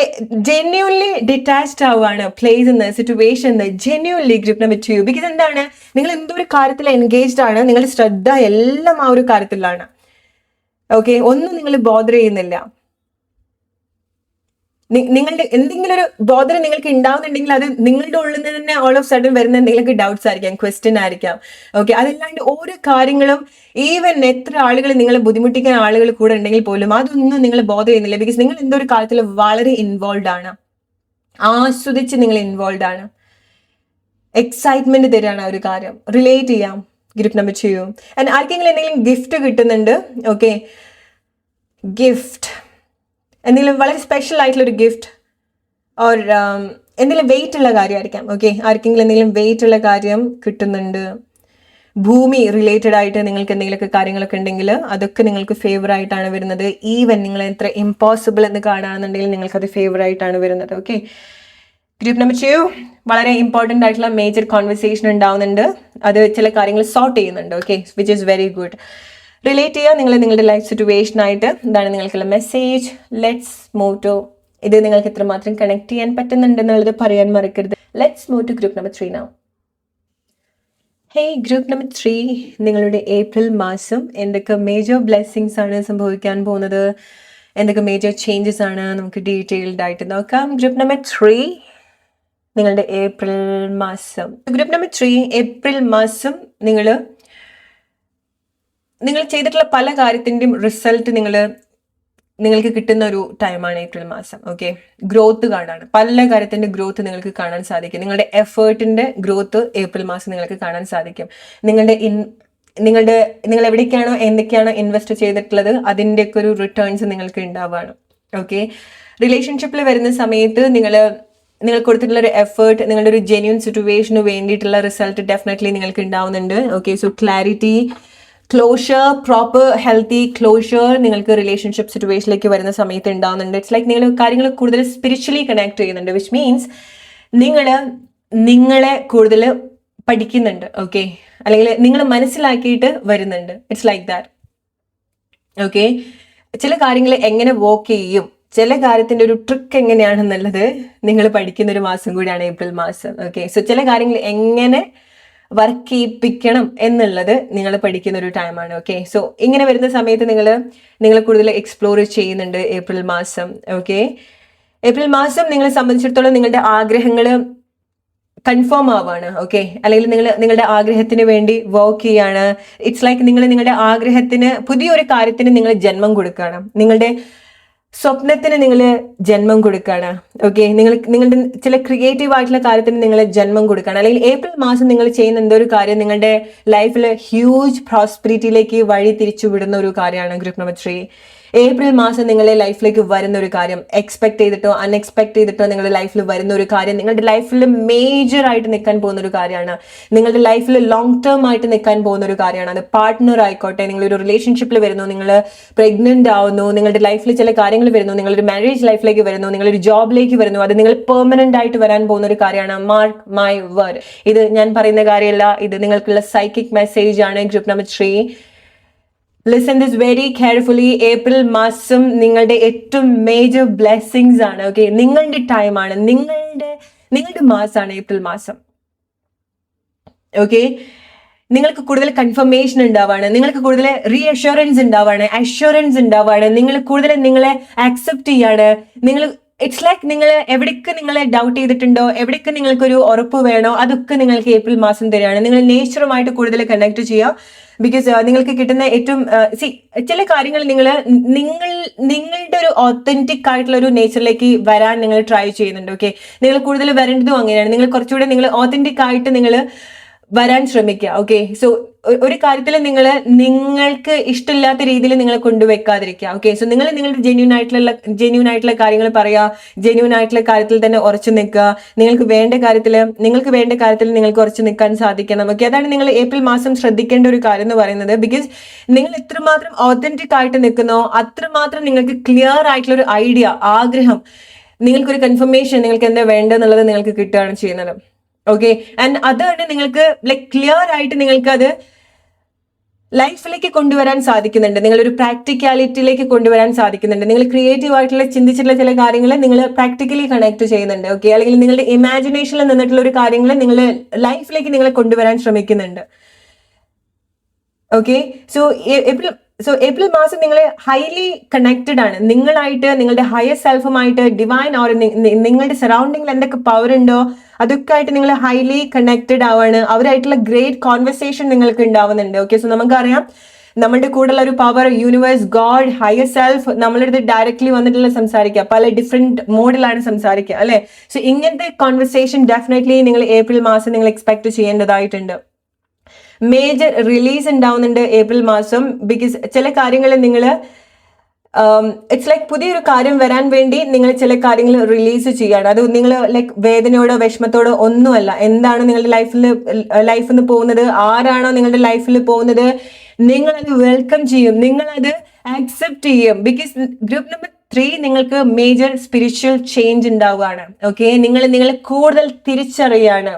ജെന്യൂൻലി ഡിറ്റാച്ച്ഡ് ആവുകയാണ് പ്ലേസ് എന്ന്, സിറ്റുവേഷൻ എന്ന്, ജെന്യൂൻലി ഗ്രൂപ്പ് നമ്പർ 2. ബിക്കോസ് എന്താണ്, നിങ്ങൾ എന്തോ ഒരു കാര്യത്തിൽ എൻഗേജ്ഡ് ആണ്, നിങ്ങളുടെ ശ്രദ്ധ എല്ലാം ആ ഒരു കാര്യത്തിലാണ്. ഓക്കെ, ഒന്നും നിങ്ങൾ ബോധർ ചെയ്യുന്നില്ല. നിങ്ങളുടെ എന്തെങ്കിലും ഒരു ബോധന നിങ്ങൾക്ക് ഉണ്ടാവുന്നുണ്ടെങ്കിൽ അത് നിങ്ങളുടെ ഉള്ളിൽ നിന്ന് തന്നെ ഓൾ ഓഫ് സഡൻ വരുന്ന എന്തെങ്കിലും ഡൗട്ട്സ് ആയിരിക്കാം, ക്വസ്റ്റ്യൻ ആയിരിക്കാം. ഓക്കെ, അതല്ലാണ്ട് ഓരോ കാര്യങ്ങളും ഈവൻ എത്ര ആളുകൾ നിങ്ങളെ ബുദ്ധിമുട്ടിക്കാൻ ആളുകൾ കൂടെ ഉണ്ടെങ്കിൽ പോലും അതൊന്നും നിങ്ങൾ ബോധർ ചെയ്യുന്നില്ല. ബിക്കോസ് നിങ്ങൾ എന്തോ ഒരു കാര്യത്തിൽ വളരെ ഇൻവോൾവ് ആണ്, ആസ്വദിച്ച് നിങ്ങൾ ഇൻവോൾവ് ആണ്, എക്സൈറ്റ്മെന്റ് തരാണ് ആ ഒരു കാര്യം. റിലേറ്റ് ചെയ്യാം ഗ്രൂപ്പ് നമ്പർ 2. ആൻഡ് ആർക്കെങ്കിലും എന്തെങ്കിലും ഗിഫ്റ്റ് കിട്ടുന്നുണ്ട്. ഓക്കെ, ഗിഫ്റ്റ് എന്തെങ്കിലും വളരെ സ്പെഷ്യൽ ആയിട്ടുള്ളൊരു ഗിഫ്റ്റ് ഓർ എന്തെങ്കിലും വെയിറ്റ് ഉള്ള കാര്യമായിരിക്കാം. ഓക്കെ, ആർക്കെങ്കിലും എന്തെങ്കിലും വെയിറ്റ് ഉള്ള കാര്യം കിട്ടുന്നുണ്ട്. ഭൂമി റിലേറ്റഡ് ആയിട്ട് നിങ്ങൾക്ക് എന്തെങ്കിലുമൊക്കെ കാര്യങ്ങളൊക്കെ ഉണ്ടെങ്കിൽ അതൊക്കെ നിങ്ങൾക്ക് ഫേവർ ആയിട്ടാണ് വരുന്നത്. ഈവൻ നിങ്ങൾ എത്ര ഇമ്പോസിബിൾ എന്ന് കാണുകയാണെന്നുണ്ടെങ്കിൽ നിങ്ങൾക്കത് ഫേവർ ആയിട്ടാണ് വരുന്നത്. ഓക്കെ, ഗ്രൂപ്പ് നമ്പർ 2 വളരെ ഇമ്പോർട്ടൻ്റ് ആയിട്ടുള്ള മേജർ കോൺവെർസേഷൻ ഉണ്ടാവുന്നുണ്ട്. അത് ചില കാര്യങ്ങൾ സോർട്ട് ചെയ്യുന്നുണ്ട്. Okay, which is very good. Relate ചെയ്യുക നിങ്ങൾ നിങ്ങളുടെ ലൈഫ് സിറ്റുവേഷൻ ആയിട്ട്. ഇതാണ് നിങ്ങൾക്കുള്ള മെസ്സേജ്. ലെറ്റ്സ് മൂവ് ടു, ഇത് നിങ്ങൾക്ക് എത്രമാത്രം കണക്ട് ചെയ്യാൻ പറ്റുന്നുണ്ട് എന്നുള്ളത് പറയാൻ മറക്കരുത്. Let's move to group number 3 now. Hey group number 3, നിങ്ങളുടെ ഏപ്രിൽ മാസം എന്തൊക്കെ മേജർ ബ്ലെസ്സിങ്സ് ആണ് സംഭവിക്കാൻ പോകുന്നത്, എന്തൊക്കെ മേജർ ചേഞ്ചസ് ആണ്, നമുക്ക് ഡീറ്റെയിൽഡ് ആയിട്ട് നോക്കാം. ഗ്രൂപ്പ് നമ്പർ 3, നിങ്ങളുടെ ഏപ്രിൽ മാസം. ഗ്രൂപ്പ് നമ്പർ 3, ഏപ്രിൽ മാസം നിങ്ങൾ ചെയ്തിട്ടുള്ള പല കാര്യത്തിൻ്റെയും റിസൾട്ട് നിങ്ങൾക്ക് കിട്ടുന്ന ഒരു ടൈമാണ് ഏപ്രിൽ മാസം. ഓക്കെ, ഗ്രോത്ത് കാണാണ്, പല കാര്യത്തിന്റെ ഗ്രോത്ത് നിങ്ങൾക്ക് കാണാൻ സാധിക്കും. നിങ്ങളുടെ എഫേർട്ടിന്റെ ഗ്രോത്ത് ഏപ്രിൽ മാസം നിങ്ങൾക്ക് കാണാൻ സാധിക്കും. നിങ്ങൾ എവിടേക്കാണോ എന്തൊക്കെയാണോ ഇൻവെസ്റ്റ് ചെയ്തിട്ടുള്ളത് അതിൻ്റെയൊക്കെ ഒരു റിട്ടേൺസ് നിങ്ങൾക്ക് ഉണ്ടാവുകയാണ്. ഓക്കെ, റിലേഷൻഷിപ്പിൽ വരുന്ന സമയത്ത് നിങ്ങൾ കൊടുത്തിട്ടുള്ള ഒരു എഫേർട്ട്, നിങ്ങളുടെ ഒരു ജെന്യൂൻ സിറ്റുവേഷന് വേണ്ടിയിട്ടുള്ള റിസൾട്ട് ഡെഫിനറ്റ്ലി നിങ്ങൾക്ക് ഉണ്ടാവുന്നുണ്ട്. Okay, so clarity, closure, proper healthy closure നിങ്ങൾക്ക് റിലേഷൻഷിപ്പ് സിറ്റുവേഷനിലേക്ക് വരുന്ന സമയത്ത് ഉണ്ടാവുന്നുണ്ട്. ഇറ്റ്സ് ലൈക്ക് നിങ്ങൾ കാര്യങ്ങൾ കൂടുതൽ സ്പിരിച്വലി കണക്ട് ചെയ്യുന്നുണ്ട്, വിച്ച് മീൻസ് നിങ്ങളെ കൂടുതൽ പഠിക്കുന്നുണ്ട്. ഓക്കെ, അല്ലെങ്കിൽ നിങ്ങൾ മനസ്സിലാക്കിയിട്ട് വരുന്നുണ്ട്. It's like that. ഓക്കെ, ചില കാര്യങ്ങൾ എങ്ങനെ വർക്ക് ചെയ്യും, ചില കാര്യത്തിന്റെ ഒരു ട്രിക്ക് എങ്ങനെയാണെന്നുള്ളത് നിങ്ങൾ പഠിക്കുന്ന ഒരു മാസം കൂടിയാണ് ഏപ്രിൽ മാസം. ഓക്കെ, സോ ചില കാര്യങ്ങൾ എങ്ങനെ വർക്ക് ചെയ്യിപ്പിക്കണം എന്നുള്ളത് നിങ്ങൾ പഠിക്കുന്ന ഒരു ടൈമാണ്. ഓക്കെ, സോ ഇങ്ങനെ വരുന്ന സമയത്ത് നിങ്ങൾ കൂടുതൽ എക്സ്പ്ലോർ ചെയ്യുന്നുണ്ട് ഏപ്രിൽ മാസം. ഓക്കെ, ഏപ്രിൽ മാസം നിങ്ങളെ സംബന്ധിച്ചിടത്തോളം നിങ്ങളുടെ ആഗ്രഹങ്ങൾ കൺഫേം ആവാണ്. ഓക്കെ, അല്ലെങ്കിൽ നിങ്ങളുടെ ആഗ്രഹത്തിന് വേണ്ടി വർക്ക് ചെയ്യാണ്. ഇറ്റ്സ് ലൈക്ക് നിങ്ങളുടെ ആഗ്രഹത്തിന്, പുതിയൊരു കാര്യത്തിന് നിങ്ങൾ ജന്മം കൊടുക്കുകയാണ്. നിങ്ങളുടെ സ്വപ്നത്തിന് നിങ്ങൾ ജന്മം കൊടുക്കുകയാണ്. ഓക്കെ, നിങ്ങളുടെ ചില ക്രിയേറ്റീവ് ആയിട്ടുള്ള കാര്യത്തിന് നിങ്ങൾ ജന്മം കൊടുക്കുകയാണ്. അല്ലെങ്കിൽ ഏപ്രിൽ മാസം നിങ്ങൾ ചെയ്യുന്ന എന്തൊരു കാര്യം നിങ്ങളുടെ ലൈഫിൽ ഹ്യൂജ് പ്രോസ്പെരിറ്റിയിലേക്ക് വഴി തിരിച്ചു വിടുന്ന ഒരു കാര്യമാണ്. ഗ്രൂപ്പ് നമ്പർ 3, ഏപ്രിൽ മാസം നിങ്ങളുടെ ലൈഫിലേക്ക് വരുന്ന ഒരു കാര്യം, എക്സ്പെക്ട് ചെയ്തിട്ടോ അൺഎക്സ്പെക്ട് ചെയ്തിട്ടോ നിങ്ങളുടെ ലൈഫിൽ വരുന്ന ഒരു കാര്യം നിങ്ങളുടെ ലൈഫിൽ മേജർ ആയിട്ട് നിൽക്കാൻ പോകുന്ന ഒരു കാര്യമാണ്. നിങ്ങളുടെ ലൈഫിൽ ലോങ് ടേം ആയിട്ട് നിൽക്കാൻ പോകുന്ന ഒരു കാര്യമാണ്. അത് പാർട്ട്ണർ ആയിക്കോട്ടെ, നിങ്ങളൊരു റിലേഷൻഷിപ്പിൽ വരുന്നു, നിങ്ങൾ പ്രഗ്നന്റ് ആവുന്നു, നിങ്ങളുടെ ലൈഫിൽ ചില കാര്യങ്ങൾ വരുന്നു, നിങ്ങളൊരു മാരേജ് ലൈഫിലേക്ക് വരുന്നു, നിങ്ങളൊരു ജോബിലേക്ക് വരുന്നു, അത് നിങ്ങൾ പെർമനന്റ് ആയിട്ട് വരാൻ പോകുന്ന ഒരു കാര്യമാണ്. Mark my word. ഇത് ഞാൻ പറയുന്ന കാര്യമല്ല, ഇത് നിങ്ങൾക്കുള്ള സൈക്കിക് മെസ്സേജ് ആണ്. Group number 3, listen this very carefully. April മാസം നിങ്ങളുടെ ഏറ്റവും മേജർ ബ്ലെസ്സിങ്സ് ആണ്. ഓക്കെ, നിങ്ങളുടെ ടൈമാണ്, നിങ്ങളുടെ മാസമാണ് ഏപ്രിൽ മാസം. ഓക്കെ, നിങ്ങൾക്ക് കൂടുതൽ കൺഫർമേഷൻ ഉണ്ടാവാണ്, നിങ്ങൾക്ക് കൂടുതൽ റീഅഷ്യൂറൻസ് ഉണ്ടാവാണ്, അഷ്യൂറൻസ് ഉണ്ടാവാണ്, നിങ്ങൾ കൂടുതൽ നിങ്ങളെ ആക്സെപ്റ്റ് ചെയ്യാണ്. ഇറ്റ്സ് ലൈക്ക് നിങ്ങൾ എവിടേക്ക് നിങ്ങളെ ഡൗട്ട് ചെയ്തിട്ടുണ്ടോ, എവിടേക്ക് നിങ്ങൾക്കൊരു ഉറപ്പ് വേണോ, അതൊക്കെ നിങ്ങൾക്ക് ഏപ്രിൽ മാസം തരികയാണ്. നിങ്ങൾ നേച്ചറുമായിട്ട് കൂടുതൽ കണക്ട് ചെയ്യുക. ബിക്കോസ് നിങ്ങൾക്ക് കിട്ടുന്ന ഏറ്റവും ചില കാര്യങ്ങൾ നിങ്ങളുടെ ഒരു ഒത്തന്റിക് ആയിട്ടുള്ള ഒരു നേച്ചറിലേക്ക് വരാൻ നിങ്ങൾ ട്രൈ ചെയ്യുന്നുണ്ട്. ഓക്കെ, നിങ്ങൾ കൂടുതൽ വരേണ്ടതും അങ്ങനെയാണ്. നിങ്ങൾ കുറച്ചുകൂടെ നിങ്ങൾ ഒത്തന്റിക് ആയിട്ട് നിങ്ങൾ വരാൻ ശ്രമിക്കുക. ഓക്കെ, സോ ഒരു കാര്യത്തിൽ നിങ്ങൾക്ക് ഇഷ്ടമില്ലാത്ത രീതിയിൽ നിങ്ങൾ കൊണ്ടുവെക്കാതിരിക്കുക. ഓക്കെ, സോ നിങ്ങളുടെ ജെന്യൂൻ ആയിട്ടുള്ള കാര്യങ്ങൾ പറയുക, ജെന്യൂൻ ആയിട്ടുള്ള കാര്യത്തിൽ തന്നെ ഉറച്ചു നിൽക്കുക. നിങ്ങൾക്ക് വേണ്ട കാര്യത്തിൽ നിങ്ങൾക്ക് ഉറച്ചു നിൽക്കാൻ സാധിക്കണം. ഓക്കെ, അതാണ് നിങ്ങൾ ഏപ്രിൽ മാസം ശ്രദ്ധിക്കേണ്ട ഒരു കാര്യം എന്ന് പറയുന്നത്. ബിക്കോസ് നിങ്ങൾ എത്രമാത്രം ഓതന്റിക് ആയിട്ട് നിൽക്കുന്നോ അത്രമാത്രം നിങ്ങൾക്ക് ക്ലിയർ ആയിട്ടുള്ള ഒരു ഐഡിയ, ആഗ്രഹം, നിങ്ങൾക്കൊരു കൺഫർമേഷൻ നിങ്ങൾക്ക് എന്താ വേണ്ടെന്നുള്ളത് നിങ്ങൾക്ക് കിട്ടുകയാണ് ചെയ്യുന്നത്. ഓക്കെ, ആൻഡ് അതാണ് നിങ്ങൾക്ക് ലൈക്ക് ക്ലിയർ ആയിട്ട് നിങ്ങൾക്ക് അത് ലൈഫിലേക്ക് കൊണ്ടുവരാൻ സാധിക്കുന്നുണ്ട്. നിങ്ങളൊരു പ്രാക്ടിക്കാലിറ്റിയിലേക്ക് കൊണ്ടുവരാൻ സാധിക്കുന്നുണ്ട്. നിങ്ങൾ ക്രിയേറ്റീവ് ആയിട്ടുള്ള ചിന്തിച്ചിട്ടുള്ള ചില കാര്യങ്ങൾ നിങ്ങൾ പ്രാക്ടിക്കലി കണക്ട് ചെയ്യുന്നുണ്ട്. ഓക്കെ, അല്ലെങ്കിൽ നിങ്ങളുടെ ഇമാജിനേഷനിൽ നിന്നിട്ടുള്ള ഒരു കാര്യങ്ങൾ നിങ്ങൾ ലൈഫിലേക്ക് നിങ്ങൾ കൊണ്ടുവരാൻ ശ്രമിക്കുന്നുണ്ട്. ഓക്കെ, സോ ഏപ്രിൽ മാസം നിങ്ങൾ ഹൈലി കണക്റ്റഡ് ആണ് നിങ്ങളായിട്ട്, നിങ്ങളുടെ ഹയർ സെൽഫുമായിട്ട്, ഡിവൈൻ ഓർ നിങ്ങളുടെ സറൗണ്ടിങ്ങിൽ എന്തൊക്കെ പവർ ഉണ്ടോ അതൊക്കെ ആയിട്ട് നിങ്ങൾ ഹൈലി കണക്റ്റഡ് ആവാണ്. അവരായിട്ടുള്ള ഗ്രേറ്റ് കോൺവെർസേഷൻ നിങ്ങൾക്ക് ഉണ്ടാവുന്നുണ്ട്. ഓക്കെ, സോ നമുക്കറിയാം നമ്മുടെ കൂടെയുള്ള ഒരു power, universe, God, higher self നമ്മളുടെ അടുത്ത് ഡയറക്ട്ലി വന്നിട്ടുള്ള സംസാരിക്കുക, പല ഡിഫറെന്റ് മോഡിലാണ് സംസാരിക്കുക, അല്ലെ? സോ ഇങ്ങനത്തെ കോൺവെർസേഷൻ ഡെഫിനറ്റ്ലി നിങ്ങൾ ഏപ്രിൽ മാസം നിങ്ങൾ എക്സ്പെക്ട് ചെയ്യേണ്ടതായിട്ടുണ്ട്. മേജർ റിലീസ് ഉണ്ടാവുന്നുണ്ട് ഏപ്രിൽ മാസം. ബിക്കോസ് ചില കാര്യങ്ങൾ ഇറ്റ്സ് ലൈക്ക് പുതിയൊരു കാര്യം വരാൻ വേണ്ടി നിങ്ങൾ ചില കാര്യങ്ങൾ റിലീസ് ചെയ്യാണ്. അത് നിങ്ങൾ ലൈക്ക് വേദനയോടോ വിഷമത്തോടോ ഒന്നുമല്ല. എന്താണ് നിങ്ങളുടെ ലൈഫിൽ നിന്ന് പോകുന്നത്, ആരാണോ നിങ്ങളുടെ ലൈഫിൽ പോകുന്നത്, നിങ്ങളത് വെൽക്കം ചെയ്യും, നിങ്ങളത് ആക്സെപ്റ്റ് ചെയ്യും. ബിക്കോസ് ഗ്രൂപ്പ് നമ്പർ 3 നിങ്ങൾക്ക് മേജർ സ്പിരിച്വൽ ചേഞ്ച് ഉണ്ടാവുകയാണ്. ഓക്കെ, നിങ്ങളെ കൂടുതൽ തിരിച്ചറിയാണ്.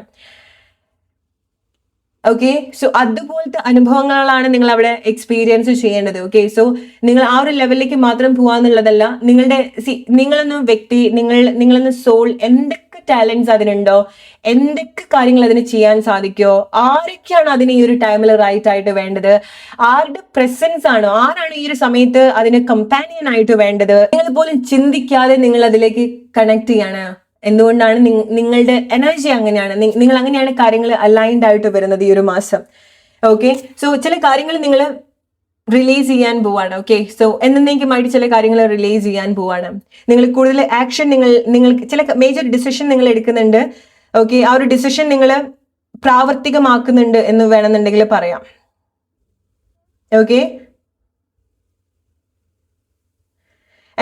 ഓക്കെ, സോ അതുപോലത്തെ അനുഭവങ്ങളാണ് നിങ്ങൾ അവിടെ എക്സ്പീരിയൻസ് ചെയ്യേണ്ടത്. ഓക്കെ, സോ നിങ്ങൾ ആ ഒരു ലെവലിലേക്ക് മാത്രം പോവാന്നുള്ളതല്ല. നിങ്ങളെന്ന വ്യക്തി, നിങ്ങളെന്ന സോൾ, എന്തൊക്കെ ടാലൻസ് അതിനുണ്ടോ, എന്തൊക്കെ കാര്യങ്ങൾ അതിന് ചെയ്യാൻ സാധിക്കോ, ആരൊക്കെയാണ് അതിന് ഈ ഒരു ടൈമിൽ റൈറ്റ് ആയിട്ട് വേണ്ടത്, ആരുടെ പ്രസൻസ് ആണോ, ആരാണ് ഈ ഒരു സമയത്ത് അതിന് കമ്പാനിയൻ ആയിട്ട് വേണ്ടത്, നിങ്ങൾ പോലും ചിന്തിക്കാതെ നിങ്ങൾ അതിലേക്ക് കണക്ട് ചെയ്യാണ്. എന്തുകൊണ്ടാണ്? നിങ്ങളുടെ എനർജി അങ്ങനെയാണ്, നിങ്ങൾ അങ്ങനെയാണ് കാര്യങ്ങൾ അലൈൻഡ് ആയിട്ട് വരുന്നത് ഈ ഒരു മാസം. ഓക്കെ, സോ ചില കാര്യങ്ങൾ നിങ്ങൾ റിലീസ് ചെയ്യാൻ പോവാണ്. ഓക്കെ, സോ എന്നേക്കുമായിട്ട് ചില കാര്യങ്ങൾ റിലീസ് ചെയ്യാൻ പോവാണ്. നിങ്ങൾ കൂടുതൽ ആക്ഷൻ, നിങ്ങൾ ചില മേജർ ഡിസിഷൻ നിങ്ങൾ എടുക്കുന്നുണ്ട്. ഓക്കെ, ആ ഒരു ഡിസിഷൻ നിങ്ങൾ പ്രാവർത്തികമാക്കുന്നുണ്ട് എന്ന് വേണമെന്നുണ്ടെങ്കിൽ പറയാം. ഓക്കെ,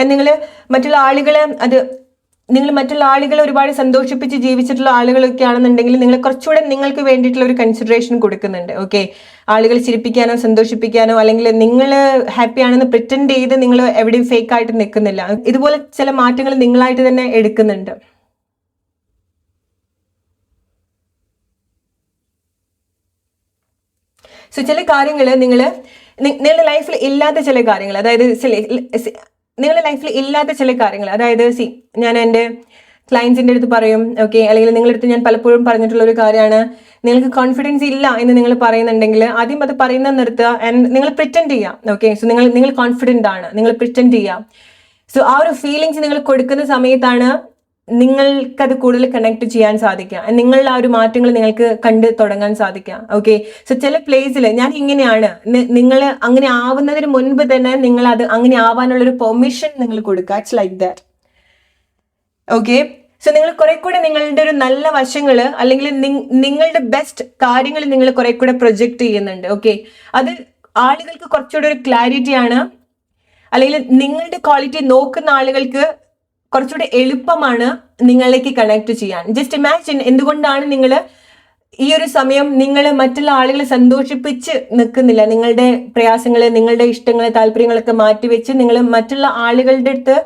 നിങ്ങൾ മറ്റുള്ള ആളുകളെ ഒരുപാട് സന്തോഷിപ്പിച്ച് ജീവിച്ചിട്ടുള്ള ആളുകളൊക്കെ ആണെന്നുണ്ടെങ്കിൽ നിങ്ങൾ കുറച്ചുകൂടെ നിങ്ങൾക്ക് വേണ്ടിയിട്ടുള്ള ഒരു കൺസിഡറേഷൻ കൊടുക്കുന്നുണ്ട്. ഓക്കെ, ആളുകൾ ചിരിപ്പിക്കാനോ സന്തോഷിപ്പിക്കാനോ അല്ലെങ്കിൽ നിങ്ങൾ ഹാപ്പി ആണെന്ന് പ്രിറ്റൻഡ് ചെയ്ത് നിങ്ങൾ എവിടെയും ഫേക്ക് ആയിട്ട് നിൽക്കുന്നില്ല. ഇതുപോലെ ചില മാറ്റങ്ങൾ നിങ്ങളായിട്ട് തന്നെ എടുക്കുന്നുണ്ട്. സോ ചില കാര്യങ്ങൾ നിങ്ങളുടെ ലൈഫിൽ ഇല്ലാത്ത ചില കാര്യങ്ങൾ, അതായത് നിങ്ങളുടെ ലൈഫിൽ ഇല്ലാത്ത ചില കാര്യങ്ങൾ, അതായത് ഞാൻ എൻ്റെ ക്ലയൻസിൻ്റെ അടുത്ത് പറയും. ഓക്കെ, അല്ലെങ്കിൽ നിങ്ങളുടെ അടുത്ത് ഞാൻ പലപ്പോഴും പറഞ്ഞിട്ടുള്ള ഒരു കാര്യമാണ്, നിങ്ങൾക്ക് കോൺഫിഡൻസ് ഇല്ല എന്ന് നിങ്ങൾ പറയുന്നുണ്ടെങ്കിൽ ആദ്യം അത് പറയുന്നത് നിർത്തുക, നിങ്ങൾ പ്രിറ്റൻഡ് ചെയ്യാം. ഓക്കെ, സോ നിങ്ങൾ കോൺഫിഡൻ്റ് ആണ്, നിങ്ങൾ പ്രിറ്റൻഡ് ചെയ്യാം. സോ ആ ഒരു ഫീലിങ്സ് നിങ്ങൾ കൊടുക്കുന്ന സമയത്താണ് നിങ്ങൾക്കത് കൂടുതൽ കണക്ട് ചെയ്യാൻ സാധിക്കുക, നിങ്ങളുടെ ആ ഒരു മാറ്റങ്ങൾ നിങ്ങൾക്ക് കണ്ട് തുടങ്ങാൻ സാധിക്കുക. ഓക്കെ, സോ ചില പ്ലേസിൽ ഞാൻ ഇങ്ങനെയാണ്, നിങ്ങൾ അങ്ങനെ ആവുന്നതിന് മുൻപ് തന്നെ നിങ്ങൾ അത് അങ്ങനെ ആവാനുള്ളൊരു പെർമിഷൻ നിങ്ങൾ കൊടുക്കുക. It's like that. Okay, so നിങ്ങൾ കുറെ കൂടെ നിങ്ങളുടെ ഒരു നല്ല വശങ്ങൾ അല്ലെങ്കിൽ നിങ്ങളുടെ ബെസ്റ്റ് കാര്യങ്ങൾ നിങ്ങൾ കുറെ കൂടെ പ്രൊജക്ട് ചെയ്യുന്നുണ്ട്. ഓക്കെ, അത് ആളുകൾക്ക് കുറച്ചുകൂടെ ഒരു ക്ലാരിറ്റി ആണ്, അല്ലെങ്കിൽ നിങ്ങളുടെ ക്വാളിറ്റി നോക്കുന്ന ആളുകൾക്ക് കുറച്ചുകൂടെ എളുപ്പമാണ് നിങ്ങളിലേക്ക് കണക്ട് ചെയ്യാൻ. ജസ്റ്റ് ഇമാജിൻ, എന്തുകൊണ്ടാണ് നിങ്ങൾ ഈ ഒരു സമയം നിങ്ങൾ മറ്റുള്ള ആളുകളെ സന്തോഷിപ്പിച്ച് നിൽക്കുന്നില്ല, നിങ്ങളുടെ പ്രയാസങ്ങൾ, നിങ്ങളുടെ ഇഷ്ടങ്ങൾ, താല്പര്യങ്ങളൊക്കെ മാറ്റിവെച്ച് നിങ്ങൾ മറ്റുള്ള ആളുകളുടെ അടുത്ത്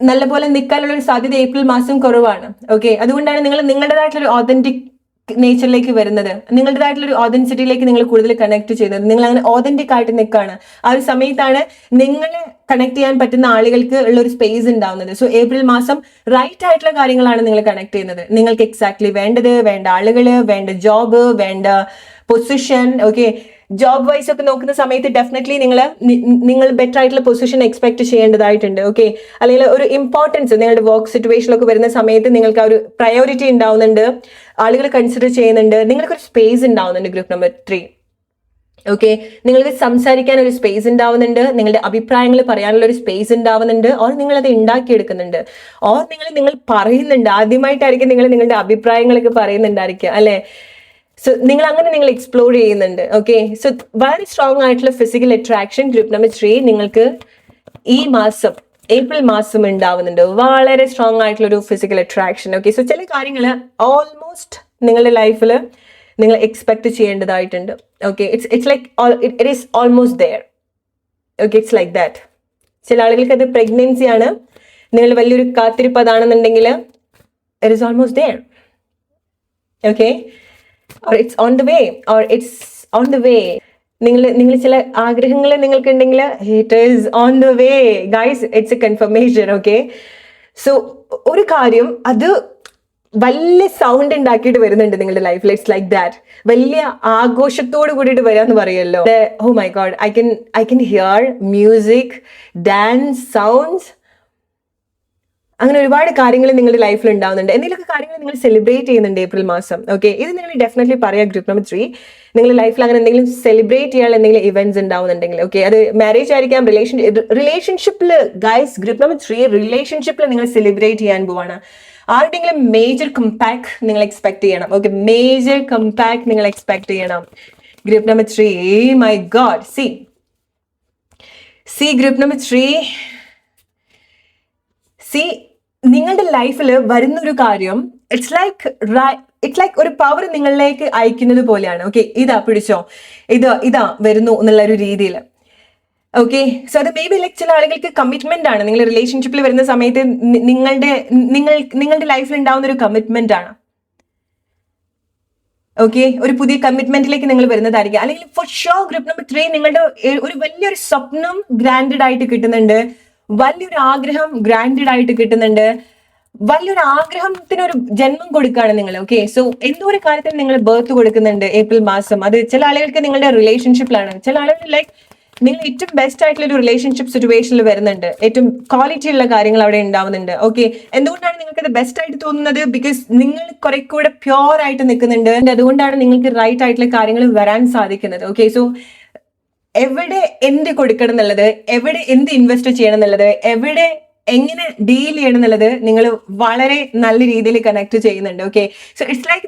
നല്ലപോലെ നിൽക്കാനുള്ള ഒരു സാധ്യത ഏപ്രിൽ മാസം കുറവാണ്. ഓക്കെ, അതുകൊണ്ടാണ് നിങ്ങൾ നിങ്ങളുടേതായിട്ടുള്ള ഒരു ഓതന്റിക് നേച്ചറിലേക്ക് വരുന്നത്, നിങ്ങളുടേതായിട്ടുള്ള ഒരു ഓതന്റിസിറ്റിയിലേക്ക് നിങ്ങൾ കൂടുതൽ കണക്ട് ചെയ്യുന്നത്. നിങ്ങൾ അങ്ങനെ ഓതന്റിക് ആയിട്ട് നിൽക്കുകയാണ്. ആ ഒരു സമയത്താണ് നിങ്ങളെ കണക്ട് ചെയ്യാൻ പറ്റുന്ന ആളുകൾക്ക് ഉള്ള ഒരു സ്പേസ് ഉണ്ടാവുന്നത്. സോ ഏപ്രിൽ മാസം റൈറ്റ് ആയിട്ടുള്ള കാര്യങ്ങളാണ് നിങ്ങൾ കണക്ട് ചെയ്യുന്നത്. നിങ്ങൾക്ക് എക്സാക്ട്ലി വേണ്ട ആളുകൾ, വേണ്ട ജോബ്, വേണ്ട പൊസിഷൻ. ഓക്കെ, ജോബ് വൈസ് ഒക്കെ നോക്കുന്ന സമയത്ത് ഡെഫിനറ്റ്ലി നിങ്ങൾ ബെറ്റർ ആയിട്ടുള്ള പൊസിഷൻ എക്സ്പെക്ട് ചെയ്യേണ്ടതായിട്ടുണ്ട്. ഓക്കെ, അല്ലെങ്കിൽ ഒരു ഇമ്പോർട്ടൻസ് നിങ്ങളുടെ വർക്ക് സിറ്റുവേഷനിലൊക്കെ വരുന്ന സമയത്ത് നിങ്ങൾക്ക് ആ ഒരു പ്രയോറിറ്റി ഉണ്ടാവുന്നുണ്ട്, ആളുകൾ കൺസിഡർ ചെയ്യുന്നുണ്ട്, നിങ്ങൾക്കൊരു സ്പേസ് ഉണ്ടാവുന്നുണ്ട്. Group number 3. ഓക്കെ, നിങ്ങൾക്ക് സംസാരിക്കാൻ ഒരു സ്പേസ് ഉണ്ടാവുന്നുണ്ട്, നിങ്ങളുടെ അഭിപ്രായങ്ങൾ പറയാനുള്ള ഒരു സ്പേസ് ഉണ്ടാവുന്നുണ്ട്, ഓർ നിങ്ങളത് ഉണ്ടാക്കിയെടുക്കുന്നുണ്ട്, ഓർ നിങ്ങൾ പറയുന്നുണ്ട്. ആദ്യമായിട്ടായിരിക്കും നിങ്ങളുടെ അഭിപ്രായങ്ങളൊക്കെ പറയുന്നുണ്ടായിരിക്കുക, അല്ലെ? സോ നിങ്ങൾ എക്സ്പ്ലോർ ചെയ്യുന്നുണ്ട്. ഓക്കെ, സോ വളരെ സ്ട്രോങ് ആയിട്ടുള്ള ഫിസിക്കൽ അട്രാക്ഷൻ ഗ്രൂപ്പ് നമ്പർ 3 നിങ്ങൾക്ക് ഈ മാസം ഏപ്രിൽ മാസം ഉണ്ടാവുന്നുണ്ട്. വളരെ സ്ട്രോങ് ആയിട്ടുള്ള ഒരു ഫിസിക്കൽ അട്രാക്ഷൻ. ഓക്കെ, സോ ചില കാര്യങ്ങൾ ഓൾമോസ്റ്റ് നിങ്ങളുടെ ലൈഫിൽ നിങ്ങൾ എക്സ്പെക്ട് ചെയ്യേണ്ടതായിട്ടുണ്ട്. Okay, it's like it is almost there. Okay, it's like that. ചില ആളുകൾക്ക് അത് പ്രഗ്നൻസിയാണ്, നിങ്ങൾ വലിയൊരു കാത്തിരിപ്പ് അതാണെന്നുണ്ടെങ്കിൽ it is almost there. Okay, or it's on the way, or it's on the way. നിങ്ങൾ ചില ആഗ്രഹങ്ങൾ നിങ്ങൾക്കുണ്ടെങ്കിൽ it is on the way guys, it's a confirmation. Okay, so ഒരു കാര്യം അത് വലിയ സൗണ്ട് ഉണ്ടാക്കിയിട്ട് വരുന്നുണ്ട് നിങ്ങളുടെ ലൈഫിൽ. It's like that. വലിയ ആഘോഷത്തോട് കൂടിയിട്ട് വരാന്ന് പറയല്ലോ. Oh my god, I can hear music, dance, sounds, അങ്ങനെ ഒരുപാട് കാര്യങ്ങൾ നിങ്ങളുടെ ലൈഫിൽ ഉണ്ടാവുന്നുണ്ട്. എന്തെങ്കിലുമൊക്കെ കാര്യങ്ങൾ നിങ്ങൾ സെലിബ്രേറ്റ് ചെയ്യുന്നുണ്ട് ഏപ്രിൽ മാസം. ഓക്കെ, ഇത് നിങ്ങൾ ഡെഫിനറ്റ്ലി പറയാം. ഗ്രൂപ്പ് നമ്പർ 3 നിങ്ങളുടെ ലൈഫിൽ അങ്ങനെ എന്തെങ്കിലും സെലിബ്രേറ്റ് ചെയ്യാൻ എന്തെങ്കിലും ഇവന്റ്സ് ഉണ്ടാവുന്നുണ്ടെങ്കിൽ, ഓക്കെ, അത് മാരേജ് ആയിരിക്കാം, റിലേഷൻഷിപ്പിൽ ഗൈസ്. ഗ്രൂപ്പ് നമ്പർ 3 റിലേഷൻഷിപ്പിൽ നിങ്ങൾ സെലിബ്രേറ്റ് ചെയ്യാൻ പോവാണ്. ആരുടെയെങ്കിലും മേജർ കമ്പാക്ട് നിങ്ങൾ എക്സ്പെക്ട് ചെയ്യണം. ഓക്കെ, മേജർ കമ്പാക്ട് നിങ്ങൾ എക്സ്പെക്ട് ചെയ്യണം. Group number 3, my God, C C group number 3. C നിങ്ങളുടെ ലൈഫിൽ വരുന്നൊരു കാര്യം ഇറ്റ്സ് ലൈക്ക് ഒരു പവർ നിങ്ങളിലേക്ക് അയക്കുന്നത് പോലെയാണ്. ഓക്കെ, ഇതാ പിടിച്ചോ, ഇതാ വരുന്നു എന്നുള്ള ഒരു രീതിയിൽ. ഓക്കെ, സോ അത് മേ ബി ലൈക്ക് ചില ആളുകൾക്ക് കമ്മിറ്റ്മെന്റ് ആണ്. നിങ്ങൾ റിലേഷൻഷിപ്പിൽ വരുന്ന സമയത്ത് നിങ്ങളുടെ ലൈഫിൽ ഉണ്ടാവുന്ന ഒരു കമ്മിറ്റ്മെന്റ് ആണ്. ഓക്കെ, ഒരു പുതിയ കമ്മിറ്റ്മെന്റിലേക്ക് നിങ്ങൾ വരുന്നതായിരിക്കും. അല്ലെങ്കിൽ ഫോർ ഷോ ഗ്രൂപ്പ് നമ്പർ 3 നിങ്ങളുടെ ഒരു വലിയൊരു സ്വപ്നം ഗ്രാൻഡഡ് ആയിട്ട് കിട്ടുന്നുണ്ട്, വലിയൊരു ആഗ്രഹം ഗ്രാൻഡഡ് ആയിട്ട് കിട്ടുന്നുണ്ട്, വലിയൊരു ആഗ്രഹത്തിന് ഒരു ജന്മം കൊടുക്കുകയാണ് നിങ്ങൾ. ഓക്കെ, സോ എന്തോ ഒരു കാര്യത്തിൽ നിങ്ങൾ ബർത്ത് കൊടുക്കുന്നുണ്ട് ഏപ്രിൽ മാസം. അത് ചില ആളുകൾക്ക് നിങ്ങളുടെ റിലേഷൻഷിപ്പിലാണ്, ചില ആളുകൾ ലൈക്ക് നിങ്ങൾ ഏറ്റവും ബെസ്റ്റ് ആയിട്ടുള്ള ഒരു റിലേഷൻഷിപ്പ് സിറ്റുവേഷനിൽ വരുന്നുണ്ട്, ഏറ്റവും ക്വാളിറ്റി ഉള്ള കാര്യങ്ങൾ അവിടെ ഉണ്ടാവുന്നുണ്ട്. ഓക്കെ, എന്തുകൊണ്ടാണ് നിങ്ങൾക്ക് അത് ബെസ്റ്റ് ആയിട്ട് തോന്നുന്നത്? ബിക്കോസ് നിങ്ങൾ കുറെ കൂടെ പ്യോർ ആയിട്ട് നിൽക്കുന്നുണ്ട്, അതുകൊണ്ടാണ് നിങ്ങൾക്ക് റൈറ്റ് ആയിട്ടുള്ള കാര്യങ്ങൾ വരാൻ സാധിക്കുന്നത്. ഓക്കെ, സോ എവിടെ എന്ത് കൊടുക്കണം എന്നുള്ളത്, എവിടെ എന്ത് ഇൻവെസ്റ്റ് ചെയ്യണം എന്നുള്ളത്, എവിടെ എങ്ങനെ ഡീൽ ചെയ്യണം എന്നുള്ളത് നിങ്ങൾ വളരെ നല്ല രീതിയിൽ കണക്ട് ചെയ്യുന്നുണ്ട്. ഓക്കെ, സോ ഇറ്റ്സ് ലൈക്ക്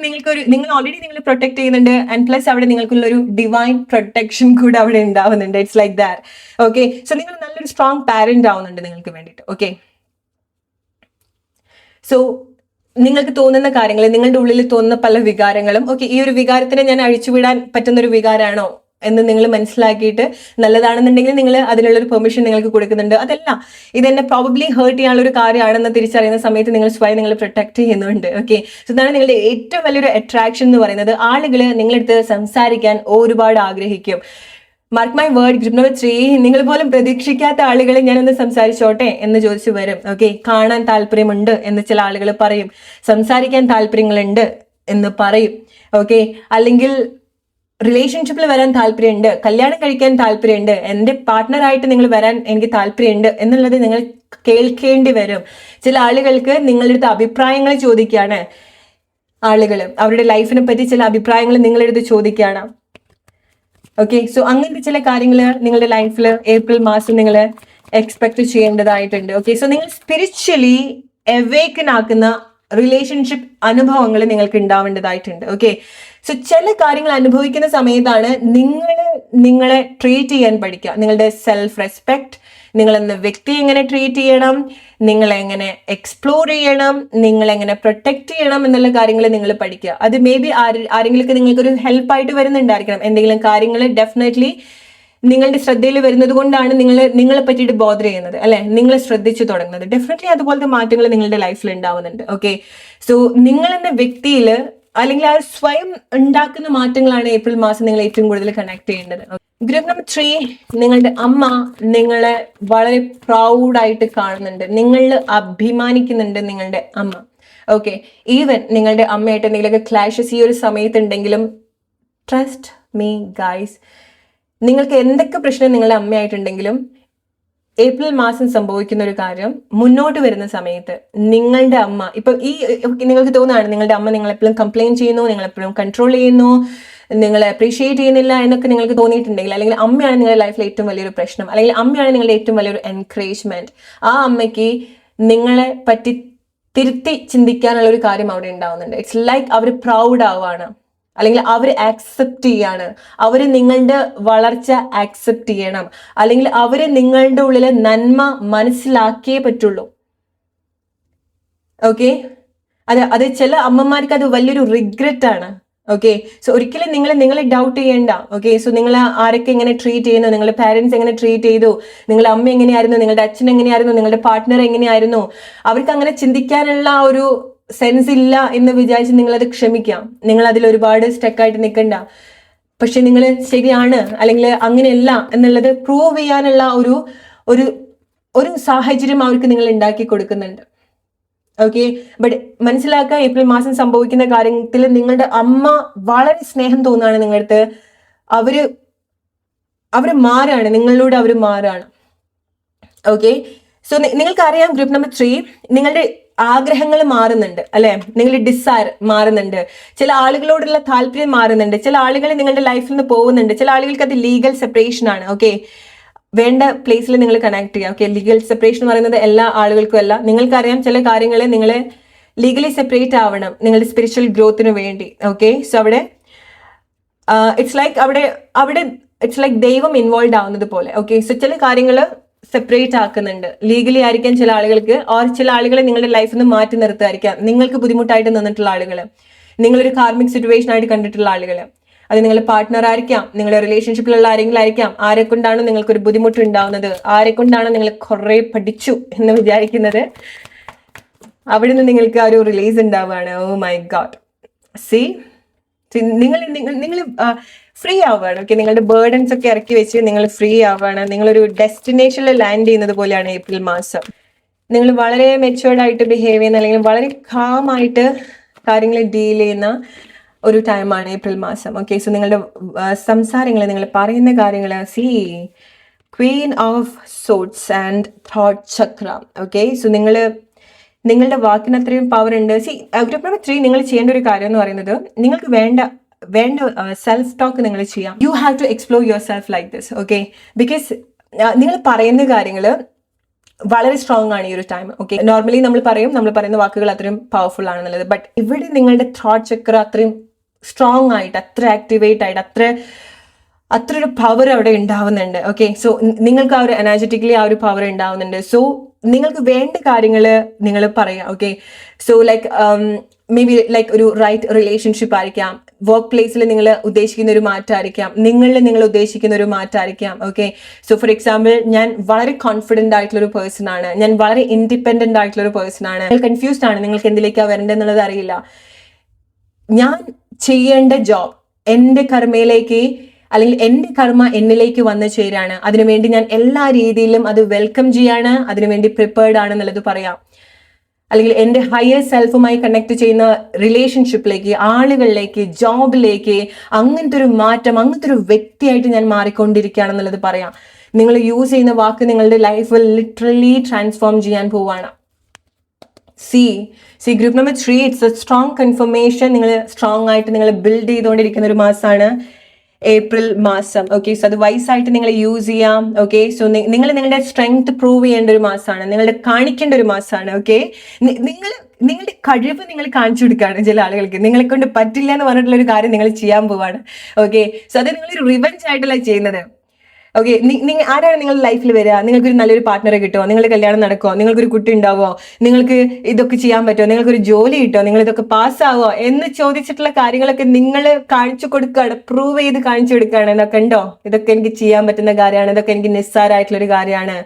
നിങ്ങൾ ഓൾറെഡി നിങ്ങൾ പ്രൊട്ടക്ട് ചെയ്യുന്നുണ്ട്, ആൻഡ് പ്ലസ് അവിടെ നിങ്ങൾക്കുള്ള ഒരു ഡിവൈൻ പ്രൊട്ടക്ഷൻ കൂടെ അവിടെ ഉണ്ടാവുന്നുണ്ട്. It's like that. Okay, so നിങ്ങൾ നല്ലൊരു സ്ട്രോങ് പാരന്റ് ആവുന്നുണ്ട് നിങ്ങൾക്ക് വേണ്ടിയിട്ട്. ഓക്കെ, സോ നിങ്ങൾക്ക് തോന്നുന്ന കാര്യങ്ങൾ, നിങ്ങളുടെ ഉള്ളിൽ തോന്നുന്ന പല വികാരങ്ങളും, ഓക്കെ, ഈ ഒരു വികാരത്തിനെ ഞാൻ അഴിച്ചുവിടാൻ പറ്റുന്ന ഒരു വികാരമാണോ എന്ന് നിങ്ങൾ മനസ്സിലാക്കിയിട്ട് നല്ലതാണെന്നുണ്ടെങ്കിൽ നിങ്ങൾ അതിനുള്ളൊരു പെർമിഷൻ നിങ്ങൾക്ക് കൊടുക്കുന്നുണ്ട്. അതല്ല, ഇതെന്നെ പ്രോബബ്ലി ഹേർട്ട് ചെയ്യാനുള്ള ഒരു കാര്യമാണെന്ന് തിരിച്ചറിയുന്ന സമയത്ത് നിങ്ങൾ സ്വയം നിങ്ങൾ പ്രൊട്ടക്ട് ചെയ്യുന്നുണ്ട്. ഓക്കെ, സോ ഇതാണ് നിങ്ങളുടെ ഏറ്റവും വലിയൊരു അട്രാക്ഷൻ എന്ന് പറയുന്നത്. ആളുകൾ നിങ്ങളടുത്ത് സംസാരിക്കാൻ ഒരുപാട് ആഗ്രഹിക്കും. Mark my word group number 3 നിങ്ങൾ പോലും പ്രതീക്ഷിക്കാത്ത ആളുകൾ ഞാനൊന്ന് സംസാരിച്ചോട്ടെ എന്ന് ചോദിച്ചു വരും. ഓക്കെ, കാണാൻ താല്പര്യമുണ്ട് എന്ന് ചില ആളുകൾ പറയും, സംസാരിക്കാൻ താല്പര്യങ്ങളുണ്ട് എന്ന് പറയും. ഓക്കെ, അല്ലെങ്കിൽ റിലേഷൻഷിപ്പിൽ വരാൻ താല്പര്യമുണ്ട്, കല്യാണം കഴിക്കാൻ താല്പര്യമുണ്ട്, എൻ്റെ പാർട്ട്ണറായിട്ട് നിങ്ങൾ വരാൻ എനിക്ക് താല്പര്യമുണ്ട് എന്നുള്ളത് നിങ്ങൾ കേൾക്കേണ്ടി വരും. ചില ആളുകൾക്ക് നിങ്ങളുടെ അടുത്ത് അഭിപ്രായങ്ങൾ ചോദിക്കുകയാണ്. ആളുകൾ അവരുടെ ലൈഫിനെ പറ്റി ചില അഭിപ്രായങ്ങൾ നിങ്ങളുടെ അടുത്ത് ചോദിക്കുകയാണ്. ഓക്കെ, സോ അങ്ങനത്തെ ചില കാര്യങ്ങൾ നിങ്ങളുടെ ലൈഫിൽ ഏപ്രിൽ മാസം നിങ്ങൾ എക്സ്പെക്ട് ചെയ്യേണ്ടതായിട്ടുണ്ട്. ഓക്കെ, സോ നിങ്ങൾ സ്പിരിച്വലി അവേക്കൻ ആക്കുന്ന റിലേഷൻഷിപ്പ് അനുഭവങ്ങൾ നിങ്ങൾക്ക് ഉണ്ടാവേണ്ടതായിട്ടുണ്ട്. ഓക്കെ, സോ ചില കാര്യങ്ങൾ അനുഭവിക്കുന്ന സമയത്താണ് നിങ്ങളെ ട്രീറ്റ് ചെയ്യാൻ പഠിക്കുക. നിങ്ങളുടെ സെൽഫ് റെസ്പെക്ട്, നിങ്ങളെന്ന വ്യക്തിയെ എങ്ങനെ ട്രീറ്റ് ചെയ്യണം, നിങ്ങളെങ്ങനെ എക്സ്പ്ലോർ ചെയ്യണം, നിങ്ങളെങ്ങനെ പ്രൊട്ടക്ട് ചെയ്യണം എന്നുള്ള കാര്യങ്ങൾ നിങ്ങൾ പഠിക്കുക. അത് മേ ബി ആരെങ്കിലും നിങ്ങൾക്കൊരു ഹെൽപ്പായിട്ട് വരുന്നുണ്ടായിരിക്കണം. എന്തെങ്കിലും കാര്യങ്ങൾ ഡെഫിനറ്റ്ലി നിങ്ങളുടെ ശ്രദ്ധയിൽ വരുന്നത് കൊണ്ടാണ് നിങ്ങളെ പറ്റിയിട്ട് ബോധർ ചെയ്യുന്നത്, അല്ലെ, നിങ്ങളെ ശ്രദ്ധിച്ചു തുടങ്ങുന്നത്. ഡെഫിനറ്റ്ലി അതുപോലത്തെ മാറ്റങ്ങൾ നിങ്ങളുടെ ലൈഫിൽ ഉണ്ടാവുന്നുണ്ട്. ഓക്കെ, സോ നിങ്ങളെന്ന വ്യക്തിയിൽ അല്ലെങ്കിൽ ആ സ്വയം ഉണ്ടാക്കുന്ന മാറ്റങ്ങളാണ് ഏപ്രിൽ മാസം നിങ്ങൾ ഏറ്റവും കൂടുതൽ കണക്ട് ചെയ്യേണ്ടത്. ഗ്രൂപ്പ് നമ്പർ 3 നിങ്ങളുടെ അമ്മ നിങ്ങളെ വളരെ പ്രൗഡായിട്ട് കാണുന്നുണ്ട്, നിങ്ങളിൽ അഭിമാനിക്കുന്നുണ്ട് നിങ്ങളുടെ അമ്മ. ഓക്കെ, ഈവൻ നിങ്ങളുടെ അമ്മയായിട്ട് എന്തെങ്കിലുമൊക്കെ ക്ലാഷസ് ഈ ഒരു സമയത്തുണ്ടെങ്കിലും ട്രസ്റ്റ് മീ ഗൈസ്, നിങ്ങൾക്ക് എന്തൊക്കെ പ്രശ്നം നിങ്ങളുടെ അമ്മയായിട്ടുണ്ടെങ്കിലും ഏപ്രിൽ മാസം സംഭവിക്കുന്ന ഒരു കാര്യം, മുന്നോട്ട് വരുന്ന സമയത്ത് നിങ്ങളുടെ അമ്മ ഇപ്പൊ നിങ്ങൾക്ക് തോന്നുകയാണ് നിങ്ങളുടെ അമ്മ നിങ്ങളെപ്പോഴും കംപ്ലയിന്റ് ചെയ്യുന്നു, നിങ്ങളെപ്പോഴും കൺട്രോൾ ചെയ്യുന്നു, നിങ്ങളെ അപ്രീഷിയേറ്റ് ചെയ്യുന്നില്ല എന്നൊക്കെ നിങ്ങൾക്ക് തോന്നിയിട്ടുണ്ടെങ്കിൽ, അല്ലെങ്കിൽ അമ്മയാണ് നിങ്ങളുടെ ലൈഫിലെ ഏറ്റവും വലിയൊരു പ്രശ്നം, അല്ലെങ്കിൽ അമ്മയാണ് നിങ്ങളുടെ ഏറ്റവും വലിയൊരു എൻകറേജ്മെന്റ്, ആ അമ്മയ്ക്ക് നിങ്ങളെ പറ്റി തിരുത്തി ചിന്തിക്കാനുള്ള ഒരു കാര്യം അവിടെ ഉണ്ടാവുന്നുണ്ട്. ഇറ്റ്സ് ലൈക്ക് അവർ പ്രൗഡ് ആവുകയാണ്, അല്ലെങ്കിൽ അവർ ആക്സെപ്റ്റ് ചെയ്യാണ്, അവർ നിങ്ങളുടെ വളർച്ച ആക്സെപ്റ്റ് ചെയ്യണം, അല്ലെങ്കിൽ അവർ നിങ്ങളുടെ ഉള്ളിലെ നന്മ മനസ്സിലാക്കിയേ പറ്റുള്ളൂ. ഓക്കെ, അത് ചില അമ്മമാർക്ക് അത് വലിയൊരു റിഗ്രറ്റ് ആണ്. ഓക്കെ, സോ ഒരിക്കലും നിങ്ങളെ ഡൗട്ട് ചെയ്യേണ്ട. ഓക്കെ, സോ നിങ്ങൾ ആരൊക്കെ എങ്ങനെ ട്രീറ്റ് ചെയ്യുന്നു, നിങ്ങളുടെ പാരന്റ്സ് എങ്ങനെ ട്രീറ്റ് ചെയ്തു, നിങ്ങളുടെ അമ്മ എങ്ങനെയായിരുന്നു, നിങ്ങളുടെ അച്ഛൻ എങ്ങനെയായിരുന്നു, നിങ്ങളുടെ പാർട്ട്ണർ എങ്ങനെയായിരുന്നു, അവർക്ക് അങ്ങനെ ചിന്തിക്കാനുള്ള ഒരു സെൻസ് ഇല്ല എന്ന് വിചാരിച്ച് നിങ്ങളത് ക്ഷമിക്കാം. നിങ്ങൾ അതിൽ ഒരുപാട് സ്റ്റക്കായിട്ട് നിൽക്കണ്ട. പക്ഷെ നിങ്ങൾ ശരിയാണ് അല്ലെങ്കിൽ അങ്ങനെയല്ല എന്നുള്ളത് പ്രൂവ് ചെയ്യാനുള്ള ഒരു സാഹചര്യം അവർക്ക് നിങ്ങൾ ഉണ്ടാക്കി കൊടുക്കുന്നുണ്ട്. ഓക്കെ, ബട്ട് മനസ്സിലാക്കുക, ഏപ്രിൽ മാസം സംഭവിക്കുന്ന കാര്യത്തിൽ നിങ്ങളുടെ അമ്മ വളരെ സ്നേഹം തോന്നുകയാണ് നിങ്ങളുടെ അടുത്ത്. അവര് മാറാണ്, നിങ്ങളിലൂടെ അവർ മാറാണ്. ഓക്കെ, സോ നിങ്ങൾക്കറിയാം ഗ്രൂപ്പ് നമ്പർ 3 നിങ്ങളുടെ ആഗ്രഹങ്ങൾ മാറുന്നുണ്ട്, അല്ലെ, നിങ്ങളുടെ ഡിസയർ മാറുന്നുണ്ട്, ചില ആളുകളോടുള്ള താല്പര്യം മാറുന്നുണ്ട്, ചില ആളുകൾ നിങ്ങളുടെ ലൈഫിൽ നിന്ന് പോകുന്നുണ്ട്, ചില ആളുകൾക്ക് അത് ലീഗൽ സെപ്പറേഷൻ ആണ്. ഓക്കെ, വേണ്ട പ്ലേസിൽ നിങ്ങൾ കണക്ട് ചെയ്യുക. ഓക്കെ, ലീഗൽ സെപ്പറേഷൻ എന്ന് പറയുന്നത് എല്ലാ ആളുകൾക്കും അല്ല. നിങ്ങൾക്കറിയാം ചില കാര്യങ്ങൾ നിങ്ങൾ ലീഗലി സെപ്പറേറ്റ് ആവണം നിങ്ങളുടെ സ്പിരിച്വൽ ഗ്രോത്തിന് വേണ്ടി. ഓക്കെ, സോ അവിടെ ഇറ്റ്സ് ലൈക്ക് അവിടെ ഇറ്റ്സ് ലൈക്ക് ദൈവം ഇൻവോൾവ് ആവുന്നത് പോലെ. ഓക്കെ, സോ ചില കാര്യങ്ങൾ സെപ്പറേറ്റ് ആക്കുന്നുണ്ട്. ലീഗലി ആയിരിക്കാം ചില ആളുകൾക്ക്, ഓർ ചില ആളുകളെ നിങ്ങളുടെ ലൈഫിൽ നിന്ന് മാറ്റി നിർത്തുമായിരിക്കാം. നിങ്ങൾക്ക് ബുദ്ധിമുട്ടായിട്ട് നിന്നിട്ടുള്ള ആളുകൾ, നിങ്ങളൊരു കാർമിക് സിറ്റുവേഷൻ ആയിട്ട് കണ്ടിട്ടുള്ള ആളുകൾ, അത് നിങ്ങളുടെ പാർട്ട്ണർ ആയിരിക്കാം, നിങ്ങളുടെ റിലേഷൻഷിപ്പിലുള്ള ആരെങ്കിലും ആയിരിക്കാം. ആരെ കൊണ്ടാണ് നിങ്ങൾക്കൊരു ബുദ്ധിമുട്ട് ഉണ്ടാവുന്നത്, ആരെ കൊണ്ടാണ് നിങ്ങൾ കുറെ പഠിച്ചു എന്ന് വിചാരിക്കുന്നത്, അവിടെ നിന്ന് നിങ്ങൾക്ക് ആ ഒരു റിലീസ് ഉണ്ടാവുകയാണ്. ഓ മൈ ഗോഡ്, സി നിങ്ങൾ ഫ്രീ ആവുകയാണ്. ഓക്കെ, നിങ്ങളുടെ ബേർഡൻസ് ഒക്കെ ഇറക്കി വെച്ച് നിങ്ങൾ ഫ്രീ ആവുകയാണ്. നിങ്ങളൊരു ഡെസ്റ്റിനേഷനിൽ ലാൻഡ് ചെയ്യുന്നത് പോലെയാണ് ഏപ്രിൽ മാസം. നിങ്ങൾ വളരെ മെച്ചുവേർഡ് ആയിട്ട് ബിഹേവ് ചെയ്യുന്ന, അല്ലെങ്കിൽ വളരെ കാം ആയിട്ട് കാര്യങ്ങൾ ഡീൽ ചെയ്യുന്ന ഒരു ടൈമാണ് ഏപ്രിൽ മാസം. ഓക്കെ, സോ നിങ്ങളുടെ സംസാരങ്ങൾ, നിങ്ങൾ പറയുന്ന കാര്യങ്ങൾ, C Queen of swords and thought Chakra. Okay, so നിങ്ങളുടെ വാക്കിന് അത്രയും പവർ ഉണ്ട്. സി ഗ്രൂപ്പ് നമ്പർ 3 നിങ്ങൾ ചെയ്യേണ്ട ഒരു കാര്യം എന്ന് പറയുന്നത്, നിങ്ങൾക്ക് വേണ്ട സെൽഫ് ടോക്ക് നിങ്ങൾ ചെയ്യാം. You have to explore yourself like this. Okay, because നിങ്ങൾ പറയുന്ന കാര്യങ്ങൾ വളരെ സ്ട്രോങ് ആണ് ഈ ഒരു ടൈം. ഓക്കെ, നോർമലി നമ്മൾ പറയുന്ന വാക്കുകൾ അത്രയും പവർഫുൾ ആണെന്നുള്ളത്. ബട്ട് ഇവിടെ നിങ്ങളുടെ തോട്ട് ചക്ര അത്രയും സ്ട്രോങ് ആയിട്ട്, അത്ര ആക്ടിവേറ്റ് ആയിട്ട്, അത്ര ഒരു പവർ അവിടെ ഉണ്ടാവുന്നുണ്ട്. ഓക്കെ, സോ നിങ്ങൾക്ക് ആ ഒരു എനർജറ്റിക്കലി ആ ഒരു പവർ ഉണ്ടാവുന്നുണ്ട്. സോ നിങ്ങൾക്ക് വേണ്ട കാര്യങ്ങൾ നിങ്ങൾ പറയാം. Okay, so like may be like ഒരു റൈറ്റ് റിലേഷൻഷിപ്പ് ആയിരിക്കാം, വർക്ക് പ്ലേസിൽ നിങ്ങൾ ഉദ്ദേശിക്കുന്ന ഒരു മാറ്റമായിരിക്കാം, നിങ്ങൾ ഉദ്ദേശിക്കുന്ന ഒരു മാറ്റമായിരിക്കാം. ഓക്കെ, സോ ഫോർ എക്സാമ്പിൾ, ഞാൻ വളരെ കോൺഫിഡന്റ് ആയിട്ടുള്ള ഒരു പേഴ്സൺ ആണ്, ഞാൻ വളരെ ഇൻഡിപെൻഡന്റ് ആയിട്ടുള്ള ഒരു പേഴ്സൺ ആണ്, കൺഫ്യൂസ്ഡ് ആണ്, നിങ്ങൾക്ക് എന്തിലേക്കാണ് വരേണ്ടതെന്നുള്ളത് അറിയില്ല. ഞാൻ ചെയ്യേണ്ട ജോബ് എൻ്റെ കർമ്മയിലേക്ക്, അല്ലെങ്കിൽ എൻ്റെ കർമ്മ എന്നിലേക്ക് വന്നു ചേരാണ്. അതിനുവേണ്ടി ഞാൻ എല്ലാ രീതിയിലും അത് വെൽക്കം ചെയ്യാണ്, അതിനുവേണ്ടി പ്രിപ്പയർഡ് ആണെന്നുള്ളത് പറയാം. അല്ലെങ്കിൽ എൻ്റെ ഹയർ സെൽഫുമായി കണക്ട് ചെയ്യുന്ന റിലേഷൻഷിപ്പിലേക്ക്, ആളുകളിലേക്ക്, ജോബിലേക്ക്, അങ്ങനത്തെ ഒരു മാറ്റം, അങ്ങനത്തെ ഒരു വ്യക്തിയായിട്ട് ഞാൻ മാറിക്കൊണ്ടിരിക്കുകയാണെന്നുള്ളത് പറയാം. നിങ്ങൾ യൂസ് ചെയ്യുന്ന വാക്ക് നിങ്ങളുടെ ലൈഫ് ലിറ്ററലി ട്രാൻസ്ഫോം ചെയ്യാൻ പോവാണ്. C group number 3 it's A strong confirmation. നിങ്ങൾ സ്ട്രോങ് ആയിട്ട് നിങ്ങൾ ബിൽഡ് ചെയ്തുകൊണ്ടിരിക്കുന്ന ഒരു മാസമാണ് ഏപ്രിൽ മാസം. ഓക്കെ, സോ അത് വൈസായിട്ട് നിങ്ങൾ യൂസ് ചെയ്യാം. ഓക്കെ, സോ നിങ്ങൾ നിങ്ങളുടെ സ്ട്രെങ്ത് പ്രൂവ് ചെയ്യേണ്ട ഒരു മാസമാണ്, നിങ്ങളുടെ കാണിക്കേണ്ട ഒരു മാസമാണ്. ഓക്കെ, നിങ്ങളുടെ കഴിവ് നിങ്ങൾ കാണിച്ചു കൊടുക്കുകയാണ് ചില ആളുകൾക്ക്. നിങ്ങളെ കൊണ്ട് പറ്റില്ല എന്ന് പറഞ്ഞിട്ടുള്ള ഒരു കാര്യം നിങ്ങൾ ചെയ്യാൻ പോവാണ്. ഓക്കെ, സോ അത് നിങ്ങളൊരു റിവെഞ്ച് ആയിട്ടല്ല ചെയ്യുന്നത്. ഓക്കെ, ആരാണ് നിങ്ങളുടെ ലൈഫിൽ വരിക? നിങ്ങൾക്കൊരു നല്ലൊരു പാർട്ട്ണറെ കിട്ടുമോ? നിങ്ങളുടെ കല്യാണം നടക്കുമോ? നിങ്ങൾക്കൊരു കുട്ടി ഉണ്ടാവുമോ? നിങ്ങൾക്ക് ഇതൊക്കെ ചെയ്യാൻ പറ്റുമോ? നിങ്ങൾക്കൊരു ജോലി കിട്ടുമോ? നിങ്ങൾ ഇതൊക്കെ പാസ്സാവോ എന്ന് ചോദിച്ചിട്ടുള്ള കാര്യങ്ങളൊക്കെ നിങ്ങൾ കാണിച്ചു കൊടുക്കുകയാണ്, പ്രൂവ് ചെയ്ത് കാണിച്ചു കൊടുക്കുകയാണ്. എന്നൊക്കെ ഉണ്ടോ, ഇതൊക്കെ എനിക്ക് ചെയ്യാൻ പറ്റുന്ന കാര്യമാണ്, ഇതൊക്കെ എനിക്ക് നിസ്സാരമായിട്ടുള്ളൊരു കാര്യമാണ്.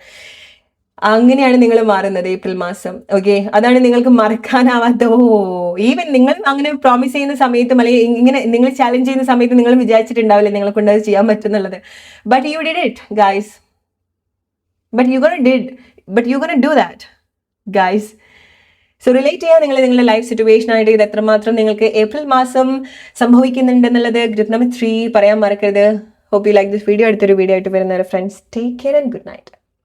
അങ്ങനെയാണ് നിങ്ങൾ മാറുന്നത് ഏപ്രിൽ മാസം. ഓക്കെ, അതാണ് നിങ്ങൾക്ക് മറക്കാനാവാത്ത. ഈവൻ നിങ്ങൾ അങ്ങനെ പ്രോമിസ് ചെയ്യുന്ന സമയത്തും, അല്ലെങ്കിൽ ഇങ്ങനെ നിങ്ങൾ ചാലഞ്ച് ചെയ്യുന്ന സമയത്ത് നിങ്ങൾ വിചാരിച്ചിട്ടുണ്ടാവില്ലേ നിങ്ങളെ കൊണ്ട് അത് ചെയ്യാൻ പറ്റുന്നുള്ളത്. But you did it guys, but you gonna do that guys. So relate ചെയ്യാൻ നിങ്ങളുടെ ലൈഫ് സിറ്റുവേഷൻ ആയിട്ട് ഇത് എത്രമാത്രം നിങ്ങൾക്ക് ഏപ്രിൽ മാസം സംഭവിക്കുന്നുണ്ടെന്നുള്ളത് ഗ്രൂപ്പ് നമ്പർ 3 പറയാൻ മറക്കരുത്. Hope you like this video. അടുത്തൊരു വീഡിയോ ആയിട്ട് വരുന്നവരെ friends, take care and good night.